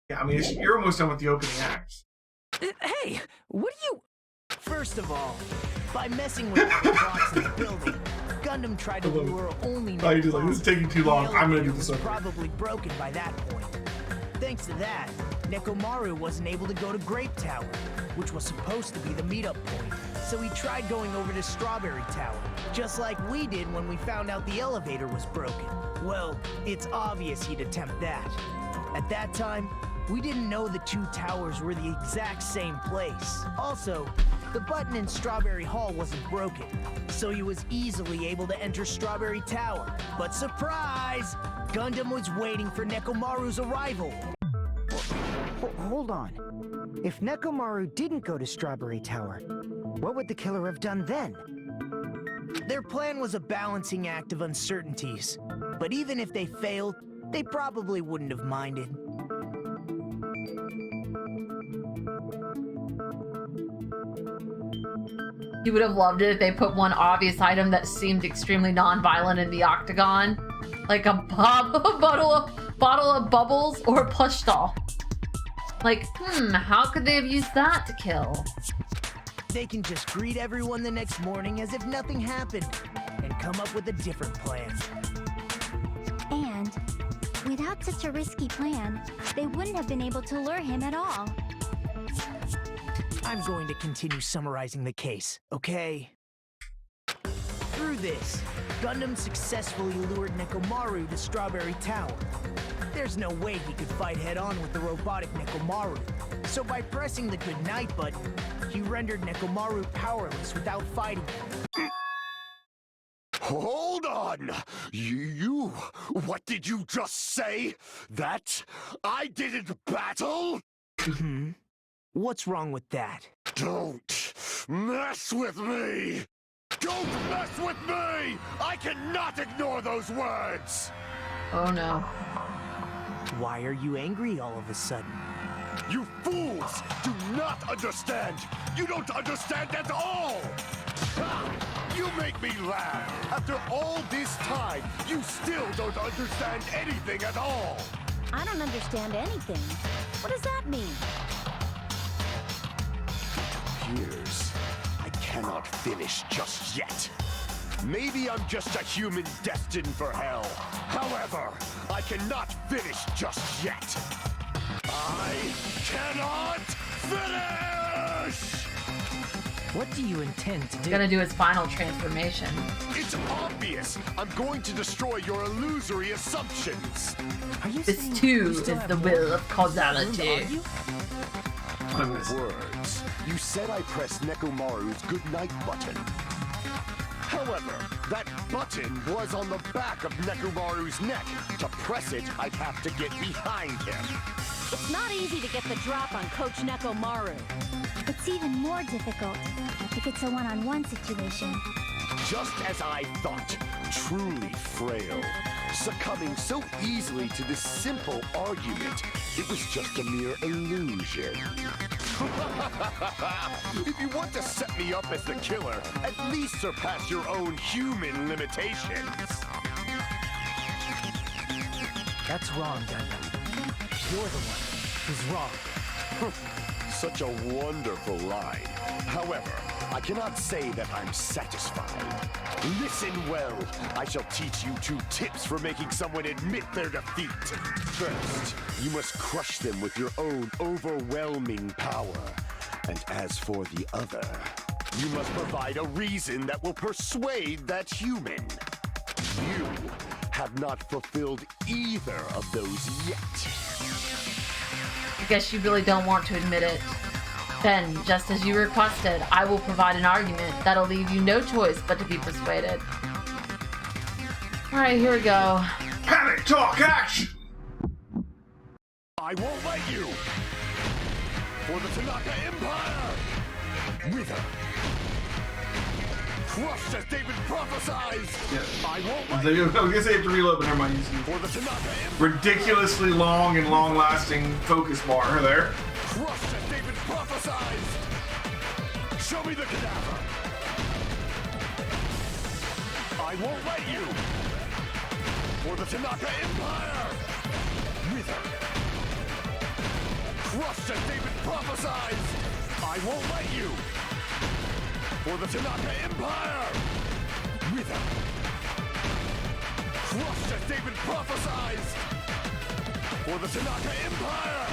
Yeah, I mean, you're almost done with the opening acts. Hey, what are you... First of all, by messing with the blocks in the building, Gundam tried to lure only Oh, you're just like, this is taking too long. I'm gonna do this was over. probably broken by that point. Thanks to that, Nekomaru wasn't able to go to Grape Tower, which was supposed to be the meetup point. So he tried going over to Strawberry Tower, just like we did when we found out the elevator was broken. Well, it's obvious he'd attempt that. At that time, we didn't know the two towers were the exact same place. Also, the button in Strawberry Hall wasn't broken, so he was easily able to enter Strawberry Tower. But surprise! Gundam was waiting for Nekomaru's arrival. Hold on. If Nekomaru didn't go to Strawberry Tower, what would the killer have done then? Their plan was a balancing act of uncertainties, but even if they failed, they probably wouldn't have minded. He would have loved it if they put one obvious item that seemed extremely non-violent in the octagon, like a bottle of bubbles or a plush doll. Like, how could they have used that to kill? They can just greet everyone the next morning as if nothing happened, and come up with a different plan. And without such a risky plan, they wouldn't have been able to lure him at all. I'm going to continue summarizing the case, okay? Through this, Gundam successfully lured Nekomaru to Strawberry Tower. There's no way he could fight head-on with the robotic Nekomaru, so by pressing the goodnight button, he rendered Nekomaru powerless without fighting him. Hold on! You... What did you just say? That I didn't battle? What's wrong with that? Don't mess with me! Don't mess with me! I cannot ignore those words! Oh no. Why are you angry all of a sudden? You fools do not understand! You don't understand at all! Ha! You make me laugh! After all this time, you still don't understand anything at all! I don't understand anything. What does that mean? Years. I cannot finish just yet. Maybe I'm just a human destined for hell. However, I cannot finish just yet. I cannot finish! What do you intend to do? He's gonna do his final transformation. It's obvious. I'm going to destroy your illusory assumptions. Are you This saying too you is still have the more will of room to causality. argue? Words. You said I pressed Nekomaru's goodnight button. However, that button was on the back of Nekomaru's neck. To press it, I'd have to get behind him. It's not easy to get the drop on Coach Nekomaru. It's even more difficult if it's a one-on-one situation. Just as I thought, truly frail. Succumbing so easily to this simple argument, it was just a mere illusion. If you want to set me up as the killer, at least surpass your own human limitations. That's wrong, Gundam. You're the one who's wrong. Such a wonderful line. However, I cannot say that I'm satisfied. Listen well. I shall teach you 2 tips for making someone admit their defeat. First, you must crush them with your own overwhelming power. And as for the other, you must provide a reason that will persuade that human. You have not fulfilled either of those yet. I guess you really don't want to admit it. Then, just as you requested, I will provide an argument that'll leave you no choice but to be persuaded. Alright, here we go. Panic talk action! I won't let you! For the Tanaka Empire! Wither! Crushed as David prophesies! Yeah. I won't let I guess I have to reload, but never mind. For the Tanaka Empire! Ridiculously long and long-lasting focus bar there. Crushed as David prophesies! Show me the cadaver! I won't let you! For the Tanaka Empire! Wither! Crushed as David prophesies! I won't let you! For the Tanaka Empire! Wither! Crushed as David prophesies! For the Tanaka Empire!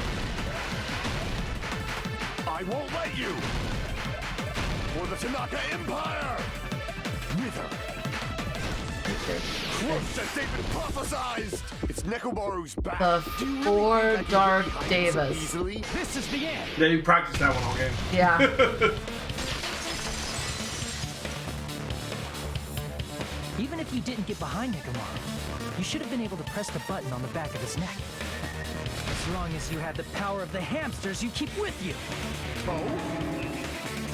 I won't let you! For the Tanaka Empire! Wither! Crushed as David prophesies! It's Nekomaru's back. The four Dark Devas. This is the end. Yeah, you practiced that one all game. Yeah. Even if you didn't get behind Nekomaru, you should have been able to press the button on the back of his neck. As long as you had the power of the hamsters you keep with you.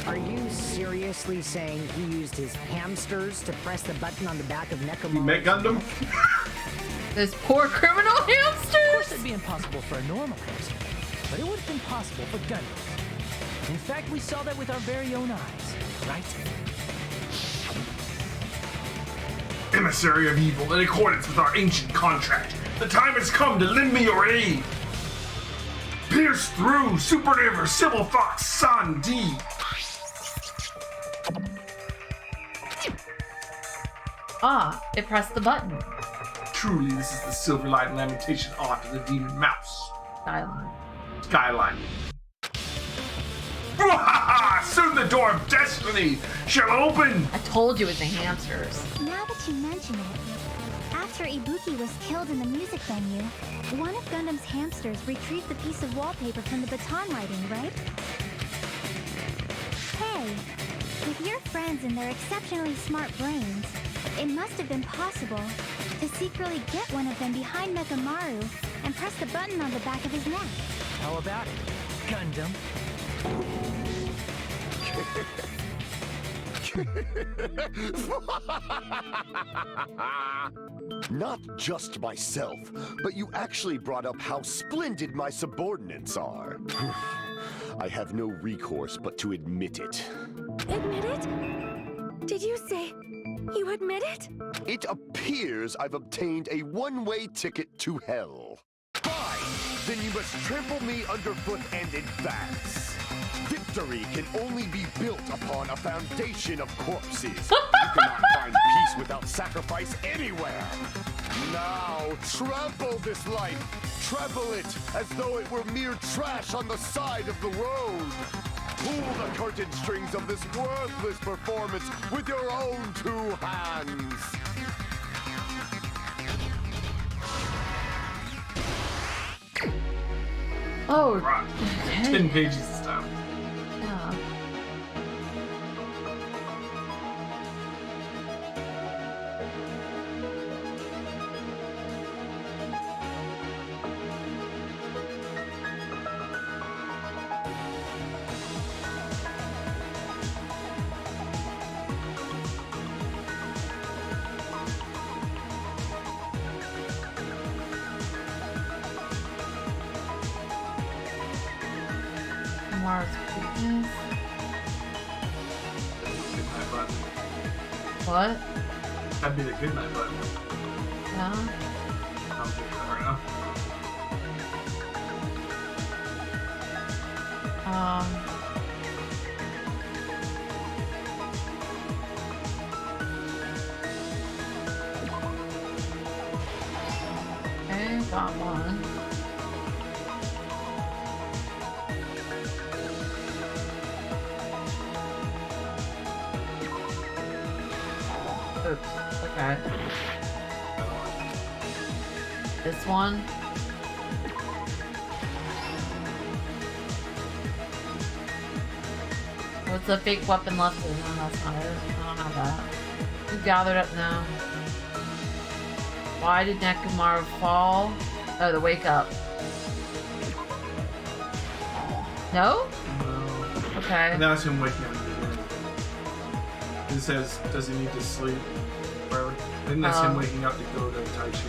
Are you seriously saying he used his hamsters to press the button on the back of You Nekomaru? met Gundam? Those poor criminal Of course, hamsters! it'd be impossible for a normal hamster, but it would have been possible for Gundam. In fact, we saw that with our very own eyes, right? Emissary of evil, in accordance with our ancient contract, the time has come to lend me your aid. Pierce through Supernova Civil Fox San D. Ah, it pressed the button. Truly, this is the Silverlight Lamentation art of the Demon Mouse. Skyline. Soon the door of destiny shall open! I told you it was the hamsters. Now that you mention it, after Ibuki was killed in the music venue, one of Gundam's hamsters retrieved the piece of wallpaper from the baton writing, right? Hey, with your friends and their exceptionally smart brains, it must have been possible to secretly get one of them behind Nekomaru and press the button on the back of his neck. How about it, Gundam? Not just myself, but you actually brought up how splendid my subordinates are. I have no recourse but to admit it. Admit it? Did you say you admit it? It appears I've obtained a one-way ticket to hell. Fine! Then you must trample me underfoot and advance. Victory can only be built upon a foundation of corpses. You cannot find peace without sacrifice anywhere. Now, trample this life. Trample it as though it were mere trash on the side of the road. Pull the curtain strings of this worthless performance with your own two hands. Oh, Right. okay. 10 pages of stuff. Yeah. Mars weakness. Good night button. What? That'd be the good night button. Yeah. I'll do that right now. Okay, got one. This one. What's a fake weapon left? No, that's not it. I don't have that. Who gathered up now? Why did Nekomaru fall? Oh, the wake up. No? No. Okay. And that's him waking up. It says, does he need to sleep? Or, and that's him waking up to go to Tai Chi.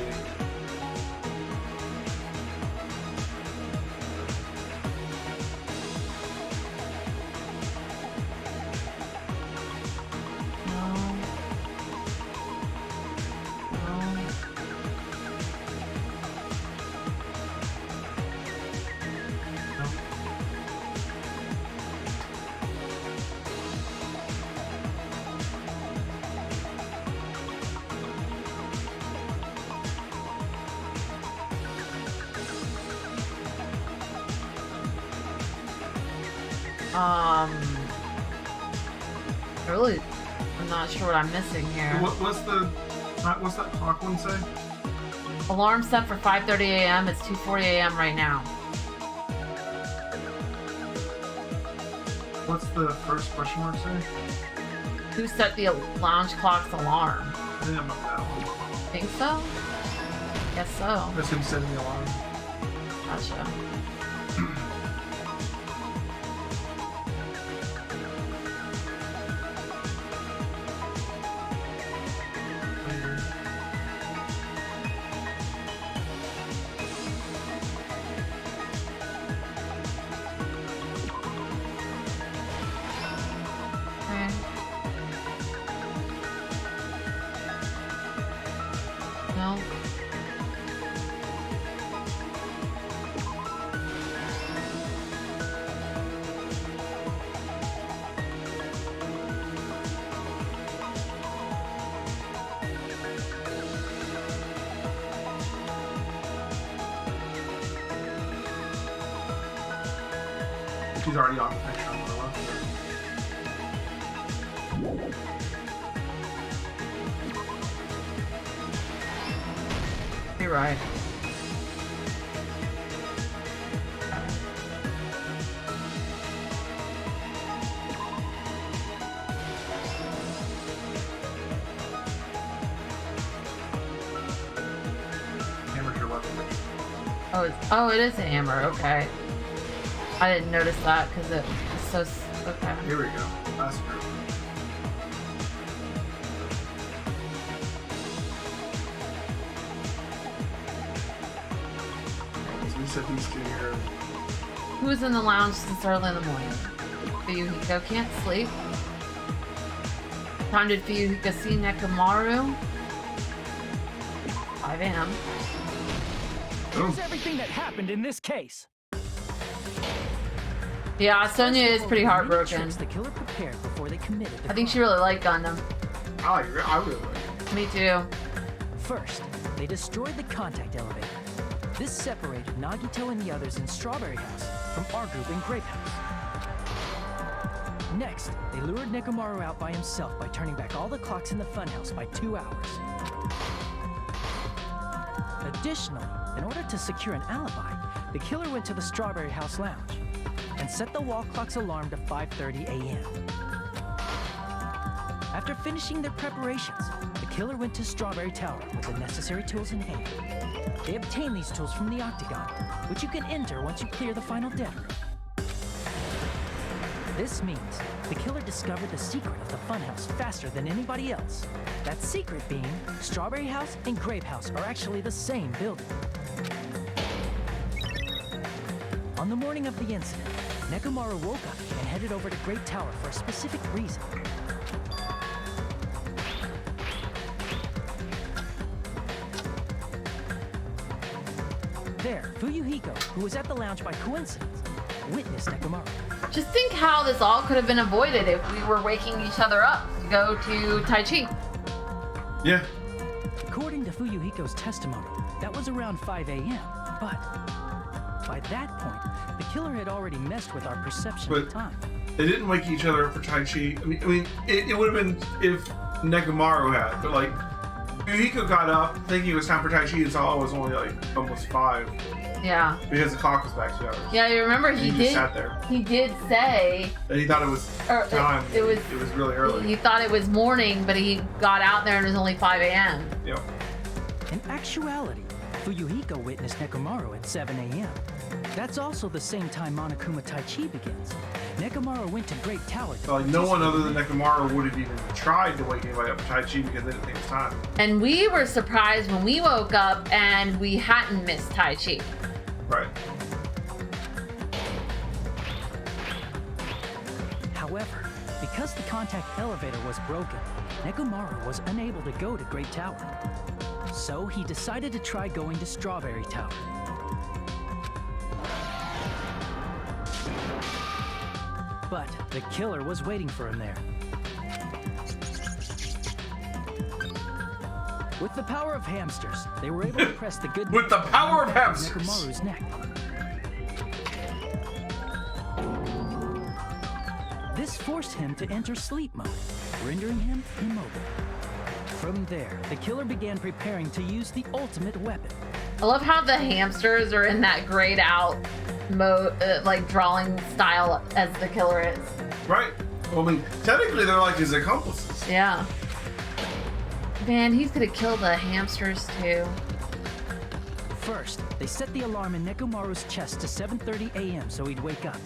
I'm not sure what I'm missing here. What's that clock one say? Alarm set for 5:30 a.m. It's 2:40 a.m. right now. What's the first question mark say? Who set the lounge clock's alarm? I think I'm up that one. Think so? Guess so. That's him setting the alarm. Gotcha. She's already on the picture on the left. You're right. Hammer's your weapon. Oh, it is a hammer. Okay. I didn't notice that because it was so. Okay. Here we go. Last group. So we said these two here. Who was in the lounge since early in the morning? Fuyuhiko can't sleep. Time did Fuyuhiko see Nekomaru? 5 a.m. Here's everything that happened in this case. Yeah, Sonya is pretty heartbroken. The killer prepared before they committed the I think she really liked Gundam. I really like it. Me too. First, they destroyed the contact elevator. This separated Nagito and the others in Strawberry House from our group in Grape House. Next, they lured Nekomaru out by himself by turning back all the clocks in the funhouse by 2 hours. Additionally, in order to secure an alibi, the killer went to the Strawberry House lounge and set the wall clock's alarm to 5:30 a.m. After finishing their preparations, the killer went to Strawberry Tower with the necessary tools in hand. They obtained these tools from the Octagon, which you can enter once you clear the final dead room. This means the killer discovered the secret of the funhouse faster than anybody else. That secret being, Strawberry House and Grape House are actually the same building. On the morning of the incident, Nekomaru woke up and headed over to Great Tower for a specific reason. There, Fuyuhiko, who was at the lounge by coincidence, witnessed Nekomaru. Just think how this all could have been avoided if we were waking each other up to go to Tai Chi. Yeah. According to Fuyuhiko's testimony, that was around 5 a.m., but by that point, the killer had already messed with our perception of time. They didn't wake each other up for Tai Chi. I mean, it would have been if Nekomaru had, but like, Fuyuhiko got up thinking it was time for Tai Chi and saw it was only like almost 5. Yeah. Because the clock was back 2 hours. Yeah, you remember he just did. sat there. He did say And he thought it was time. It was really early. He thought it was morning, but he got out there and it was only 5 a.m. Yep. In actuality, Fuyuhiko witnessed Nekomaru at 7 a.m. That's also the same time Monokuma Tai Chi begins. Nekomaru went to Great Tower. So, like, no one other than Nekomaru would have even tried to wake anybody up for Tai Chi because they didn't think it was time. And we were surprised when we woke up and we hadn't missed Tai Chi. Right. However, because the contact elevator was broken, Nekomaru was unable to go to Great Tower. So he decided to try going to Strawberry Tower. But the killer was waiting for him there. With the power of hamsters, they were able to press the good With the power of hamsters! Nekomaru's neck. This forced him to enter sleep mode, rendering him immobile. From there, the killer began preparing to use the ultimate weapon. I love how the hamsters are in that grayed out mode, like drawing style as the killer is. Right. Well, I mean, technically they're like his accomplices. Yeah. Man, he's gonna kill the hamsters too. First, they set the alarm in Nekomaru's chest to 7:30 a.m. so he'd wake up.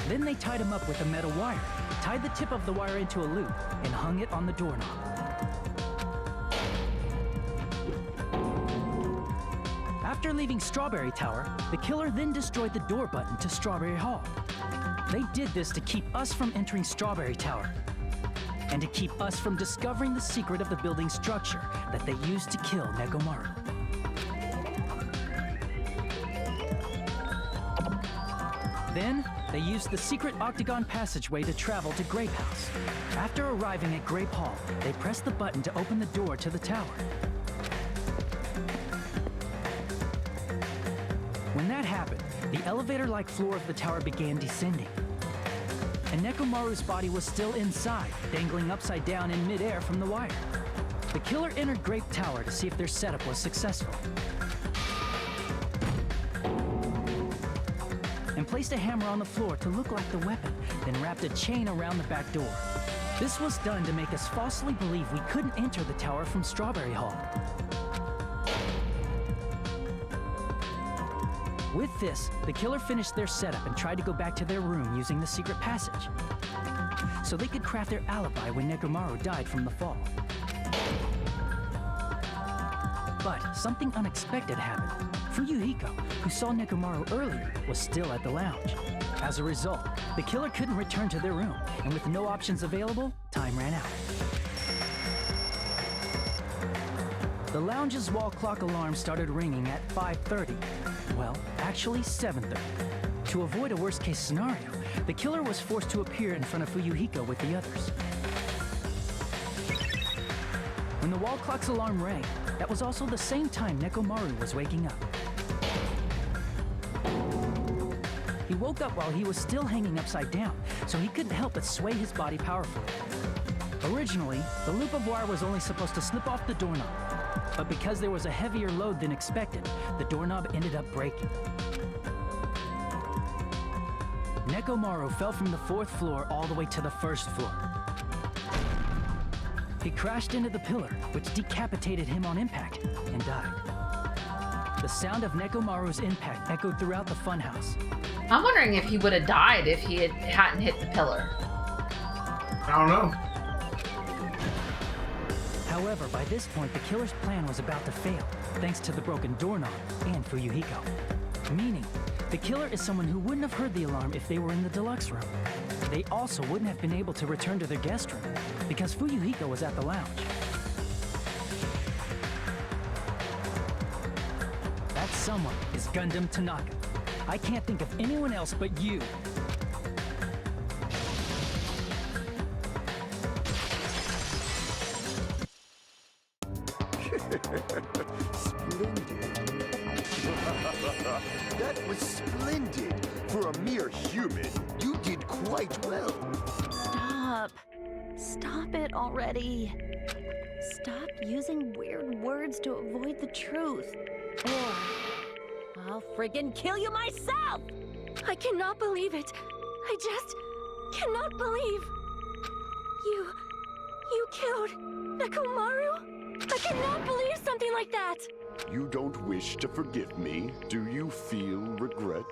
Then they tied him up with a metal wire, tied the tip of the wire into a loop, and hung it on the doorknob. After leaving Strawberry Tower, the killer then destroyed the door button to Strawberry Hall. They did this to keep us from entering Strawberry Tower, and to keep us from discovering the secret of the building's structure that they used to kill Nekomaru. Then, they used the secret octagon passageway to travel to Grape House. After arriving at Grape Hall, they pressed the button to open the door to the tower. When that happened, the elevator-like floor of the tower began descending. And Nekomaru's body was still inside, dangling upside down in midair from the wire. The killer entered Grape Tower to see if their setup was successful, and placed a hammer on the floor to look like the weapon, then wrapped a chain around the back door. This was done to make us falsely believe we couldn't enter the tower from Strawberry Hall. With this, the killer finished their setup and tried to go back to their room using the secret passage, so they could craft their alibi when Nekomaru died from the fall. But something unexpected happened. Fuyuhiko, who saw Nekomaru earlier, was still at the lounge. As a result, the killer couldn't return to their room, and with no options available, time ran out. The lounge's wall clock alarm started ringing at 5:30. Well, actually 7:30. To avoid a worst-case scenario, the killer was forced to appear in front of Fuyuhiko with the others. When the wall clock's alarm rang, that was also the same time Nekomaru was waking up. He woke up while he was still hanging upside down, so he couldn't help but sway his body powerfully. Originally, the loop of wire was only supposed to slip off the doorknob, but because there was a heavier load than expected, the doorknob ended up breaking. Nekomaru fell from the 4th floor all the way to the 1st floor. He crashed into the pillar, which decapitated him on impact, and died. The sound of Nekomaru's impact echoed throughout the funhouse. I'm wondering if he would have died if he hadn't hit the pillar. I don't know. However, by this point, the killer's plan was about to fail, thanks to the broken doorknob and Fuyuhiko. Meaning, the killer is someone who wouldn't have heard the alarm if they were in the deluxe room. They also wouldn't have been able to return to their guest room, because Fuyuhiko was at the lounge. That someone is Gundam Tanaka. I can't think of anyone else but you. Splendid. That was splendid. For a mere human, you did quite well. Stop. Stop it already. Stop using weird words to avoid the truth. Or I'll friggin' kill you myself! I cannot believe it. I just cannot believe. You killed Nekomaru? I cannot believe something like that. You don't wish to forgive me? Do you feel regret?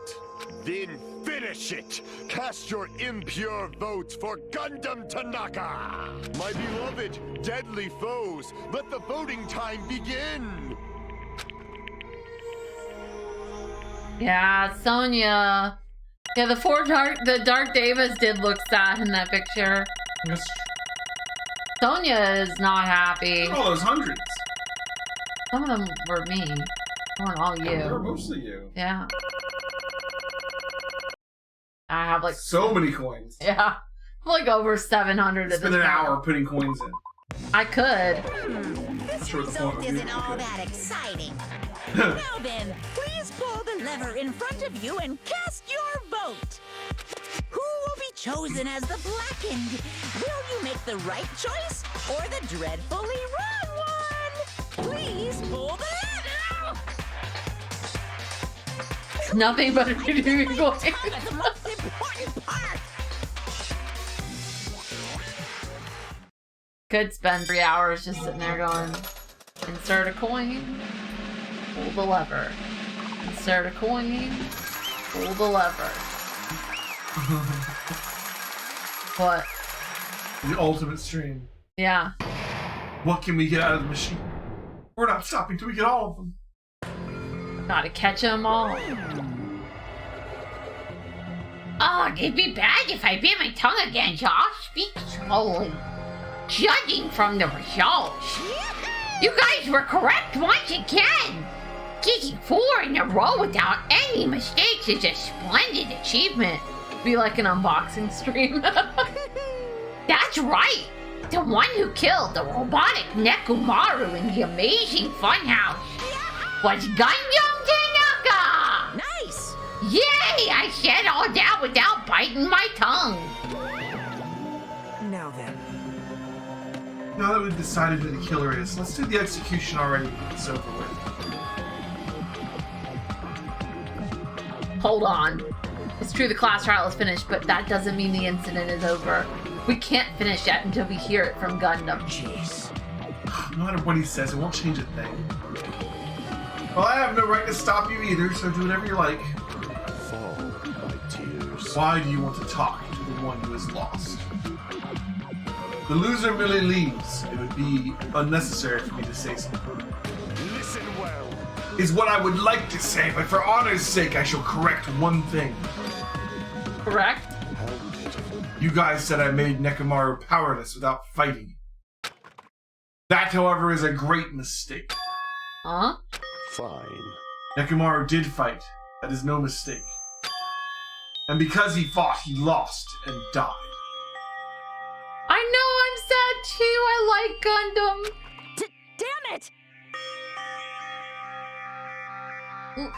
Then finish it! Cast your impure votes for Gundam Tanaka! My beloved, deadly foes, let the voting time begin! Yeah, Sonya. Yeah, the Dark Devas did look sad in that picture. Yes. Sonya is not happy. Look at all those hundreds. Some of them were me. They weren't all They were you. mostly you. Yeah. I have like So many coins. yeah, like over 700 at this Spend an point. hour putting coins in. I could. This Sure, the result point would be isn't all okay. that exciting. Now then, please pull the lever in front of you and cast your vote. Who will be chosen as the blackened? Will you make the right choice or the dreadfully wrong one? Please pull the lever! Nothing but a redeeming My point. tongue is the most important part. Could spend 3 hours just sitting there going, insert a coin, pull the lever. Insert a coin, pull the lever. What? The ultimate stream. Yeah. What can we get out of the machine? We're not stopping till we get all of them. Gotta catch them all. Oh, it'd be bad if I bit my tongue again, so I'll speak slowly. Judging from the results, you guys were correct once again. Getting 4 in a row without any mistakes is a splendid achievement. Be like an unboxing stream. That's right. The one who killed the robotic Nekomaru in the amazing funhouse was Gundam Tanaka. Nice! Yay! I said all that without biting my tongue. Now then, Now that we've decided who the killer is, let's do the execution already. It's over with. Hold on. It's true the class trial is finished, but that doesn't mean the incident is over. We can't finish yet until we hear it from Gundam. jeez. No matter what he says, it won't change a thing. Well, I have no right to stop you either, so do whatever you like. Fall, my tears. Why do you want to talk to the one who is lost? The loser merely leaves. It would be unnecessary for me to say something. Listen well. Is what I would like to say, but for honor's sake, I shall correct one thing. Correct? You guys said I made Nekomaru powerless without fighting. That, however, is a great mistake. Huh? Fine. Nekomaru did fight. That is no mistake. And because he fought, he lost and died. I know, I'm sad too. I like Gundam. Damn it!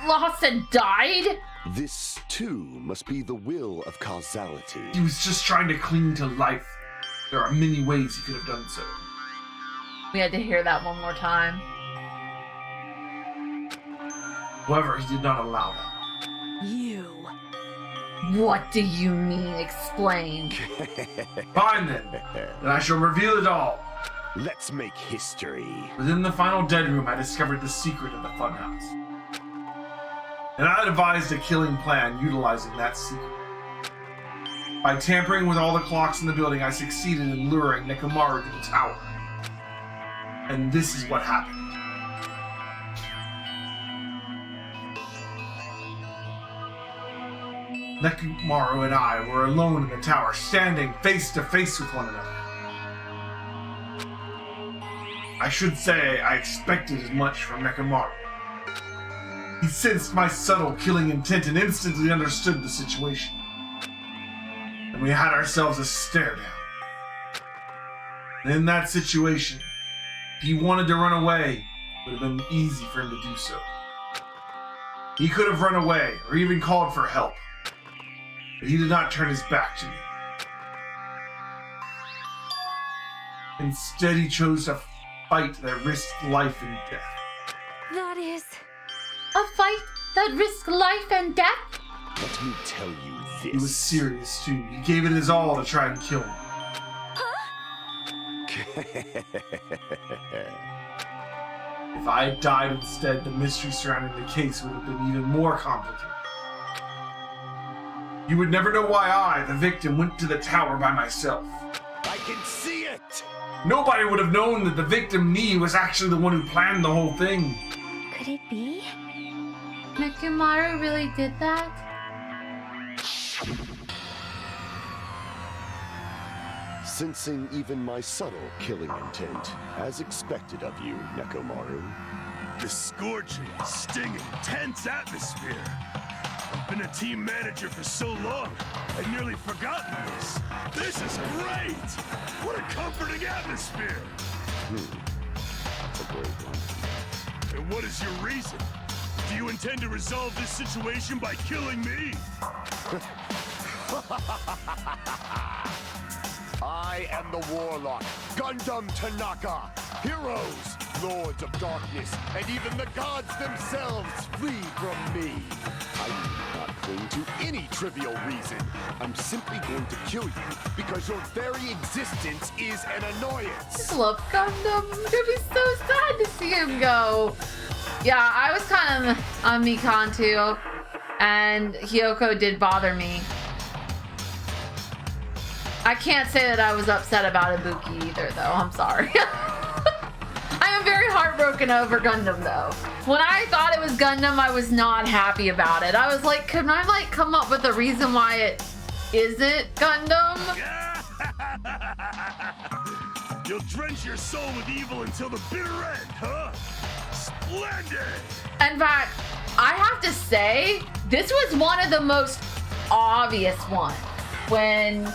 Lost and died? This, too, must be the will of causality. He was just trying to cling to life. There are many ways he could have done so. We had to hear that one more time. However, he did not allow that. You. What do you mean? Explain. Fine then. Then I shall reveal it all. Let's make history. Within the final dead room, I discovered the secret of the funhouse. And I devised a killing plan utilizing that secret. By tampering with all the clocks in the building, I succeeded in luring Nekomaru to the tower. And this is what happened. Nekomaru and I were alone in the tower, standing face to face with one another. I should say I expected as much from Nekomaru. He sensed my subtle killing intent and instantly understood the situation. And we had ourselves a stare down. And in that situation, if he wanted to run away, it would have been easy for him to do so. He could have run away or even called for help. But he did not turn his back to me. Instead, he chose to fight that risked life and death. That is... A fight that risked life and death? Let me tell you this. He was serious, too. He gave it his all to try and kill me. If I had died instead, the mystery surrounding the case would have been even more complicated. You would never know why I, the victim, went to the tower by myself. I can see it! Nobody would have known that the victim, me, was actually the one who planned the whole thing. Could it be? Nekomaru really did that? Sensing even my subtle killing intent, as expected of you, Nekomaru. The scorching, stinging, tense atmosphere. I've been a team manager for so long, I'd nearly forgotten this. This is great! What a comforting atmosphere! That's a great one. And what is your reason? Do you intend to resolve this situation by killing me? I am the Warlock, Gundam Tanaka. Heroes, Lords of Darkness, and even the gods themselves flee from me. I need not cling to any trivial reason. I'm simply going to kill you because your very existence is an annoyance. I love Gundam. I'm gonna be so sad to see him go. Yeah, I was kind of on Mikan too, and Hyoko did bother me. I can't say that I was upset about Ibuki either, though. I'm sorry. I am very heartbroken over Gundam, though. When I thought it was Gundam, I was not happy about it. I was like, can I like come up with a reason why it isn't Gundam? You'll drench your soul with evil until the bitter end, huh? Splendid! In fact, I have to say, this was one of the most obvious ones. When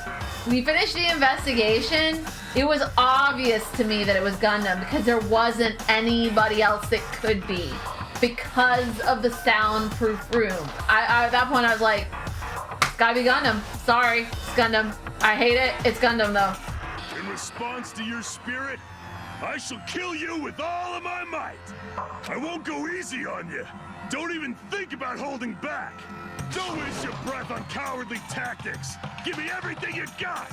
we finished the investigation, it was obvious to me that it was Gundam because there wasn't anybody else that could be because of the soundproof room. At that point, I was like, it's gotta be Gundam. Sorry, it's Gundam. I hate it. It's Gundam, though. In response to your spirit, I shall kill you with all of my might. I won't go easy on you. Don't even think about holding back. Don't waste your breath on cowardly tactics. Give me everything you got.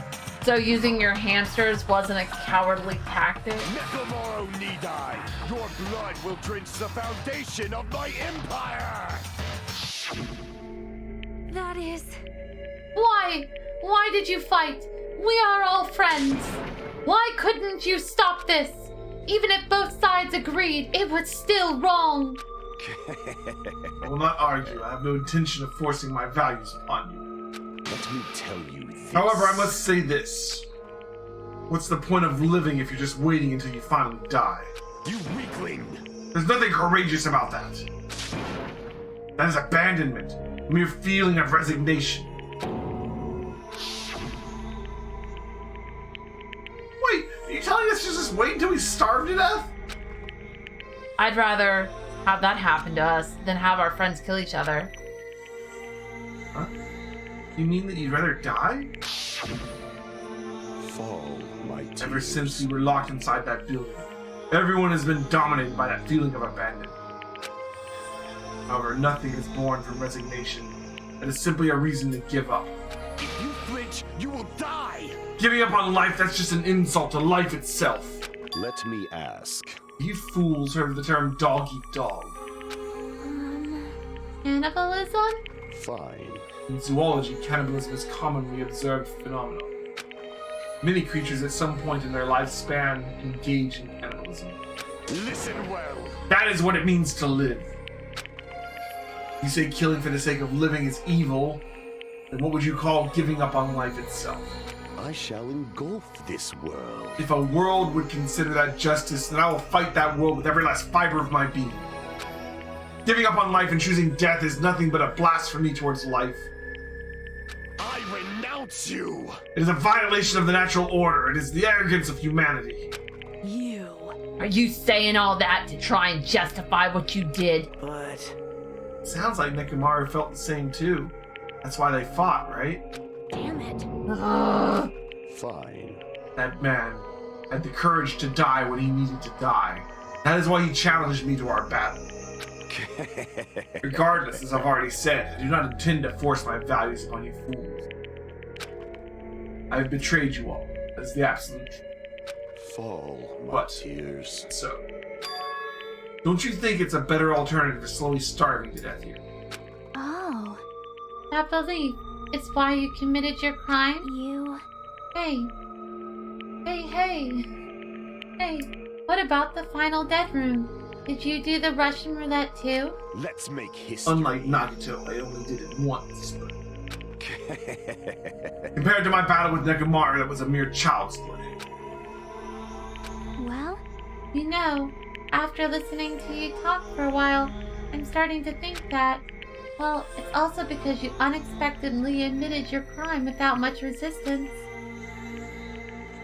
So using your hamsters wasn't a cowardly tactic? Nekomaru Nidai, your blood will drench the foundation of my empire! That is... Why? Why did you fight? We are all friends. Why couldn't you stop this? Even if both sides agreed, it was still wrong. I will not argue. I have no intention of forcing my values upon you. Let me tell you this. However, I must say this. What's the point of living if you're just waiting until you finally die? You weakling! There's nothing courageous about that. That is abandonment, a mere feeling of resignation. Wait, are you telling us to just wait until we starve to death? I'd rather have that happen to us than have our friends kill each other. Huh? You mean that you'd rather die? Fall, my tears. Ever since we were locked inside that building, everyone has been dominated by that feeling of abandonment. However, nothing is born from resignation. It is simply a reason to give up. If you flinch, you will die! Giving up on life, that's just an insult to life itself. Let me ask. You fools heard of the term dog eat dog. Cannibalism? Fine. In zoology, cannibalism is a commonly observed phenomenon. Many creatures at some point in their lifespan engage in cannibalism. Listen well. That is what it means to live. You say killing for the sake of living is evil, then what would you call giving up on life itself? I shall engulf this world. If a world would consider that justice, then I will fight that world with every last fiber of my being. Giving up on life and choosing death is nothing but a blasphemy towards life. I renounce you! It is a violation of the natural order. It is the arrogance of humanity. You. Are you saying all that to try and justify what you did? But... Sounds like Nekomaru felt the same too. That's why they fought, right? Damn it. Ugh. Fine. That man, had the courage to die when he needed to die. That is why he challenged me to our battle. Regardless, as I've already said, I do not intend to force my values upon you fools. I have betrayed you all. That's the absolute truth. Fall, my tears. So, don't you think it's a better alternative to slowly starving to death here? Oh. That belief is why you committed your crime? You... Hey. Hey, what about the final dead room? Did you do the Russian roulette too? Let's make history. Unlike Nagito, I only did it once, but... compared to my battle with Nekomaru, that was a mere child's play. Well? You know, after listening to you talk for a while, I'm starting to think that, well, it's also because you unexpectedly admitted your crime without much resistance.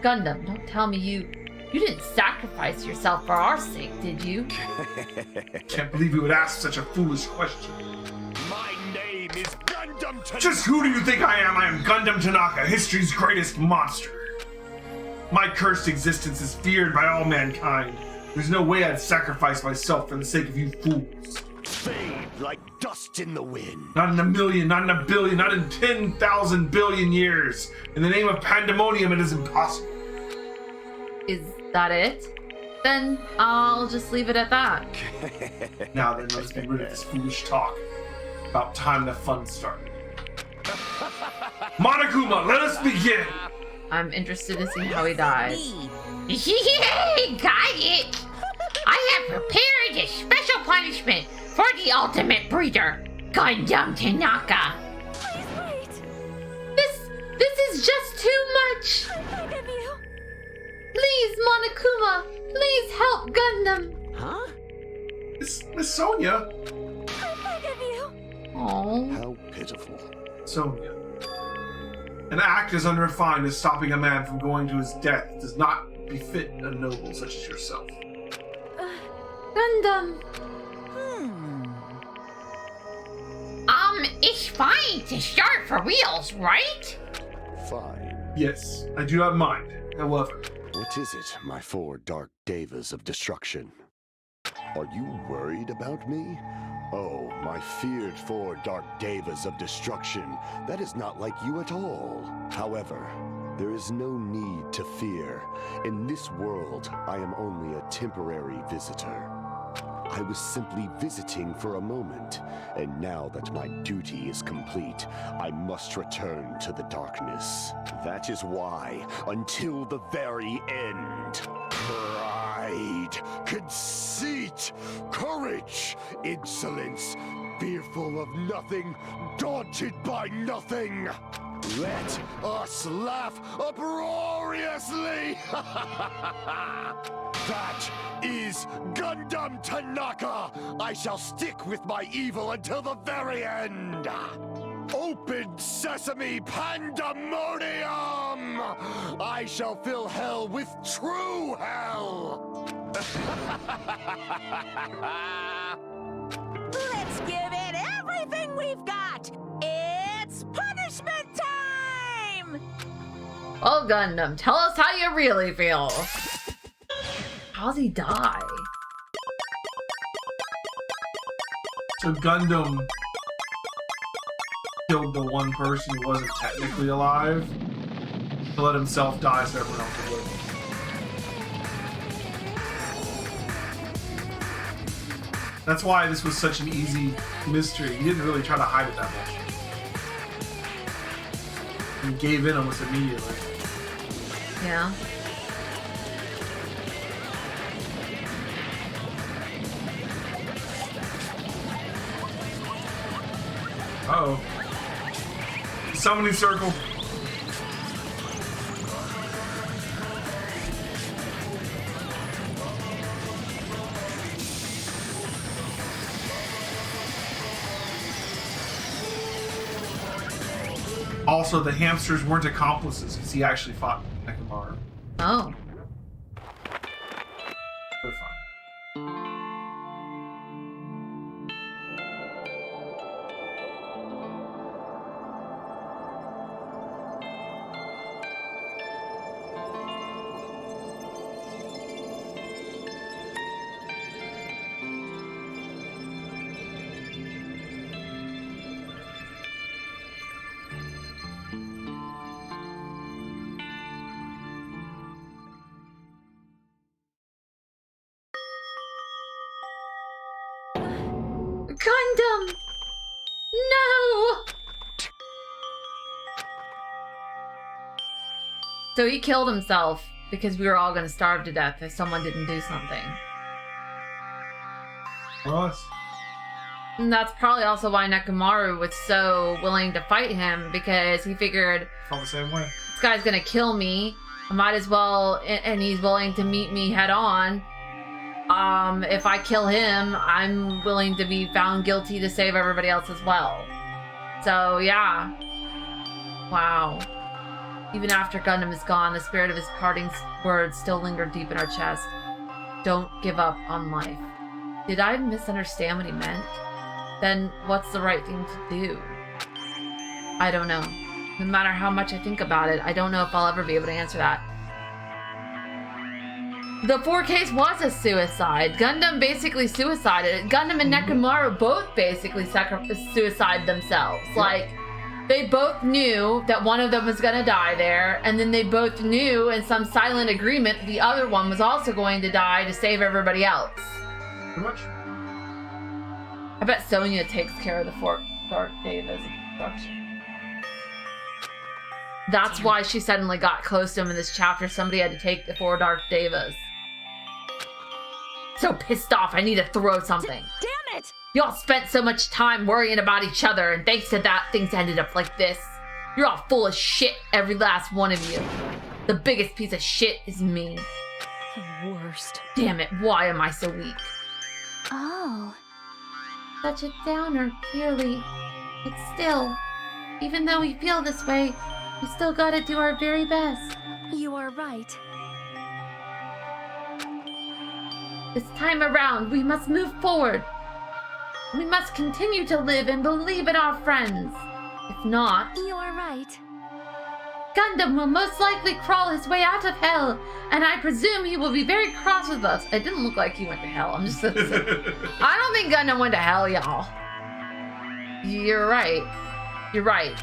Gundam, don't tell me you didn't sacrifice yourself for our sake, did you? Can't believe you would ask such a foolish question. My name is Gundam Tanaka. Just who do you think I am? I am Gundam Tanaka, history's greatest monster. My cursed existence is feared by all mankind. There's no way I'd sacrifice myself for the sake of you fools. Fade like dust in the wind. Not in a million, not in a billion, not in 10,000 billion years. In the name of pandemonium, it is impossible. Is that it? Then I'll just leave it at that. Now then, let's get rid of this foolish talk. About time the fun started. Monokuma, let us begin! I'm interested to see how he dies. Yay! Got it! I have prepared a special punishment for the ultimate breeder, Gundam Tanaka. Wait. This is just too much! I beg of you. Please, Monokuma! Please help Gundam! Huh? Miss Sonia? I beg of you. Oh. How pitiful. Sonia. An act as unrefined as stopping a man from going to his death does not befit a noble such as yourself. Gundam! It's fine to start for reals, right? Fine. Yes, I do not mind. However, what is it, my 4 dark devas of destruction? Are you worried about me? Oh, my feared 4 dark devas of destruction. That is not like you at all. However, there is no need to fear. In this world, I am only a temporary visitor. I was simply visiting for a moment, and now that my duty is complete, I must return to the darkness. That is why, until the very end, pride, conceit, courage, insolence, fearful of nothing, daunted by nothing. Let us laugh uproariously! That is Gundam Tanaka! I shall stick with my evil until the very end! Open sesame pandemonium! I shall fill hell with true hell! Let's give it everything we've got! It's punishment time! Oh, Gundam, tell us how you really feel. How's he die? so Gundam killed the one person who wasn't technically alive to let himself die so everyone else would live. That's why this was such an easy mystery. He didn't really try to hide it that much. He gave in almost immediately. Yeah. Uh-oh. Summoning circle. Also, the hamsters weren't accomplices because he actually fought Nekomaru. Oh. They're fine. Gundam! No! So he killed himself because we were all gonna starve to death if someone didn't do something. Us. And that's probably also why Nekomaru was so willing to fight him, because he figured, Felt the same way. this guy's gonna kill me. I might as well, and he's willing to meet me head on. If I kill him, I'm willing to be found guilty to save everybody else as well. So, yeah. Wow. Even after Gundam is gone, the spirit of his parting words still linger deep in our chest. Don't give up on life. Did I misunderstand what he meant? Then what's the right thing to do? I don't know. No matter how much I think about it, I don't know if I'll ever be able to answer that. The 4 case was a suicide. Gundam basically suicided. Gundam and Nekomaru both basically suicided themselves. Like, they both knew that one of them was gonna die there, and then they both knew in some silent agreement the other one was also going to die to save everybody else. Pretty much. I bet Sonya takes care of the 4 Dark Devas instruction. That's why she suddenly got close to him in this chapter. Somebody had to take the 4 Dark Devas. So pissed off, I need to throw something. Damn it! Y'all spent so much time worrying about each other, and thanks to that, things ended up like this. You're all full of shit, every last one of you. The biggest piece of shit is me. The worst. Damn it, why am I so weak? Oh. Such a downer, clearly. But still, even though we feel this way, we still gotta do our very best. You are right. This time around, we must move forward. We must continue to live and believe in our friends. If not, You are right. Gundam will most likely crawl his way out of hell, and I presume he will be very cross with us. It didn't look like he went to hell. I'm just gonna say. I don't think Gundam went to hell, y'all. You're right. You're right.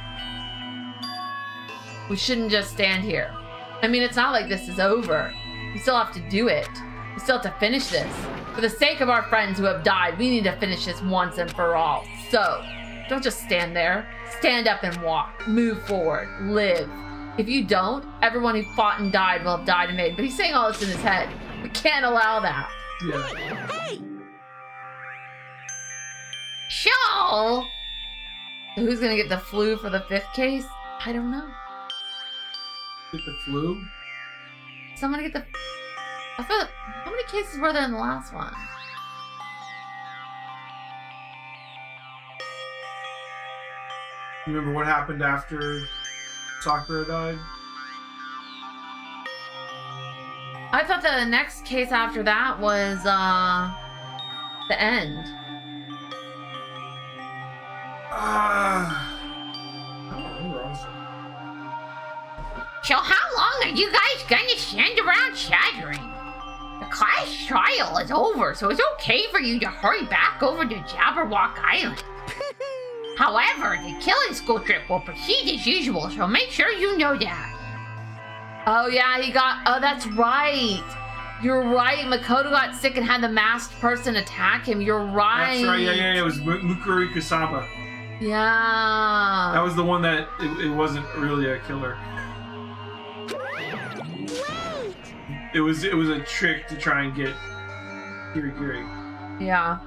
We shouldn't just stand here. I mean, it's not like this is over. We still have to do it. We still have to finish this. For the sake of our friends who have died, we need to finish this once and for all. So, don't just stand there. Stand up and walk. Move forward. Live. If you don't, everyone who fought and died will have died and made. But he's saying all this in his head. We can't allow that. Yeah. Hey! So who's gonna get the flu for the 5th case? I don't know. Get the flu? Someone get the... I thought... How many cases were there in the last one? You remember what happened after Sakura died? I thought the next case after that was, the end. I don't remember, honestly. So how long are you guys gonna stand around chattering? The class trial is over, so it's okay for you to hurry back over to Jabberwock Island. However, the killing school trip will proceed as usual, so make sure you know that. Oh yeah, he got... Oh, that's right. You're right. Makoto got sick and had the masked person attack him. You're right. That's right, yeah. It was Mukuri Kusaba. Yeah. That was the one that it wasn't really a killer. Wait! It was a trick to try and get Kirikiri. Yeah.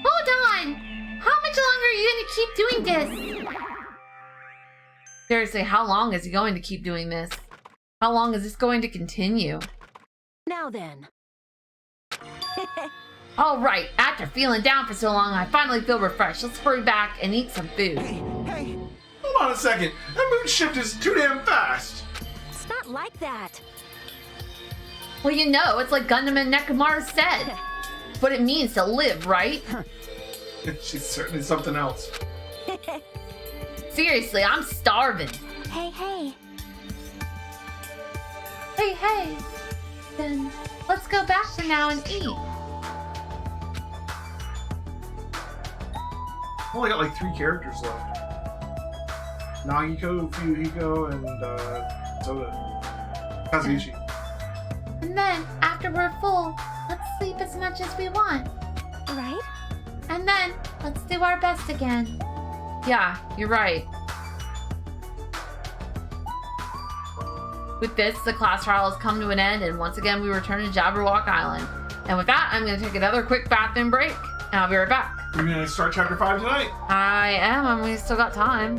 Hold on! How much longer are you gonna keep doing this? Seriously, how long is he going to keep doing this? How long is this going to continue? Now then. All right, after feeling down for so long, I finally feel refreshed. Let's hurry back and eat some food. Hey, Hold on a second. That moon shift is too damn fast. It's not like that. Well, you know, it's like Gundam and Nekomaru said. What it means to live, right? She's certainly something else. Seriously, I'm starving. Hey, hey. Hey. Then let's go back for now and eat. I've only got like 3 characters left. Nagiko, Fuyuhiko, and Soda. Kazuichi. And then, after we're full, let's sleep as much as we want. right? And then, let's do our best again. Yeah, you're right. With this, the class trial has come to an end, and once again we return to Jabberwock Island. And with that, I'm going to take another quick bathroom break, and I'll be right back. We're going to start chapter 5 tonight. I am, and we still got time.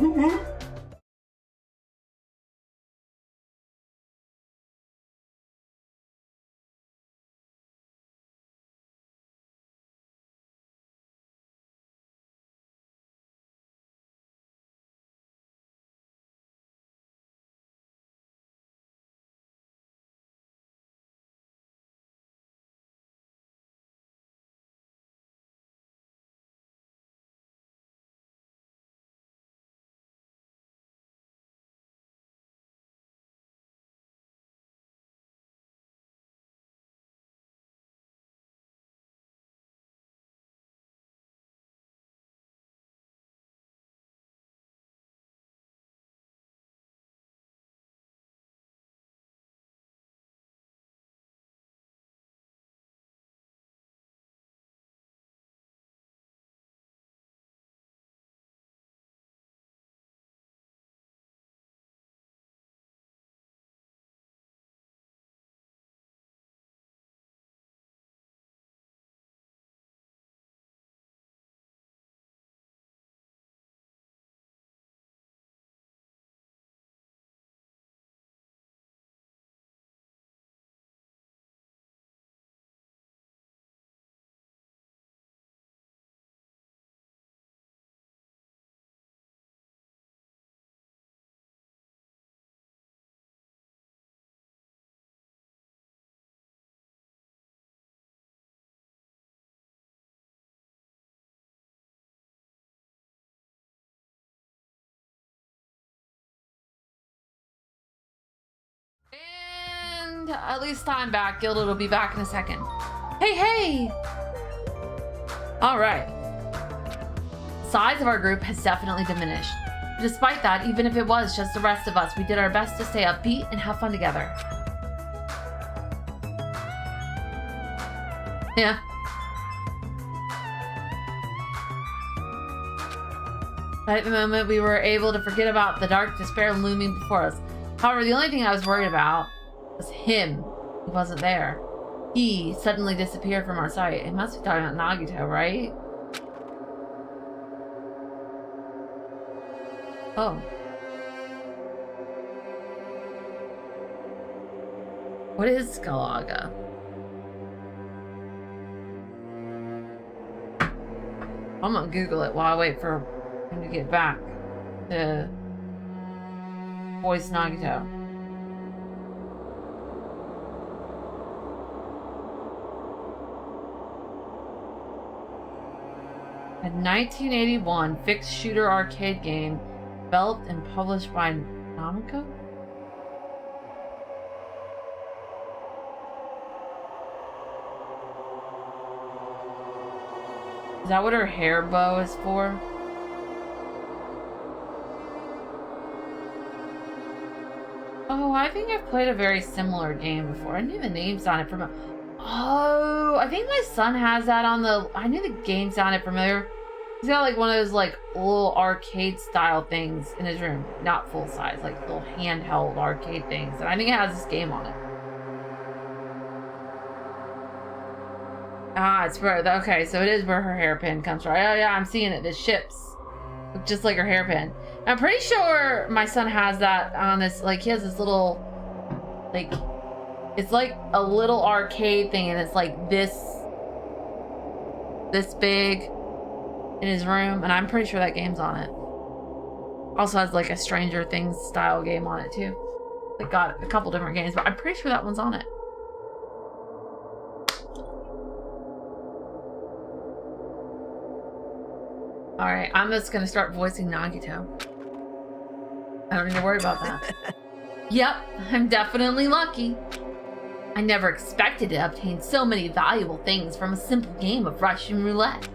And at least I'm back. Gilded will be back in a second. Hey, hey! Alright. The size of our group has definitely diminished. But despite that, even if it was just the rest of us, we did our best to stay upbeat and have fun together. Yeah. At the moment, we were able to forget about the dark despair looming before us. However, the only thing I was worried about was him. He wasn't there. He suddenly disappeared from our sight. It must be talking about Nagito, right? Oh. What is Galaga? I'm gonna Google it while I wait for him to get back to voice Nagito. A 1981 fixed shooter arcade game developed and published by Namco? Is that what her hair bow is for? Oh, I think I've played a very similar game before. I knew the name sounded familiar. Oh, I think my son has that on the... I knew the game sounded familiar. He's got like one of those like little arcade style things in his room. Not full size, like little handheld arcade things. And I think it has this game on it. Ah, it's where... Okay, so it is where her hairpin comes from. Oh yeah, I'm seeing it. The ships look just like her hairpin. I'm pretty sure my son has that on this... Like, he has this little... Like... It's like a little arcade thing, and it's like this big in his room, and I'm pretty sure that game's on it. Also has like a Stranger Things style game on it too. It got a couple different games, but I'm pretty sure that one's on it. Alright, I'm just gonna start voicing Nagito. I don't need to worry about that. Yep, I'm definitely lucky. I never expected to obtain so many valuable things from a simple game of Russian roulette.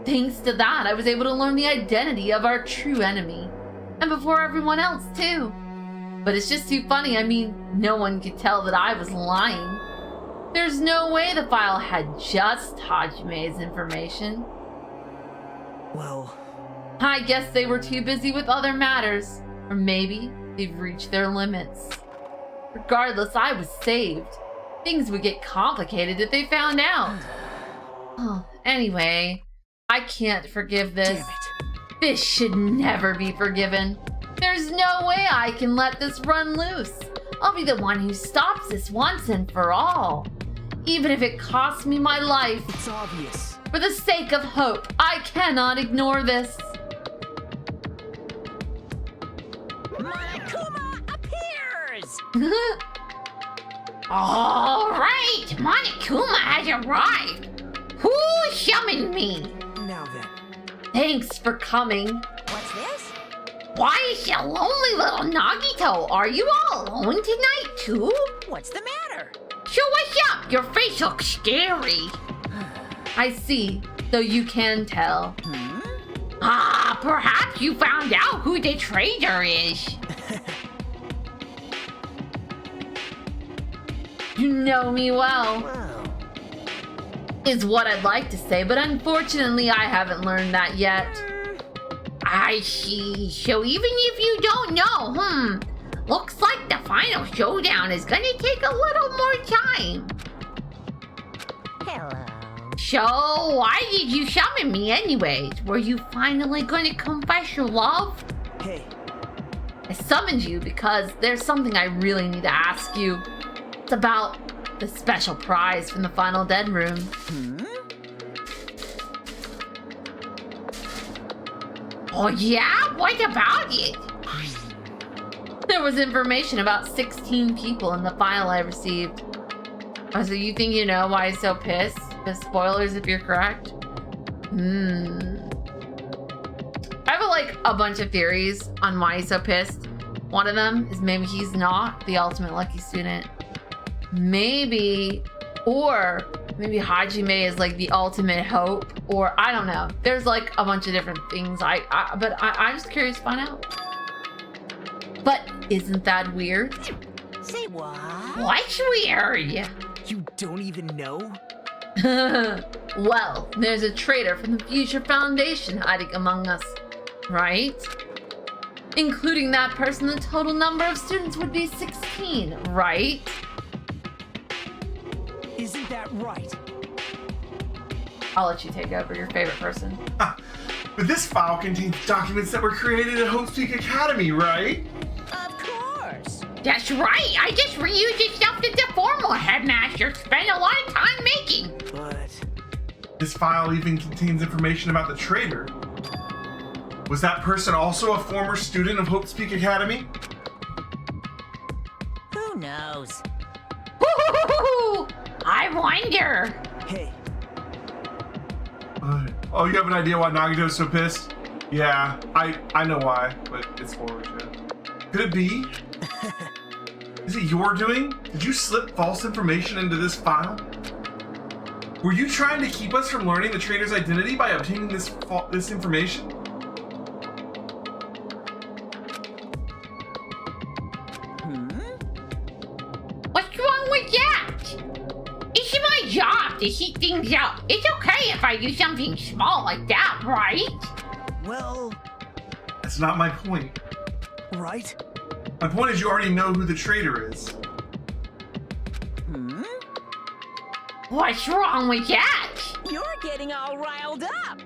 Thanks to that, I was able to learn the identity of our true enemy. And before everyone else, too. But it's just too funny. I mean, no one could tell that I was lying. There's no way the file had just Hajime's information. Well, I guess they were too busy with other matters. Or maybe they've reached their limits. Regardless, I was saved. Things would get complicated if they found out. Oh, anyway, I can't forgive this. damn it. This should never be forgiven. There's no way I can let this run loose. I'll be the one who stops this once and for all. Even if it costs me my life. It's obvious. For the sake of hope, I cannot ignore this. Monokuma appears! All right, Monokuma has arrived. Who summoned me? Now then. Thanks for coming. What's this? Why is you lonely little Nagito? Are you all alone tonight too? What's the matter? So what's up? Your face looks scary. I see, though you can tell. Ah, perhaps you found out who the traitor is. You know me well, Wow. is what I'd like to say, but unfortunately I haven't learned that yet. I see. So even if you don't know, looks like the final showdown is gonna take a little more time. Hello. So why did you summon me anyways? Were you finally gonna confess your love? Hey, I summoned you because there's something I really need to ask you. It's about the special prize from the final dead room. Oh yeah? What about it? There was information about 16 people in the file I received. Oh, so you think you know why he's so pissed? The spoilers if you're correct? I have a bunch of theories on why he's so pissed. One of them is maybe he's not the ultimate lucky student. Maybe Hajime is like the ultimate hope, or I don't know. There's like a bunch of different things. But I'm just curious to find out. But isn't that weird? Say what? What's weird? you don't even know? Well, there's a traitor from the Future Foundation hiding among us, right? Including that person, the total number of students would be 16, right? Isn't that right? I'll let you take over, your favorite person. But this file contains documents that were created at Hope's Peak Academy, right? Of course. That's right. I just reused the stuff that the former headmaster spent a lot of time making. But This file even contains information about the traitor. Was that person also a former student of Hope's Peak Academy? Who knows? Woo-hoo-hoo-hoo! I wonder. hey, Oh, you have an idea why Nagito's so pissed? Yeah, I know why, but it's forward, yeah. Could it be? Is it your doing? Did you slip false information into this file? Were you trying to keep us from learning the traitor's identity by obtaining this information? What's wrong with that? It's my job to keep things out. It's okay if I do something small like that, right? well, That's not my point. right? My point is you already know who the traitor is. What's wrong with that? You're getting all riled up.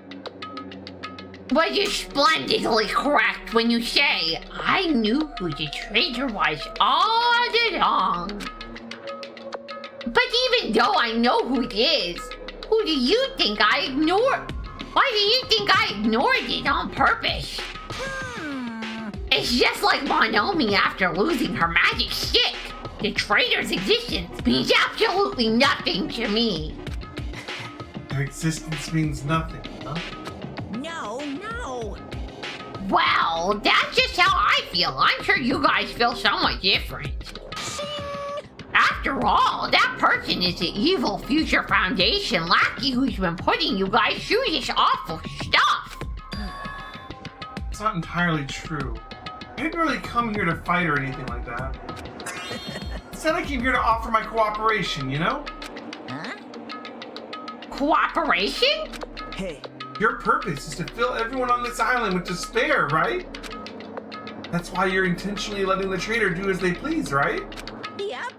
But you're splendidly correct when you say I knew who the traitor was all along. But even though I know who it is, who do you think I ignored? Why do you think I ignored it on purpose? It's just like Monomi after losing her magic stick. The traitor's existence means absolutely nothing to me. Their existence means nothing, huh? No. Well, that's just how I feel. I'm sure you guys feel somewhat different. After all, that person is the evil Future Foundation lackey who's been putting you guys through this awful stuff. It's not entirely true. I didn't really come here to fight or anything like that. Instead, I came here to offer my cooperation, you know? cooperation? Hey, Your purpose is to fill everyone on this island with despair, right? That's why you're intentionally letting the traitor do as they please, right? Yep.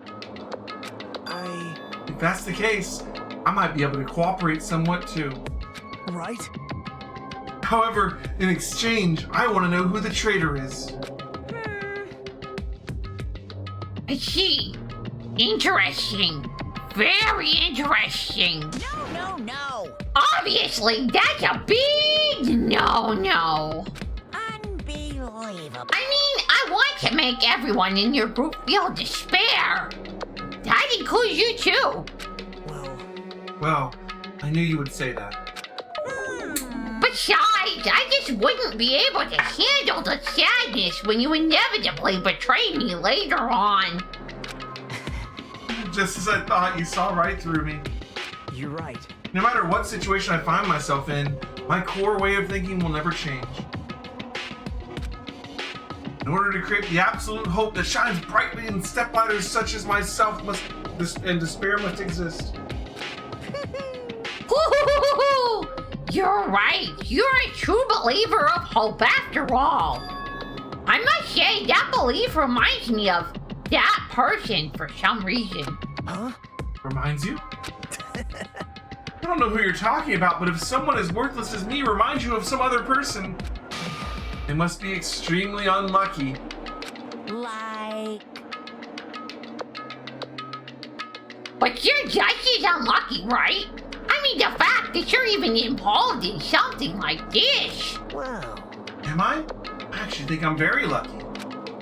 If that's the case, I might be able to cooperate somewhat too. Right? However, in exchange, I want to know who the traitor is. I see. Interesting. Very interesting. No. Obviously, that's a big no-no. Unbelievable. I mean, I want to make everyone in your group feel despair. That includes you too. Well, I knew you would say that. Besides, I just wouldn't be able to handle the sadness when you inevitably betray me later on. Just as I thought, you saw right through me. You're right. No matter what situation I find myself in, my core way of thinking will never change. In order to create the absolute hope that shines brightly in stepladders such as myself and despair must exist. You're right. You're a true believer of hope after all. I must say, that belief reminds me of that person for some reason. Huh? Reminds you? I don't know who you're talking about, but if someone as worthless as me reminds you of some other person, they must be extremely unlucky. Like... But you're just as unlucky, right? I mean, the fact that you're even involved in something like this. Wow. Am I? I actually think I'm very lucky.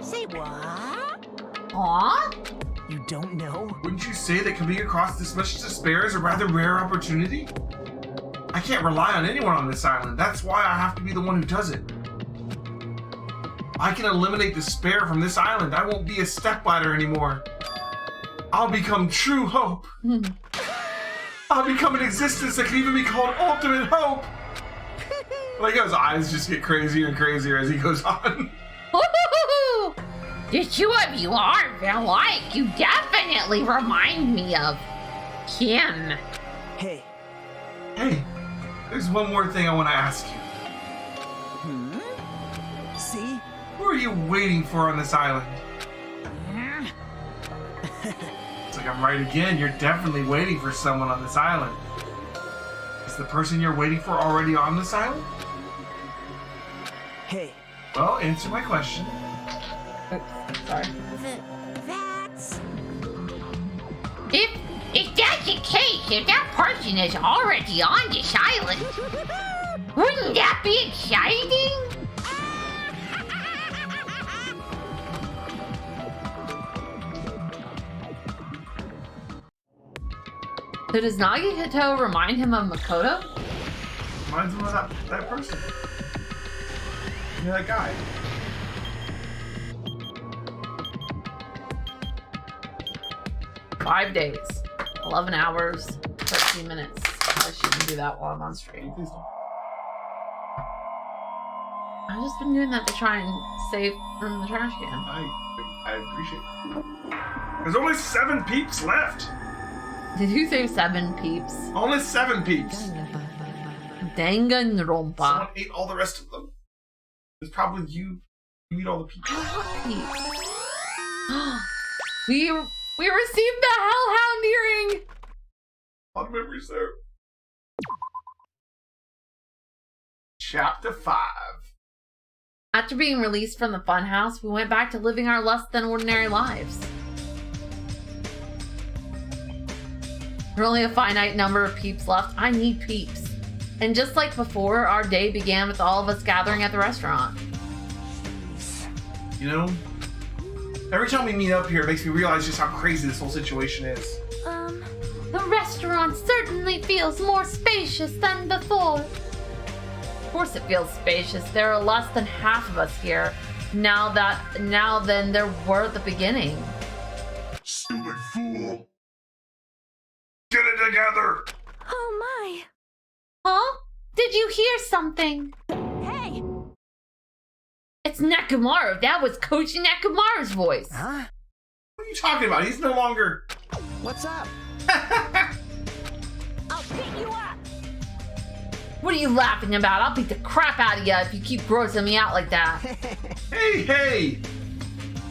Say what? Huh? You don't know? Wouldn't you say that coming across this much despair is a rather rare opportunity? I can't rely on anyone on this island. That's why I have to be the one who does it. If I can eliminate despair from this island, I won't be a stepladder anymore. I'll become true hope. I'll become an existence that can even be called ultimate hope. Like his eyes just get crazier and crazier as he goes on. The two of you are alike. You definitely remind me of Kim. Hey. Hey, there's one more thing I want to ask you. See? Who are you waiting for on this island? It's like I'm right again. You're definitely waiting for someone on this island. Is the person you're waiting for already on this island? Hey. Well, answer my question. Sorry. That's... If that's the case, if that person is already on this island, wouldn't that be exciting? So does Nagihito remind him of Makoto? Reminds him of that person. You know, that guy. Five days, 11 hours, 13 minutes. I shouldn't do that while I'm on stream. Please don't. I've just been doing that to try and save from the trash can. I appreciate it. There's only 7 peeps left. Did you save 7 peeps? Only 7 peeps. Danganronpa. Someone ate all the rest of them. It's probably you. You eat all the peeps. Peeps. We received the Hellhound earring. A lot of memories there. Chapter 5. After being released from the funhouse, we went back to living our less than ordinary lives. There are only a finite number of peeps left. I need peeps. And just like before, our day began with all of us gathering at the restaurant. You know, every time we meet up here, it makes me realize just how crazy this whole situation is. The restaurant certainly feels more spacious than before. Of course it feels spacious. There are less than half of us here now than there were at the beginning. Stupid fool. Get it together! Oh my! Huh? Did you hear something? Hey! It's Nekomaru. That was Coach Nekomaru's voice. Huh? What are you talking about? He's no longer... What's up? I'll pick you up! What are you laughing about? I'll beat the crap out of you if you keep grossing me out like that. Hey!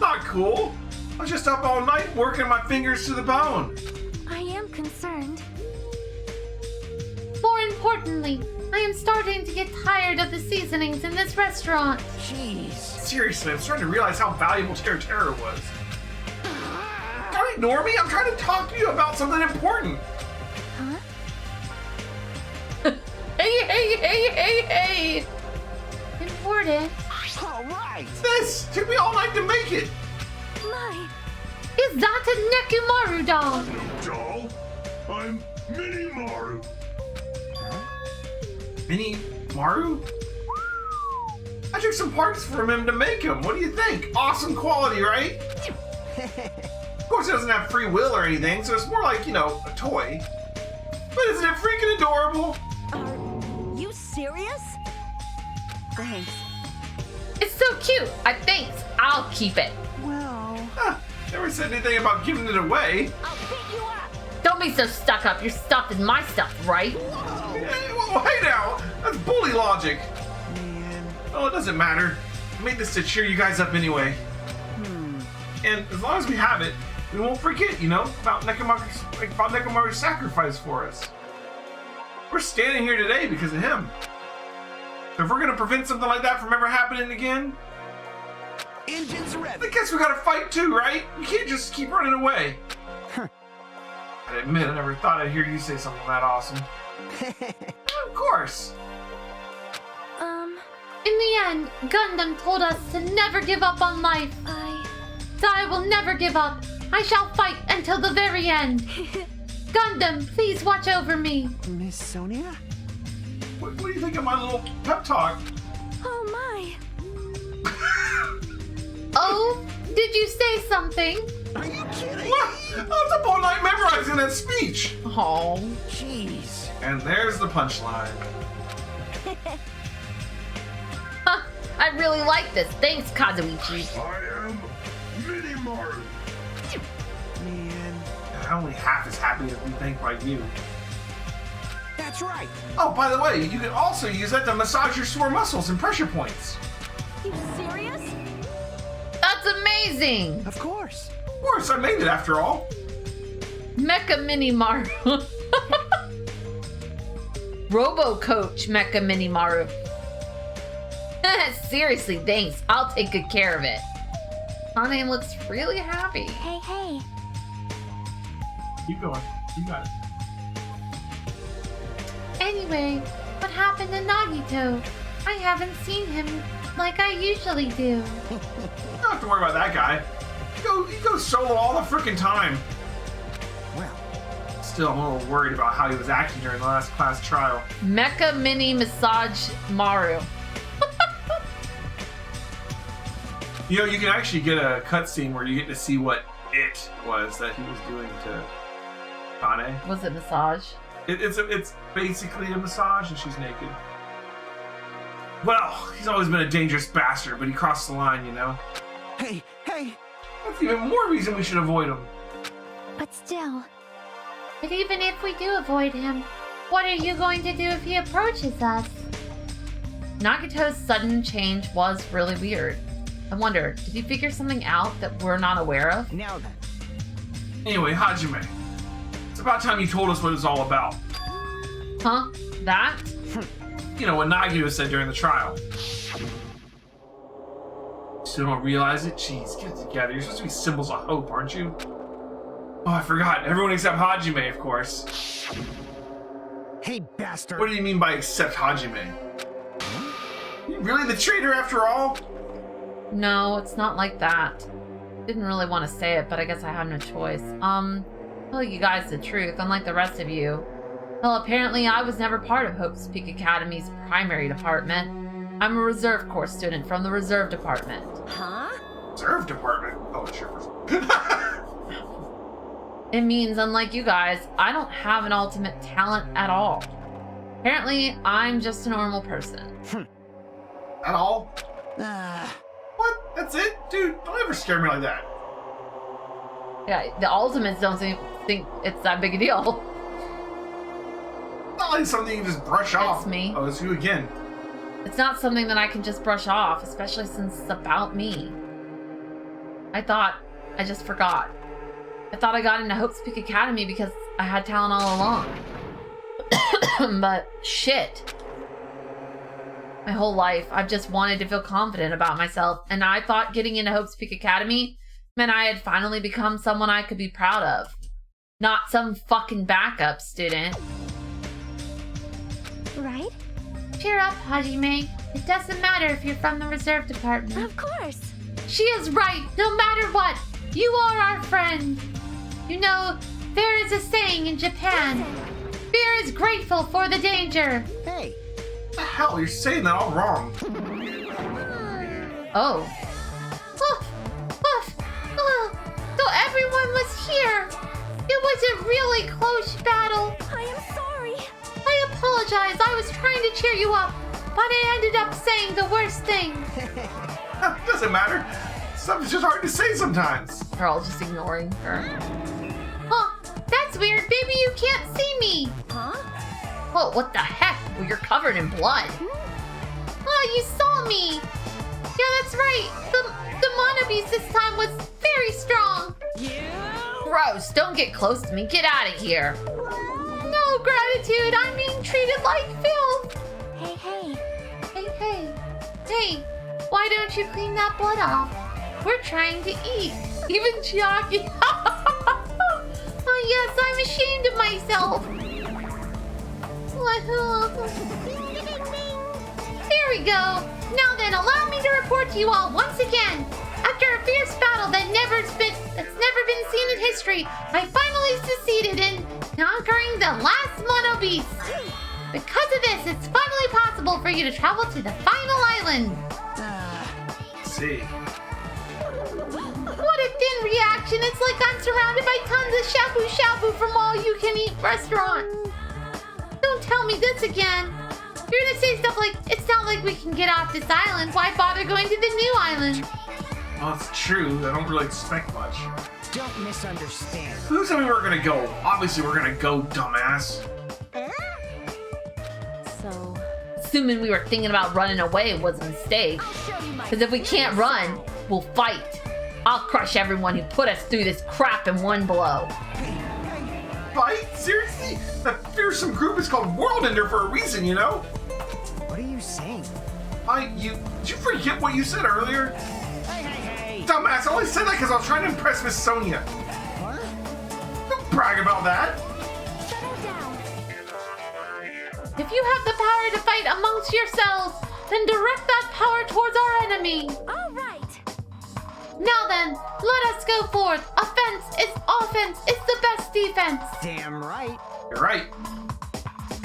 Not cool. I was just up all night working my fingers to the bone. I am concerned. More importantly, I am starting to get tired of the seasonings in this restaurant. Jeez. Seriously, I'm starting to realize how valuable Terra was. Don't ignore me. I'm trying to talk to you about something important. Huh? Hey! Important? All right. This took me all night to make it. My. Is that a Nekomaru doll? No doll. I'm Mini Maru. Mini Maru? I took some parts from him to make him. What do you think? Awesome quality, right? Of course, it doesn't have free will or anything, so it's more like, you know, a toy. But isn't it freaking adorable? Are you serious? Thanks. It's so cute. Thanks. I'll keep it. Well, Never said anything about giving it away. I'll pick you up. Don't be so stuck up. You're stuffed in my stuff, right? Hey now, that's bully logic. man. Oh, it doesn't matter. I made this to cheer you guys up anyway. And as long as we have it, we won't forget, you know, about Nekomaru's sacrifice for us. We're standing here today because of him. So if we're gonna prevent something like that from ever happening again, Engines I revving. guess we gotta fight too, right? You can't just keep running away. I admit, I never thought I'd hear you say something that awesome. Of course. In the end, Gundam told us to never give up on life. So I will never give up. I shall fight until the very end. Gundam, please watch over me. Miss Sonia? What do you think of my little pep talk? Oh my. Oh, did you say something? Are you kidding? What? I was up all night memorizing that speech. Oh. Jeez. And there's the punchline. Huh, I really like this. Thanks, Kazuichi. I am Mini Maru. Man. I'm only half as happy as we think by you. That's right. Oh, by the way, you can also use that to massage your sore muscles and pressure points. You serious? That's amazing. Of course. Of course, I made it after all. Mecha Mini Maru. Robo Coach Mecha Mini Maru. Seriously, thanks. I'll take good care of it. Honey looks really happy. Hey. Keep going. You got it. Anyway, what happened to Nagito? I haven't seen him like I usually do. You don't have to worry about that guy. He goes solo all the freaking time. Well, Still, I'm a little worried about how he was acting during the last class trial. Mecha Mini Massage Maru. You know, you can actually get a cutscene where you get to see what it was that he was doing to Kane. Was it massage? It's basically a massage, and she's naked. Well, he's always been a dangerous bastard, but he crossed the line, you know? hey. That's even more reason we should avoid him. But still. But even if we do avoid him, what are you going to do if he approaches us? Nagito's sudden change was really weird. I wonder, did he figure something out that we're not aware of? Now then. Anyway, Hajime, it's about time you told us what it's all about. Huh? That? You know, what Nagito said during the trial. Still don't realize it? Jeez, get it together. You're supposed to be symbols of hope, aren't you? Oh, I forgot. Everyone except Hajime, of course. Hey, bastard. What do you mean by except Hajime? You really the traitor after all? No, it's not like that. Didn't really want to say it, but I guess I have no choice. Tell you guys the truth, unlike the rest of you. Well, apparently I was never part of Hope's Peak Academy's primary department. I'm a reserve corps student from the reserve department. Huh? Reserve department? Oh, sure. It means, unlike you guys, I don't have an ultimate talent at all. Apparently, I'm just a normal person. At all? What? That's it? Dude, don't ever scare me like that. Yeah, the ultimates don't think it's that big a deal. No, not like something you can just brush off. It's me. Oh, it's you again. It's not something that I can just brush off, especially since it's about me. I just forgot. I thought I got into Hope's Peak Academy because I had talent all along. But shit. My whole life, I've just wanted to feel confident about myself, and I thought getting into Hope's Peak Academy meant I had finally become someone I could be proud of. Not some fucking backup student. Right? Cheer up, Hajime. It doesn't matter if you're from the reserve department. Of course. She is right. No matter what, you are our friend. You know, there is a saying in Japan. Fear is grateful for the danger. Hey. What the hell? You're saying that all wrong. Oh. So everyone was here. It was a really close battle. I am sorry. I apologize. I was trying to cheer you up, but I ended up saying the worst thing. Doesn't matter. Stuff's just hard to say sometimes. They're all just ignoring her. Huh, that's weird. Maybe you can't see me. Huh? Whoa, what the heck? Well, you're covered in blood. Oh, you saw me. Yeah, that's right. The Mana Beast this time was very strong. Gross, don't get close to me. Get out of here. No gratitude. I'm being treated like filth. Hey. Hey, why don't you clean that blood off? We're trying to eat. Even Chiaki. Oh yes, I'm ashamed of myself. There we go. Now then, allow me to report to you all once again. After a fierce battle that's never been seen in history, I finally succeeded in conquering the last Mono Beast. Because of this, it's finally possible for you to travel to the final island. Let's see. What a thin reaction. It's like I'm surrounded by tons of shabu shabu from all-you-can-eat restaurant. Don't tell me this again. You're gonna say stuff like, it's not like we can get off this island. Why bother going to the new island? Well, it's true. I don't really expect much. Don't misunderstand. Who said we were gonna go? Obviously, we're gonna go, dumbass. So, Assuming we were thinking about running away was a mistake. Because if we can't run, we'll fight. I'll crush everyone who put us through this crap in one blow. Fight? Seriously? That fearsome group is called World Ender for a reason, you know? What are you saying? Did you forget what you said earlier? Hey. Dumbass, I only said that because I was trying to impress Miss Sonia. What? Don't brag about that. settle down. If you have the power to fight amongst yourselves, then direct that power towards our enemy. All right. Now then, let us go forth. Offense is offense. It's the best defense. Damn right. You're right.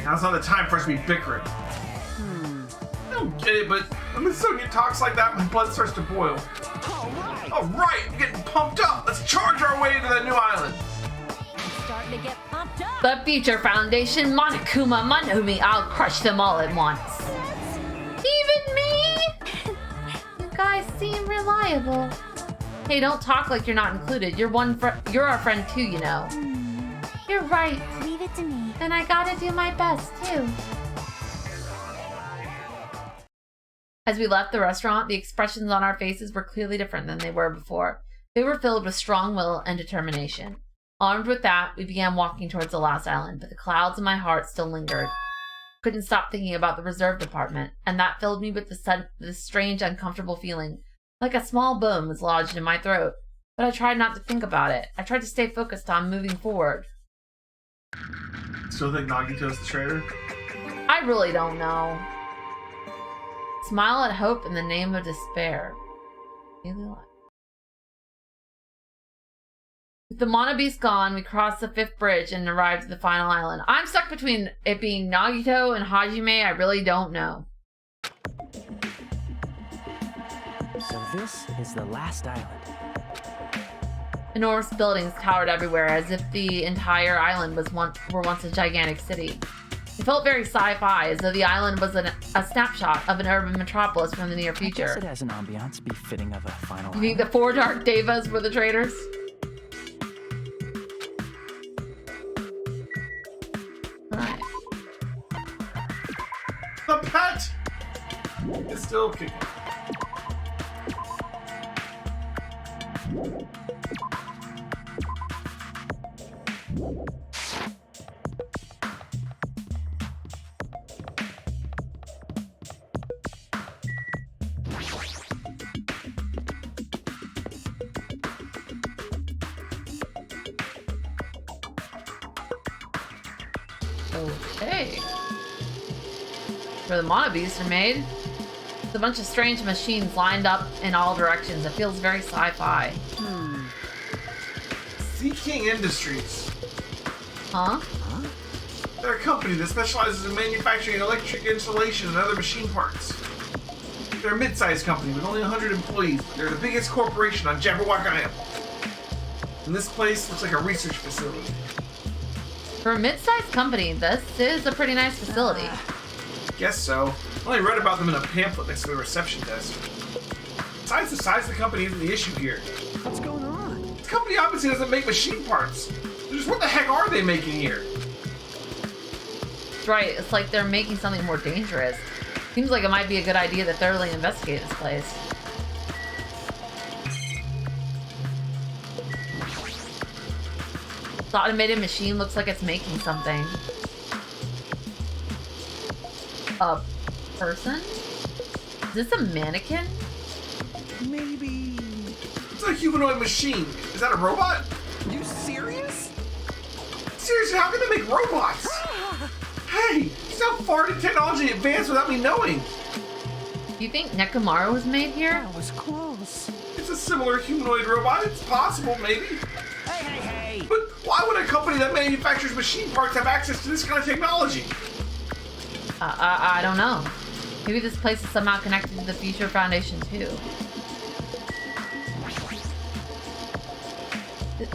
Now's not the time for us to be bickering. I don't get it, but when Miss Sonia talks like that, my blood starts to boil. All right, I'm getting pumped up. Let's charge our way to the new island. I'm starting to get pumped up. The Future Foundation, Monokuma, Monumi, I'll crush them all at once. Even me? You guys seem reliable. Hey, don't talk like you're not included. You're our friend too, you know. You're right. Leave it to me. And I gotta do my best, too. As we left the restaurant, the expressions on our faces were clearly different than they were before. They were filled with strong will and determination. Armed with that, we began walking towards the last island, but the clouds in my heart still lingered. Couldn't stop thinking about the reserve department, and that filled me with this strange, uncomfortable feeling, like a small bone was lodged in my throat. But I tried not to think about it. I tried to stay focused on moving forward. Still think Nagito's the traitor? I really don't know. Smile at hope in the name of despair. With the Mono Beast gone, we crossed the 5th bridge and arrived at the final island. I'm stuck between it being Nagito and Hajime. I really don't know. So this is the last island. Enormous buildings towered everywhere, as if the entire island were once a gigantic city. It felt very sci-fi, as though the island was a snapshot of an urban metropolis from the near I future. guess it has an ambiance befitting of a final You think the 4 Dark Devas were the traitors? Alright. still kicking. Okay. Where the Mana Beasts are made. It's a bunch of strange machines lined up in all directions. It feels very sci-fi. Sea King Industries. Huh? They're a company that specializes in manufacturing electric insulation and other machine parts. They're a mid-sized company with only 100 employees, but they're the biggest corporation on Jabberwock Island. And this place looks like a research facility. For a mid-sized company, this is a pretty nice facility. Guess so. I only read about them in a pamphlet next to the reception desk. Besides, the size of the company isn't the issue here. What's going on? The company obviously doesn't make machine parts. Just what the heck are they making here? That's right, it's like they're making something more dangerous. Seems like it might be a good idea to thoroughly investigate this place. The automated machine looks like it's making something. A person? Is this a mannequin? Maybe. It's a humanoid machine. Is that a robot? You serious? Seriously, how can they make robots? Hey, how far did technology advance without me knowing? Do you think Nekomaru was made here? That was close. It's a similar humanoid robot. It's possible, maybe. Hey! But why would a company that manufactures machine parts have access to this kind of technology? I don't know. Maybe this place is somehow connected to the Future Foundation too.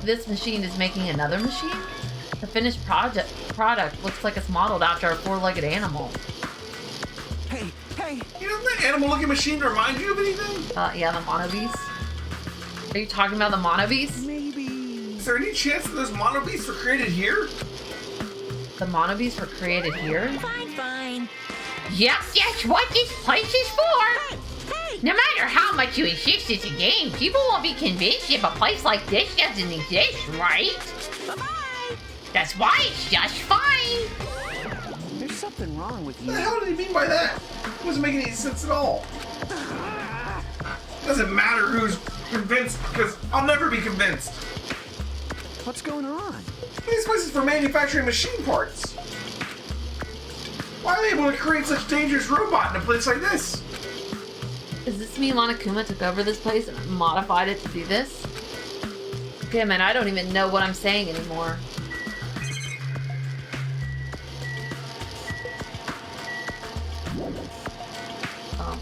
This machine is making another machine? The finished product looks like it's modeled after a four-legged animal. Hey! You know, that animal-looking machine remind you of anything? Yeah, the Mana Beasts. Are you talking about the Mana Beasts? Maybe. Is there any chance that those Mana Beasts were created here? The Mana Beasts were created here? Fine. Yep, that's what this place is for. No matter how much you insist it's a game, people won't be convinced if a place like this doesn't exist, right? Bye-bye. That's why it's just fine. There's something wrong with you. What the hell did he mean by that? It wasn't making any sense at all. It doesn't matter who's convinced, because I'll never be convinced. What's going on? This place is for manufacturing machine parts. Why are they able to create such a dangerous robot in a place like this? Does this mean Monokuma took over this place and modified it to do this? Okay, man, I don't even know what I'm saying anymore. Oh.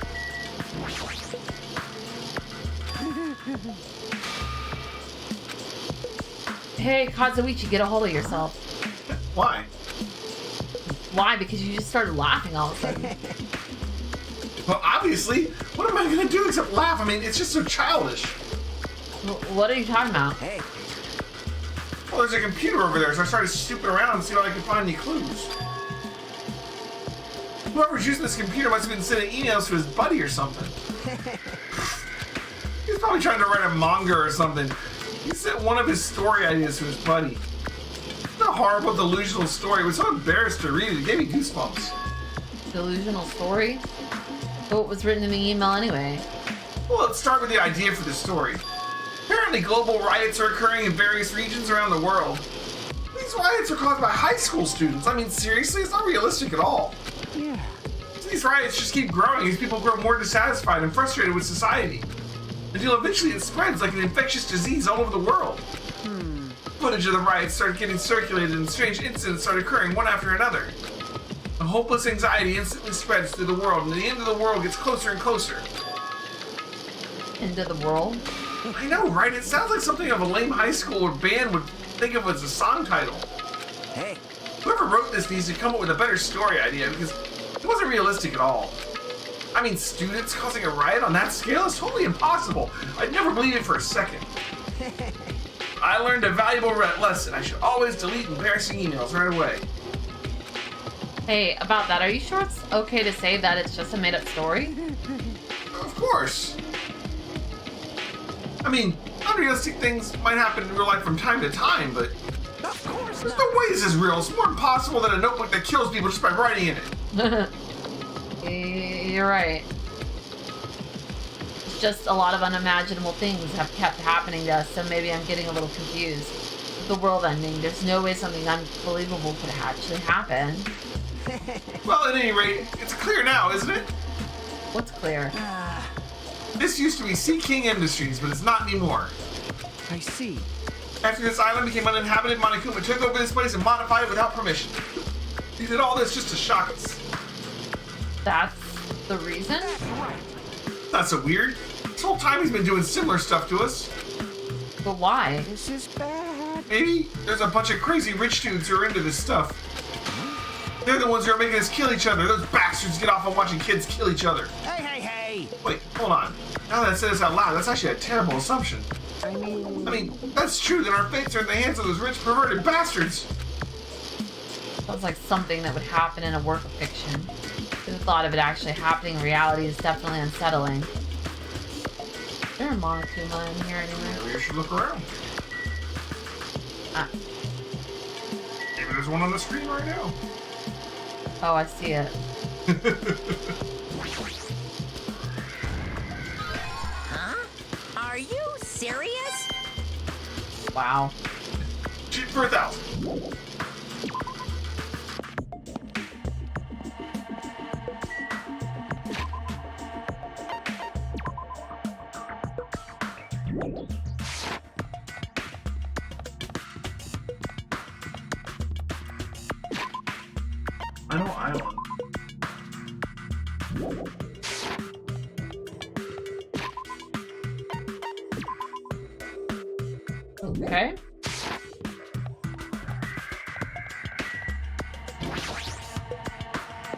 Hey, Kazuichi, get a hold of yourself. Why? Why? Because you just started laughing all of a sudden. Well, obviously. What am I going to do except laugh? I mean, it's just so childish. What are you talking about? Hey. Well, there's a computer over there, so I started snooping around and see if I could find any clues. Whoever's using this computer must have been sending emails to his buddy or something. He's probably trying to write a manga or something. He sent one of his story ideas to his buddy. It's a horrible, delusional story. I was so embarrassed to read it. It gave me goosebumps. Delusional story? So what was written in the email anyway? Well, let's start with the idea for the story. Apparently, global riots are occurring in various regions around the world. These riots are caused by high school students. I mean, seriously, it's not realistic at all. Yeah. So these riots just keep growing as people grow more dissatisfied and frustrated with society. Until eventually it spreads like an infectious disease all over the world. Footage of the riots started getting circulated and strange incidents started occurring one after another. A hopeless anxiety instantly spreads through the world, and the end of the world gets closer and closer. End of the world? I know, right? It sounds like something of a lame high school or band would think of as a song title. Hey. Whoever wrote this needs to come up with a better story idea, because it wasn't realistic at all. I mean, students causing a riot on that scale is totally impossible. I'd never believe it for a second. I learned a valuable lesson. I should always delete embarrassing emails right away. Hey, about that, are you sure it's okay to say that it's just a made-up story? Of course. I mean, unrealistic things might happen in real life from time to time, but Of course there's not. no way this is real. It's more impossible than a notebook that kills people just by writing in it. You're right. It's just a lot of unimaginable things have kept happening to us, so maybe I'm getting a little confused. The world ending, there's no way something unbelievable could actually happen. Well, at any rate, it's clear now, isn't it? What's clear? This used to be Sea King Industries, but it's not anymore. I see. After this island became uninhabited, Monokuma took over this place and modified it without permission. He did all this just to shock us. That's the reason? Not so weird. This whole time he's been doing similar stuff to us. But why? This is bad. Maybe there's a bunch of crazy rich dudes who are into this stuff. They're the ones who are making us kill each other. Those bastards get off on watching kids kill each other. Hey! Wait, hold on. Now that I said this out loud, that's actually a terrible assumption. I mean, that's true, that our fates are in the hands of those rich, perverted bastards. Sounds like something that would happen in a work of fiction. The thought of it actually happening in reality is definitely unsettling. Is there a Monokuma in here anywhere? Maybe you should look around. Ah. Maybe there's one on the screen right now. Oh, I see it. Huh? Are you serious? Wow. Shoot for 1,000. I know island. Okay.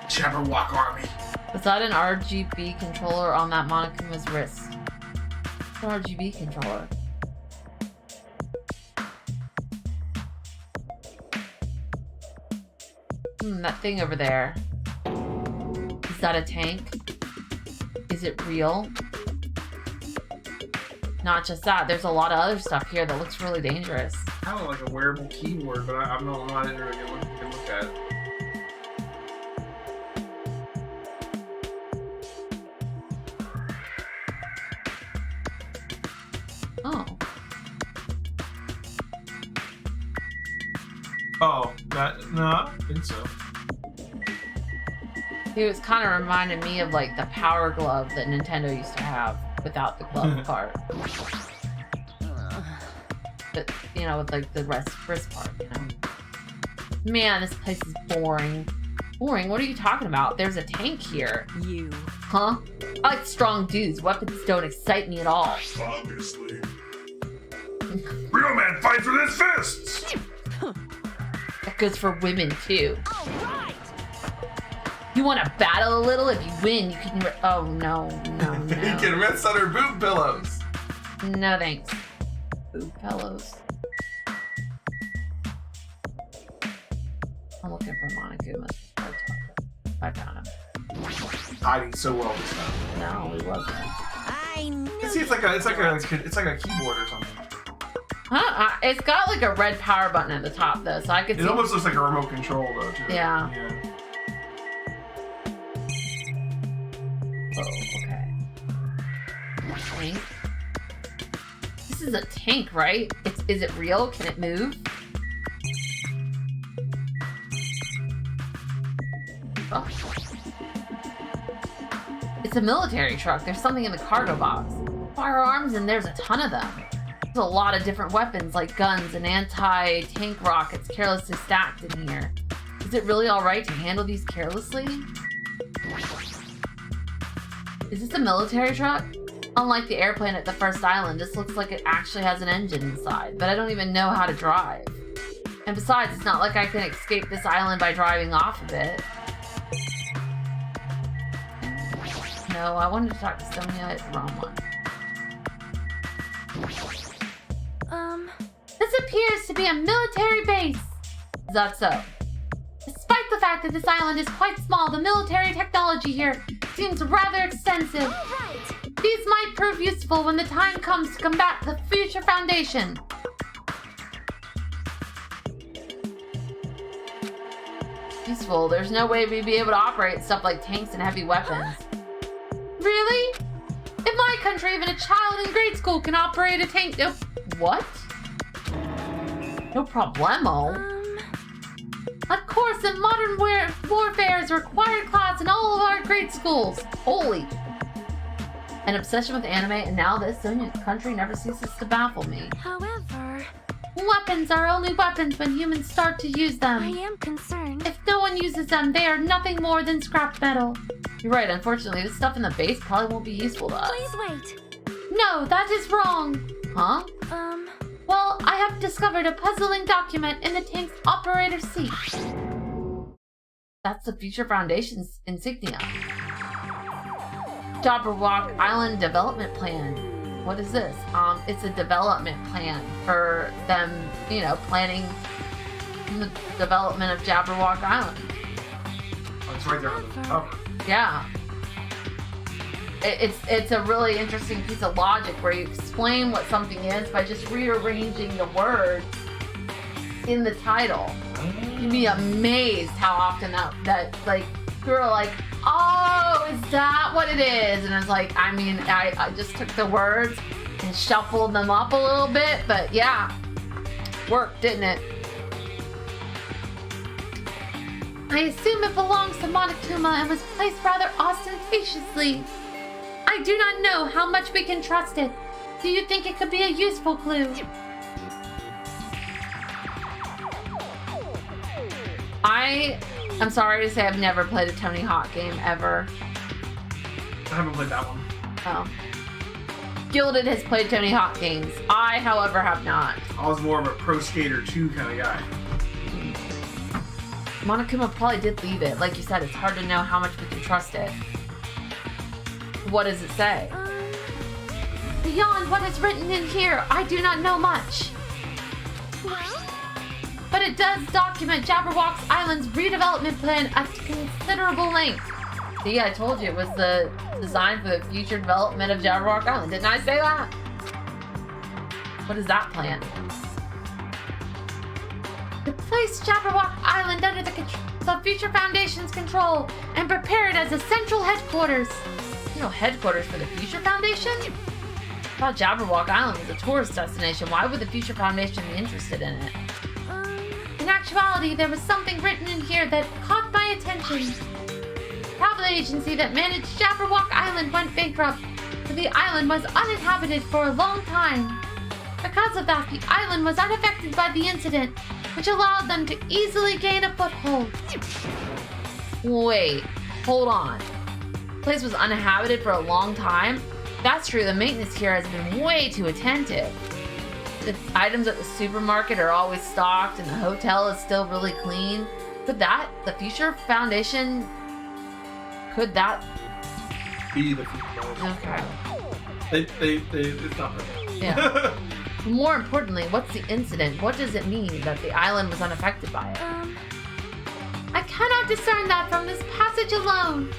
Jabberwock Army. Was that an RGB controller on that Monokuma's wrist? It's an RGB controller. That thing over there. Is that a tank? Is it real? Not just that, there's a lot of other stuff here that looks really dangerous. Kind of like a wearable keyboard, but I'm not into it. Good look at it. Oh. Oh, no, I don't think so. It was kind of reminding me of like the power glove that Nintendo used to have without the glove part. But, you know, with like the wrist part, you know. Man, this place is boring. Boring? What are you talking about? There's a tank here. You. Huh? I like strong dudes. Weapons don't excite me at all. Obviously. Real man fights with his fists! That goes for women, too. You want to battle a little? If you win, you can... Oh, no. You can rest under boob pillows. No, thanks. Boob pillows. I'm looking for Monokuma. I found him. Hiding so well this time. No, he wasn't. I knew. See, it's like a keyboard or something. Huh? It's got like a red power button at the top, though, so I could see... It almost looks like a remote control, though, too. Yeah. Oh, okay. Tank. This is a tank, right? Is it real? Can it move? Oh. It's a military truck. There's something in the cargo box. Firearms, and there's a ton of them. There's a lot of different weapons, like guns and anti-tank rockets carelessly stacked in here. Is it really alright to handle these carelessly? Is this a military truck? Unlike the airplane at the first island, this looks like it actually has an engine inside, but I don't even know how to drive. And besides, it's not like I can escape this island by driving off of it. No, I wanted to talk to Sonia. It's the wrong one. This appears to be a military base. Is that so? Despite the fact that this island is quite small, the military technology here seems rather extensive. Right. These might prove useful when the time comes to combat the Future Foundation. Useful? There's no way we'd be able to operate stuff like tanks and heavy weapons. Really? In my country, even a child in grade school can operate a tank. What? No problemo. Of course, in modern warfare is a required class in all of our grade schools. Holy. An obsession with anime, and now this country never ceases to baffle me. However, weapons are only weapons when humans start to use them. I am concerned. If no one uses them, they are nothing more than scrap metal. You're right, unfortunately, this stuff in the base probably won't be useful to us. Please wait. No, that is wrong. Huh? Well, I have discovered a puzzling document in the tank's operator's seat. That's the Future Foundation's insignia. Jabberwock Island Development Plan. What is this? It's a development plan for them, you know, planning the development of Jabberwock Island. Oh, it's right there on the cover. Yeah. It's a really interesting piece of logic where you explain what something is by just rearranging the words in the title. You'd be amazed how often that like you're like, oh, is that what it is? And it's like, I mean, I just took the words and shuffled them up a little bit, but yeah, worked, didn't it? I assume it belongs to Monokuma and was placed rather ostentatiously. I do not know how much we can trust it. Do you think it could be a useful clue? I'm sorry to say I've never played a Tony Hawk game ever. I haven't played that one. Oh. Gilded has played Tony Hawk games. I, however, have not. I was more of a Pro Skater 2 kind of guy. Monokuma probably did leave it. Like you said, it's hard to know how much we can trust it. What does it say? Beyond what is written in here, I do not know much. But it does document Jabberwock Island's redevelopment plan at considerable length. See, I told you it was the design for the future development of Jabberwock Island. Didn't I say that? What is that plan? To place Jabberwock Island under the Future Foundation's control and prepare it as a central headquarters. You know, headquarters for the Future Foundation? I thought Jabberwock Island was a tourist destination. Why would the Future Foundation be interested in it? In actuality, there was something written in here that caught my attention. The travel agency that managed Jabberwock Island went bankrupt, so the island was uninhabited for a long time. Because of that, the island was unaffected by the incident, which allowed them to easily gain a foothold. Wait, hold on. The place was uninhabited for a long time? That's true, the maintenance here has been way too attentive. The items at the supermarket are always stocked and the hotel is still really clean. Could that, the Future Foundation, could that be the Future Foundation? Okay. It's not perfect. Yeah. More importantly, what's the incident? What does it mean that the island was unaffected by it? I cannot discern that from this passage alone.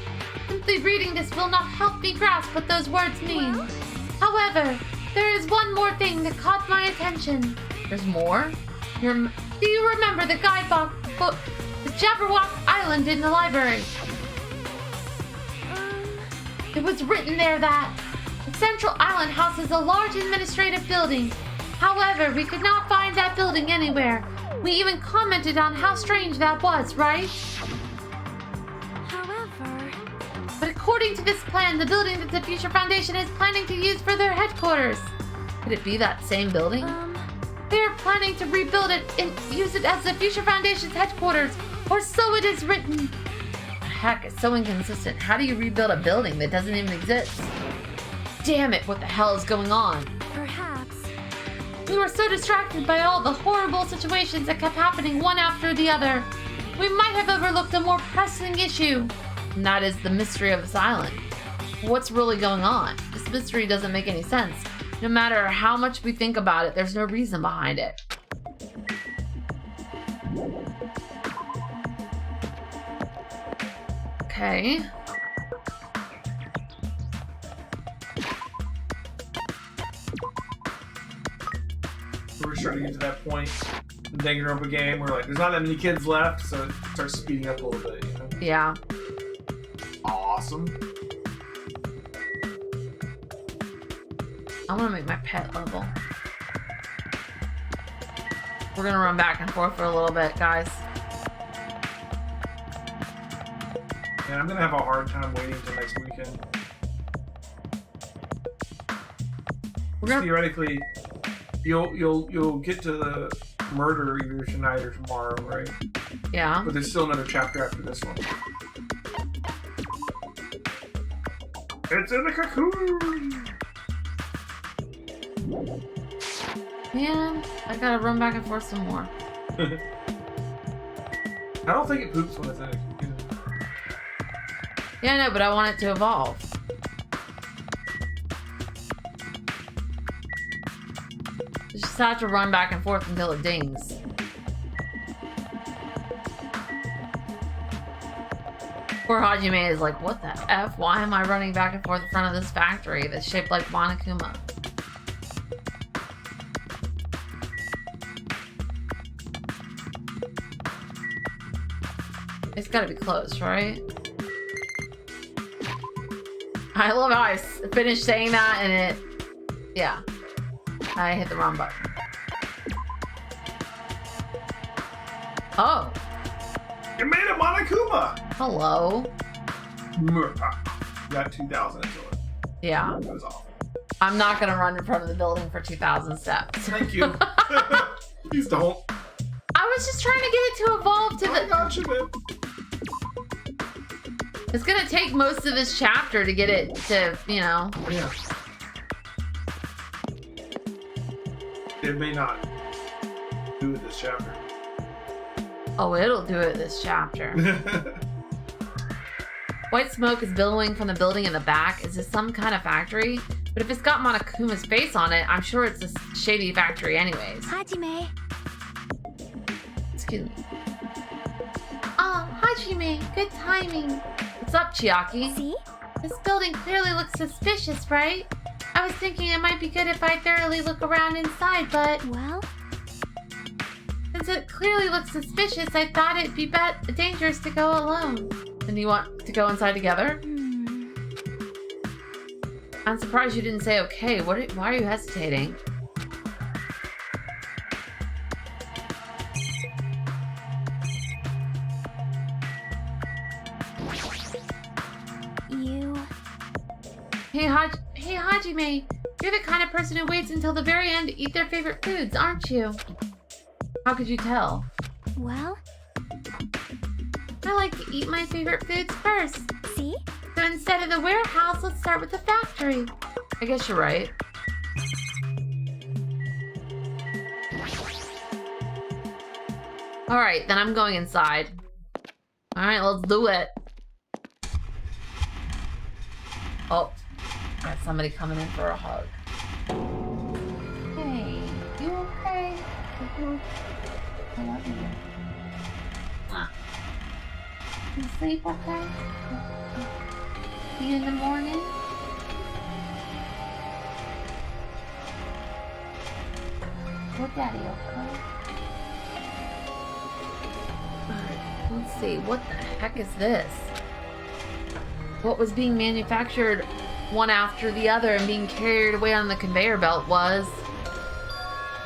Simply reading this will not help me grasp what those words mean. However, there is one more thing that caught my attention. There's more? Do you remember the guidebook, the Jabberwock Island in the library? It was written there that the Central Island houses a large administrative building. However, we could not find that building anywhere. We even commented on how strange that was, right? But according to this plan, the building that the Future Foundation is planning to use for their headquarters. Could it be that same building? They are planning to rebuild it and use it as the Future Foundation's headquarters, or so it is written. Heck, it's so inconsistent. How do you rebuild a building that doesn't even exist? Damn it, what the hell is going on? Perhaps. We were so distracted by all the horrible situations that kept happening one after the other. We might have overlooked a more pressing issue. And that is the mystery of this island. What's really going on? This mystery doesn't make any sense. No matter how much we think about it, there's no reason behind it. Okay. We're starting to get to that point in the Danganronpa game where like there's not that many kids left, so it starts speeding up a little bit, you know? Yeah. Awesome. I want to make my pet level. We're gonna run back and forth for a little bit, guys. Yeah, I'm gonna have a hard time waiting until next weekend. Theoretically, you'll get to the murder either tonight or tomorrow, right? Yeah. But there's still another chapter after this one. It's in the cocoon. Man, I gotta run back and forth some more. I don't think it poops when it's in a cocoon. Yeah, I know, but I want it to evolve. You just have to run back and forth until it dings. Poor Hajime is like, what the F? Why am I running back and forth in front of this factory that's shaped like Monokuma? It's gotta be close, right? I love how I finished saying that and it... Yeah. I hit the wrong button. Oh. You made a Monokuma! Hello. You got 2,000 into it. Yeah. It was awful. I'm not gonna run in front of the building for 2,000 steps. Thank you. Please don't. I was just trying to get it to evolve to the... I got you, man. It's gonna take most of this chapter to get it to, you know... Yeah. It may not do it this chapter. Oh, it'll do it this chapter. White smoke is billowing from the building in the back. Is this some kind of factory? But if it's got Monokuma's face on it, I'm sure it's a shady factory anyways. Hajime. Excuse me. Oh, Hajime, good timing. What's up, Chiaki? See? This building clearly looks suspicious, right? I was thinking it might be good if I thoroughly look around inside, but... Well? Since it clearly looks suspicious, I thought it'd be dangerous to go alone. And you want to go inside together? I'm surprised you didn't say okay. Why are you hesitating? You... Hey, Hajime, you're the kind of person who waits until the very end to eat their favorite foods, aren't you? How could you tell? Well? I like to eat my favorite foods first. See? So instead of the warehouse, let's start with the factory. I guess you're right. Alright, then I'm going inside. Alright, let's do it. Oh, got somebody coming in for a hug. Hey, you okay? I love you. You sleep okay? See you in the morning? With Daddy, okay? Alright, let's see. What the heck is this? What was being manufactured one after the other and being carried away on the conveyor belt was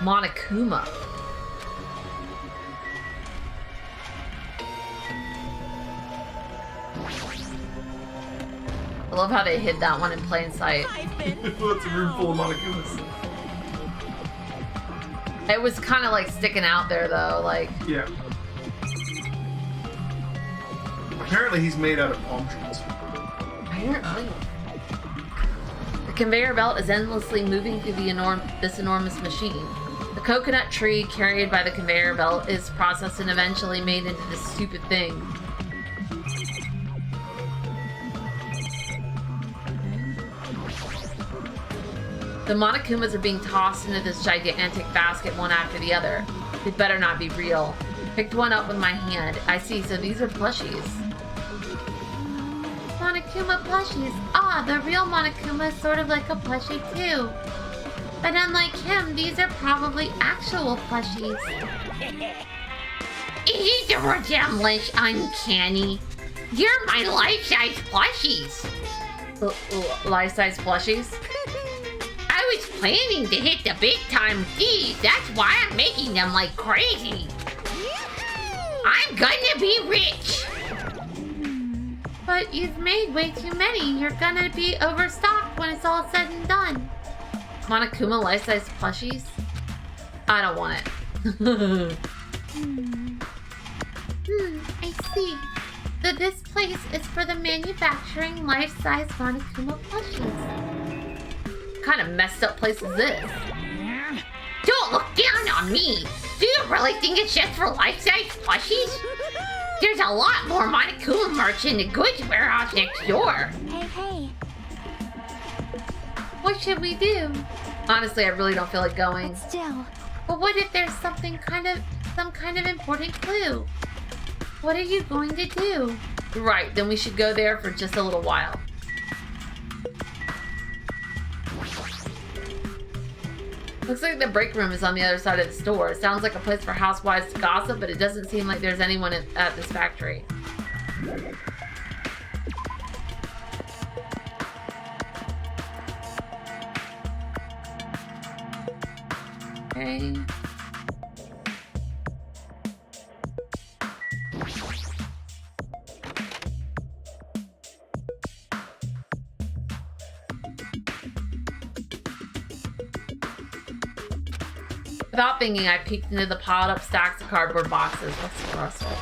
Monokuma. I love how they hid that one in plain sight. It's a room full of Monokumas. It was kind of like sticking out there though, like... Yeah. Apparently he's made out of palm trees. Apparently. The conveyor belt is endlessly moving through this enormous machine. The coconut tree carried by the conveyor belt is processed and eventually made into this stupid thing. The Monokumas are being tossed into this gigantic basket one after the other. They better not be real. Picked one up with my hand. I see, so these are plushies. Monokuma plushies. Ah, the real Monokuma is sort of like a plushie too. But unlike him, these are probably actual plushies. Isn't the resemblance uncanny? You're my life-size plushies. Life-size plushies? I was planning to hit the big time with these. That's why I'm making them like crazy. I'm gonna be rich. But you've made way too many. You're gonna be overstocked when it's all said and done. Monokuma life-size plushies? I don't want it. I see. So this place is for the manufacturing life-size Monokuma plushies. What kind of messed up place is this? Don't look down on me. Do you really think it's just for life-size plushies? There's a lot more Monokuma merch in the goods warehouse next door. Hey. What should we do? Honestly, I really don't feel like going. But still. But what if there's some kind of important clue? What are you going to do? Right, then we should go there for just a little while. Looks like the break room is on the other side of the store. It sounds like a place for housewives to gossip, but it doesn't seem like there's anyone at this factory. Okay. Without thinking, I peeked into the piled up stacks of cardboard boxes. What's the rest of it?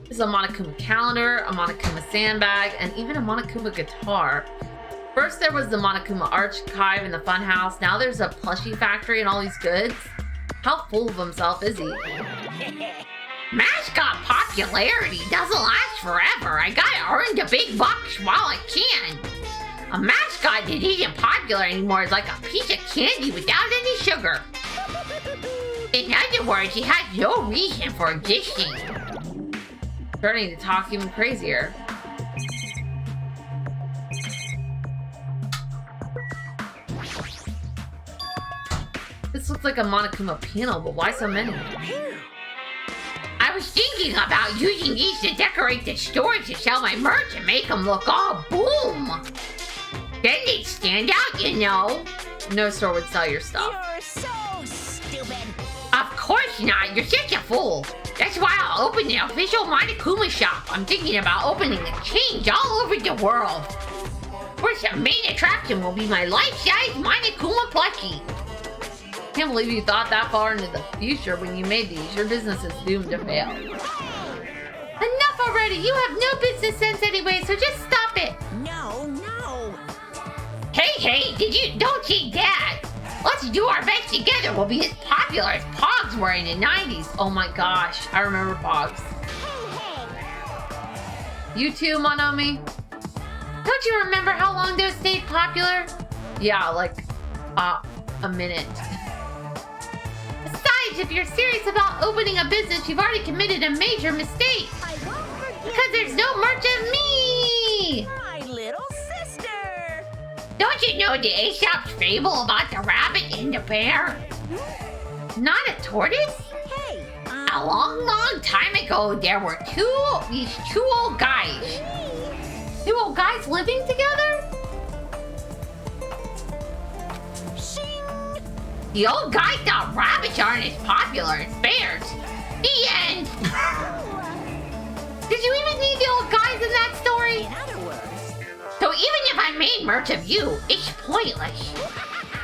There's a Monokuma calendar, a Monokuma sandbag, and even a Monokuma guitar. First there was the Monokuma archive in the funhouse. Now there's a plushie factory and all these goods. How full of himself is he? Mascot popularity doesn't last forever. I gotta earn the big bucks while I can. A mascot that isn't popular anymore is like a piece of candy without any sugar. In other words, he has no reason for existing. Starting to talk even crazier. This looks like a Monokuma piano, but why so many? I was thinking about using these to decorate the stores to sell my merch and make them look all boom. Then they'd stand out, you know. No store would sell your stuff. You're so stupid. Of course not. You're such a fool. That's why I'll open the official Monokuma shop. I'm thinking about opening a change all over the world. First, the main attraction will be my life-size Monokuma plushie. Can't believe you thought that far into the future when you made these. Your business is doomed to fail. Enough already! You have no business sense anyway, so just stop it! No. Hey, don't think that. Let's do our best together. We'll be as popular as Pogs were in the 90s. Oh my gosh, I remember Pogs. You too, Monomi? Don't you remember how long those stayed popular? Yeah, like, a minute. Besides, if you're serious about opening a business, you've already committed a major mistake. Because there's no merch of me! My little sister! Don't you know the Aesop's fable about the rabbit and the bear? Not a tortoise? Hey! A long time ago, there were these two old guys. Two old guys living together? Shing! The old guy thought rabbits aren't as popular as bears. The end! Did you even need the old guys in that story? In other words... So even if I made merch of you, it's pointless.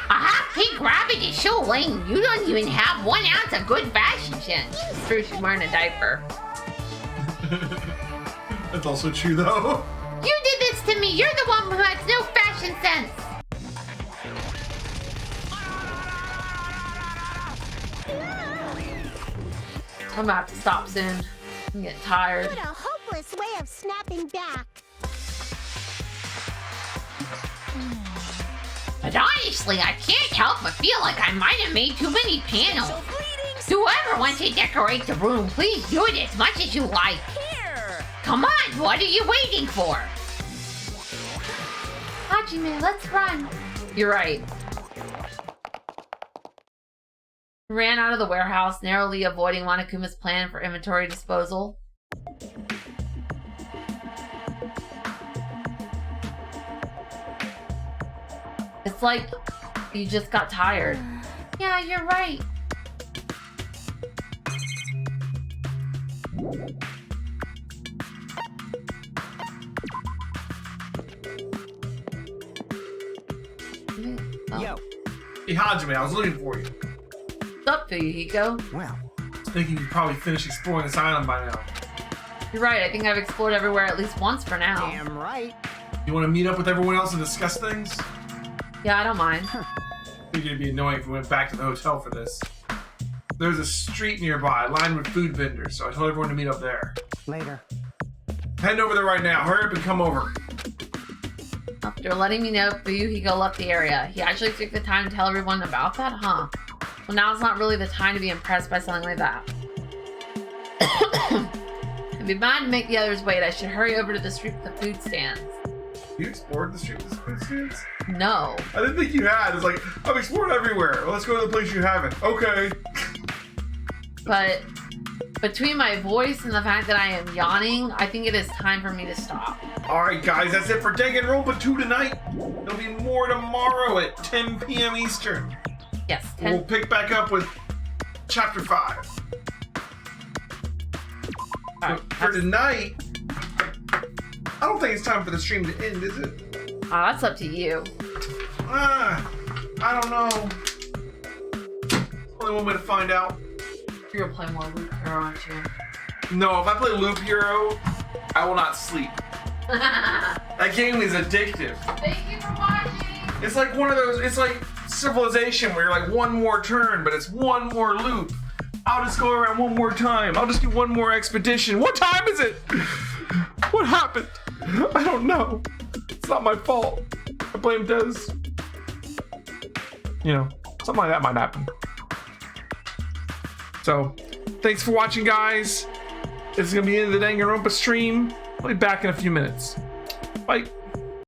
A half-pink rabbit is so lame, you don't even have 1 ounce of good fashion sense. It's true, she's wearing a diaper. That's also true, though. You did this to me! You're the one who has no fashion sense! I'm gonna have to stop soon. I'm getting tired. What a hopeless way of snapping back. But honestly, I can't help but feel like I might have made too many panels. Whoever wants to decorate the room, please do it as much as you like. Here! Come on, what are you waiting for? Hajime, let's run. You're right. He ran out of the warehouse, narrowly avoiding Monokuma's plan for inventory disposal. It's like you just got tired. Yeah, you're right. Yo. Hey, Hajime, I was looking for you. What's up, Fuyuhiko? Well, I was thinking you'd probably finish exploring this island by now. You're right, I think I've explored everywhere at least once for now. damn right. You want to meet up with everyone else and discuss things? Yeah, I don't mind. Figured it'd be annoying if we went back to the hotel for this. There's a street nearby lined with food vendors, so I told everyone to meet up there. Later. Head over there right now. Hurry up and come over. After letting me know Fuyuhiko left the area, he actually took the time to tell everyone about that, huh? Well, now's not really the time to be impressed by something like that. I'd be mad to make the others wait. I should hurry over to the street with the food stands. You explored the street with the food stands? No. I didn't think you had. It's like, I've explored everywhere. Well, let's go to the place you haven't. Okay. But between my voice and the fact that I am yawning, I think it is time for me to stop. Alright guys, that's it for Danganronpa 2 tonight. There'll be more tomorrow at 10 p.m. Eastern. Yes, 10. We'll pick back up with Chapter 5. Alright, for tonight, I don't think it's time for the stream to end, is it? That's up to you. I don't know. Only one way to find out. You're gonna play more Loop Hero, aren't you? No, if I play Loop Hero, I will not sleep. That game is addictive. Thank you for watching. It's like one of those, it's like Civilization where you're like one more turn, but it's one more loop. I'll just go around one more time. I'll just do one more expedition. What time is it? What happened? I don't know. It's not my fault. I blame Dez. You know, something like that might happen. So, thanks for watching, guys. This is going to be the end of the Danganronpa stream. I'll be back in a few minutes. Bye.